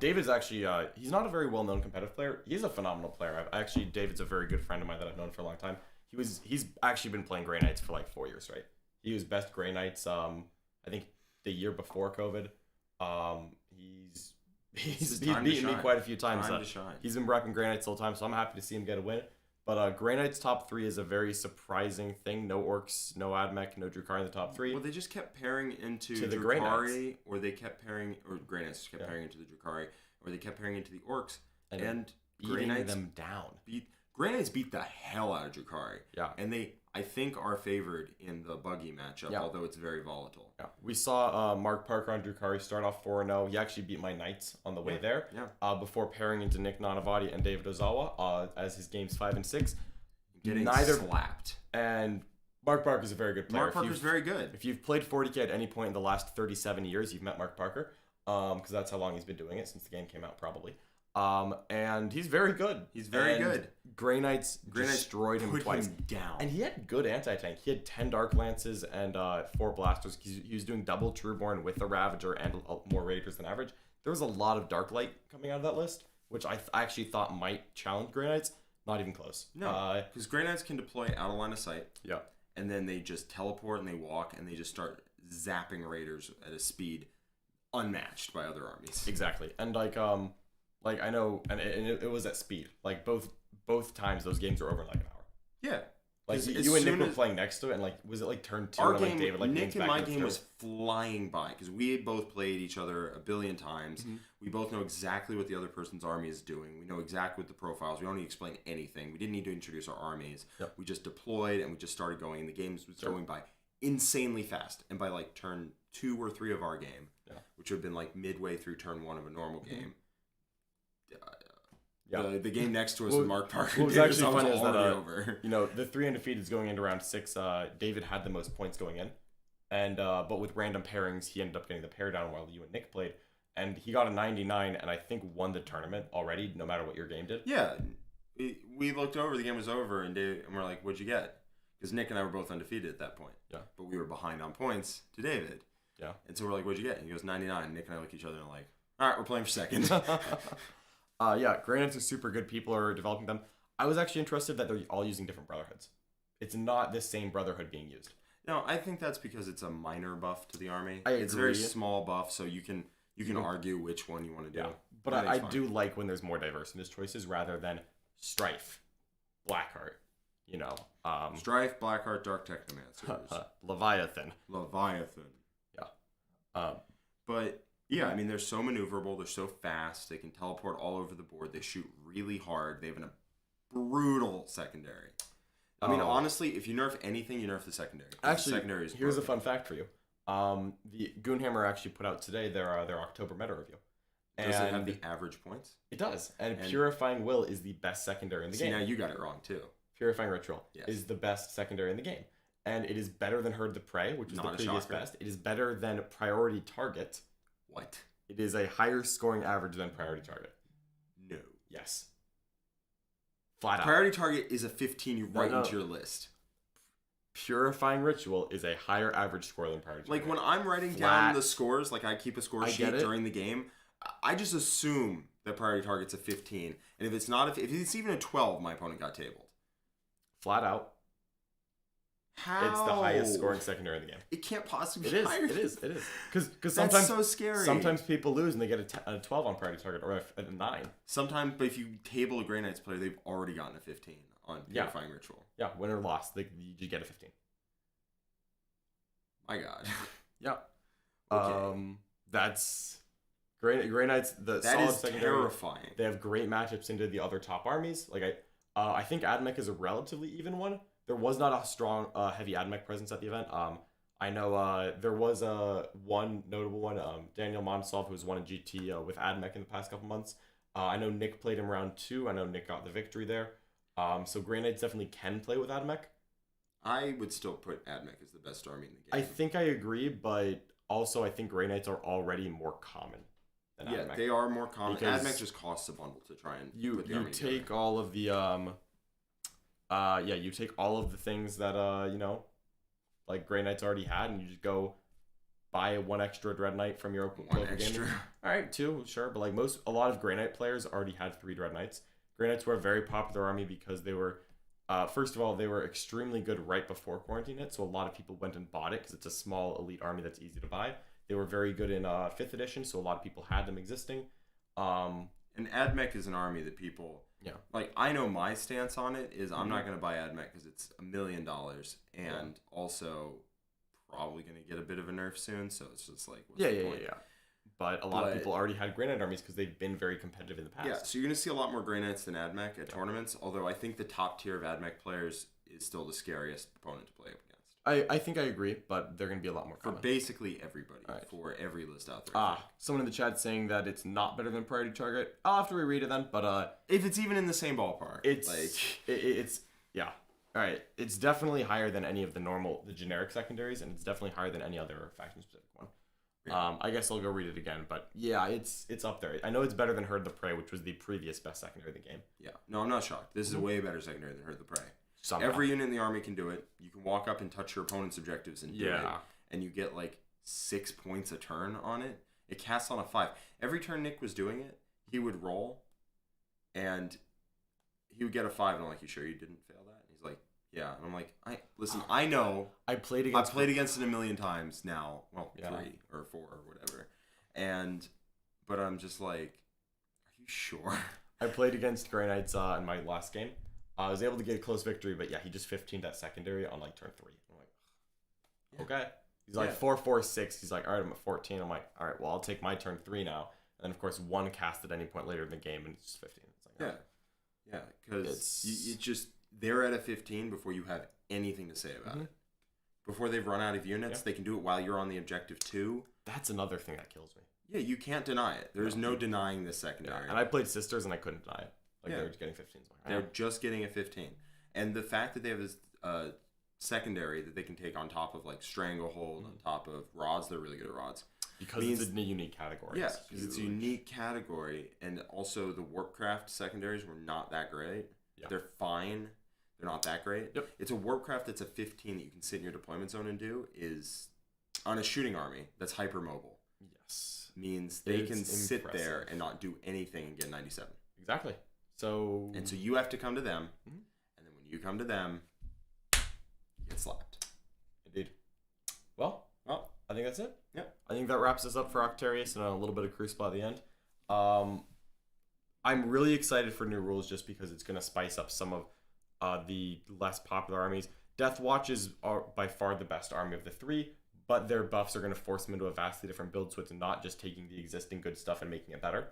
David's actually he's not a very well-known competitive player. He's a phenomenal player. David's a very good friend of mine that I've known for a long time. He's actually been playing Grey Knights for like 4 years, right? He was best Grey Knights. I think the year before COVID. He's beaten me quite a few times. Time to shine. He's been repping Grey Knights the whole time, so I'm happy to see him get a win. But Grey Knight's top 3 is a very surprising thing. No orcs, no Admech, no Drukhari in the top 3. Well, they just kept pairing into To the Grey Drukhari, or they kept pairing, or Grey Knights kept pairing into the Drukhari, or they kept pairing into the orcs, and Grey beating Knights them down. Grey Knights beat the hell out of Drukhari. Yeah. And they, I think, are favored in the buggy matchup, Yeah. although it's very volatile. Yeah, we saw Mark Parker on Drukhari start off 4-0. He actually beat my Knights on the way there. Yeah. Before pairing into Nick Nanavati and David Ozawa as his games 5 and 6. Getting Neither slapped. And Mark Parker's a very good player. Mark Parker's very good. If you've played 40k at any point in the last 37 years, you've met Mark Parker. Because that's how long he's been doing it, since the game came out, probably. And he's very good. He's very good. Grey Knights destroyed him put twice. him down. And he had good anti-tank. He had 10 Dark Lances and 4 Blasters. He was doing double Trueborn with the Ravager and more Raiders than average. There was a lot of Dark Light coming out of that list, which I actually thought might challenge Grey Knights. Not even close. No, because Grey Knights can deploy out of line of sight. Yeah. And then they just teleport and they walk and they just start zapping Raiders at a speed unmatched by other armies. Exactly. And I know, and it was at speed. Like both times those games were over in like an hour. Yeah. Like As you and Nick soon were as- playing next to it, and like was it like turn 2 Our and game, like David like Nick leans and back my into the game throw? was flying by because we had both played each other a billion times. We both know exactly what the other person's army is doing. We know exactly what the profiles. We don't need to explain anything. We didn't need to introduce our armies. Yep. We just deployed and we just started going. And the game was going by insanely fast. And by like turn 2 or 3 of our game, which would have been like midway through turn 1 of a normal game. The game next to us with Mark Parker. What was actually funny is that over. you know, the 3 undefeated is going into round 6. David had the most points going in, and but with random pairings, he ended up getting the pair down while you and Nick played, and he got a 99, and I think won the tournament already, no matter what your game did. Yeah, we looked over. The game was over, and we're like, "What'd you get?" Because Nick and I were both undefeated at that point. Yeah, but we were behind on points to David. Yeah, and so we're like, "What'd you get?" And he goes 99. Nick and I look at each other and like, "All right, we're playing for second." Yeah, Grey Knights are super good. People are developing them. I was actually interested that they're all using different brotherhoods. It's not the same brotherhood being used. No, I think that's because it's a minor buff to the army. It's a very small buff, so you can argue which one you want to do. Yeah. But I do like when there's more diverse in his choices rather than Strife, Blackheart, you know. Strife, Blackheart, Dark Technomancers. Leviathan. Yeah. But yeah, I mean, they're so maneuverable. They're so fast. They can teleport all over the board. They shoot really hard. They have a brutal secondary. I mean, honestly, if you nerf anything, you nerf the secondary. Actually, the secondary is here's a fun fact for you. The Goonhammer actually put out today their October meta review. Does it have the average points? It does. And Purifying Will is the best secondary in the game. See, now you got it wrong, too. Purifying Ritual is the best secondary in the game. And it is better than Herd the Prey, which was the previous best. It is better than Priority Target. What? It is a higher scoring average than Priority Target. No. Yes. Flat out. Priority Target is a 15 you write into your list. Purifying Ritual is a higher average score than Priority Target. Like when I'm writing down the scores, like I keep a score sheet during the game, I just assume that Priority Target's a 15. And if it's not, if it's even a 12, my opponent got tabled. Flat out. How? It's the highest scoring secondary in the game. It can't possibly be higher. It is. Because sometimes that's so scary. Sometimes people lose and they get a 12 on Priority Target or a 9. Sometimes, but if you table a Grey Knights player, they've already gotten a 15 on Purifying Ritual. Yeah, win or loss, you get a 15. My God. Yeah. Okay. That's Grey Knights. That solid is secondary. Terrifying. They have great matchups into the other top armies. Like I think Admech is a relatively even one. There was not a strong, heavy Admech presence at the event. I know there was one notable one, Daniel Monsov, who's won a GT with Admech in the past couple months. I know Nick played him round 2. I know Nick got the victory there. So Grey Knights definitely can play with Admech. I would still put Admech as the best army in the game. I think I agree, but also I think Grey Knights are already more common than Admech. Yeah, they are more common. Because Admech just costs a bundle to try and put the you army take together. all of the you take all of the things that you know, like Grey Knights already had, and you just go buy one extra Dread Knight from your local game. All right, 2, sure, but like a lot of Grey Knight players already had 3 Dread Knights. Grey Knights were a very popular army because they were, first of all, they were extremely good right before Quarantine hit, so a lot of people went and bought it because it's a small elite army that's easy to buy. They were very good in 5th edition, so a lot of people had them existing. And Admech is an army that people... Yeah. Like, I know my stance on it is I'm not going to buy Admech because it's $1 million and also probably going to get a bit of a nerf soon, so it's just like, what's the point? But a lot of people already had Grey Knight armies because they've been very competitive in the past. Yeah, so you're going to see a lot more Grey Knights than Admech at tournaments, although I think the top tier of Admech players is still the scariest opponent to play up against. I think I agree, but they're going to be a lot more common. For basically everybody, for every list out there. Someone in the chat saying that it's not better than Priority Target. I'll have to reread it then, but if it's even in the same ballpark. It's yeah. All right, it's definitely higher than any of the generic secondaries, and it's definitely higher than any other faction-specific one. Yeah. I guess I'll go read it again, but yeah, it's up there. I know it's better than Herd the Prey, which was the previous best secondary of the game. Yeah, no, I'm not shocked. This is a way better secondary than Herd the Prey. Somehow. Every unit in the army can do it. You can walk up and touch your opponent's objectives and do it, and you get like 6 points a turn on it. It casts on a 5. Every turn Nick was doing it, he would roll, and he would get a 5, and I'm like, "You sure you didn't fail that?" And he's like, "Yeah." And I'm like, I know. I've played against it a million times now. Well, 3 or 4 or whatever, but I'm just like, are you sure? I played against Grey Knights in my last game. I was able to get a close victory, but yeah, he just 15'd that secondary on like turn 3. I'm like, okay. He's like 4, 4, 6. He's like, all right, I'm at 14. I'm like, all right, well, I'll take my turn 3 now. And then, of course, 1 cast at any point later in the game, and it's just 15. It's like, yeah, because you just they're at a 15 before you have anything to say about it. Before they've run out of units, they can do it while you're on the objective too. That's another thing that kills me. Yeah, you can't deny it. There's no denying this secondary. Yeah. And I played Sisters, and I couldn't deny it. Like, they were just getting 15s. They're just getting a 15. And the fact that they have this secondary that they can take on top of, like, Stranglehold, on top of rods, they're really good at rods. Because it's a unique category. Yeah, because it's a unique category. And also the Warpcraft secondaries were not that great. Yeah. They're fine. They're not that great. Yep. It's a Warpcraft that's a 15 that you can sit in your deployment zone and do is on a shooting army that's hypermobile. Yes. Means they can sit there and not do anything and get 97. Exactly. So you have to come to them, and then when you come to them, you get slapped. Indeed. Well, I think that's it. Yeah. I think that wraps us up for Octarius and a little bit of Crucible at the end. I'm really excited for new rules just because it's going to spice up some of the less popular armies. Death Watches are by far the best army of the 3, but their buffs are going to force them into a vastly different build, so it's not just taking the existing good stuff and making it better.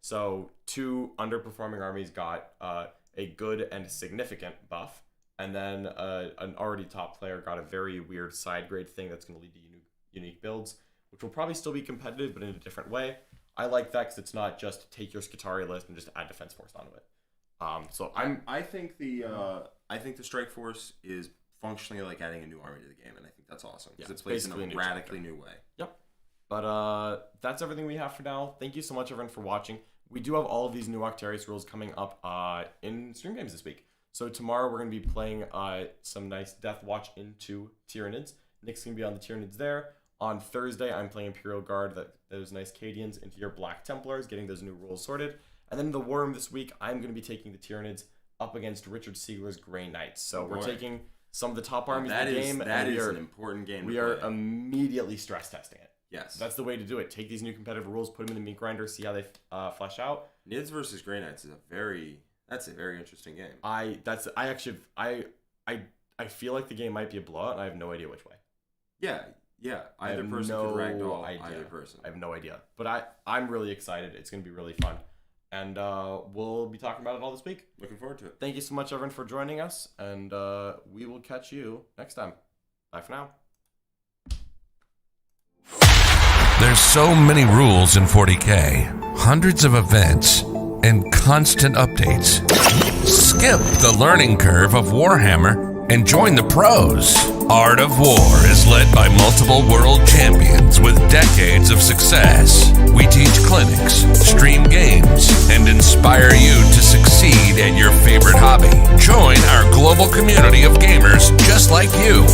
So 2 underperforming armies got a good and significant buff, and then an already top player got a very weird side grade thing that's going to lead to unique builds, which will probably still be competitive, but in a different way. I like that because it's not just take your Scutari list and just add Defense Force onto it. I think the Strike Force is functionally like adding a new army to the game, and I think that's awesome because it's plays in a radically new way. Yep. But that's everything we have for now. Thank you so much, everyone, for watching. We do have all of these new Octarius rules coming up in stream games this week. So tomorrow we're going to be playing some nice Death Watch into Tyranids. Nick's going to be on the Tyranids there. On Thursday, I'm playing Imperial Guard, those nice Cadians, into your Black Templars, getting those new rules sorted. And then the Worm this week, I'm going to be taking the Tyranids up against Richard Siegler's Grey Knights. So we're taking some of the top armies in the game. That is an important game. We are immediately stress testing it. Yes. That's the way to do it. Take these new competitive rules, put them in the meat grinder, see how they flesh out. Nids versus Grey Knights is a very interesting game. I feel like the game might be a blowout, and I have no idea which way. Yeah. Either person could ragdoll either person. I have no idea. But I'm really excited. It's going to be really fun. And we'll be talking about it all this week. Looking forward to it. Thank you so much, everyone, for joining us. And we will catch you next time. Bye for now. There's so many rules in 40K, hundreds of events, and constant updates. Skip the learning curve of Warhammer and join the pros. Art of War is led by multiple world champions with decades of success. We teach clinics, stream games, and inspire you to succeed at your favorite hobby. Join our global community of gamers just like you.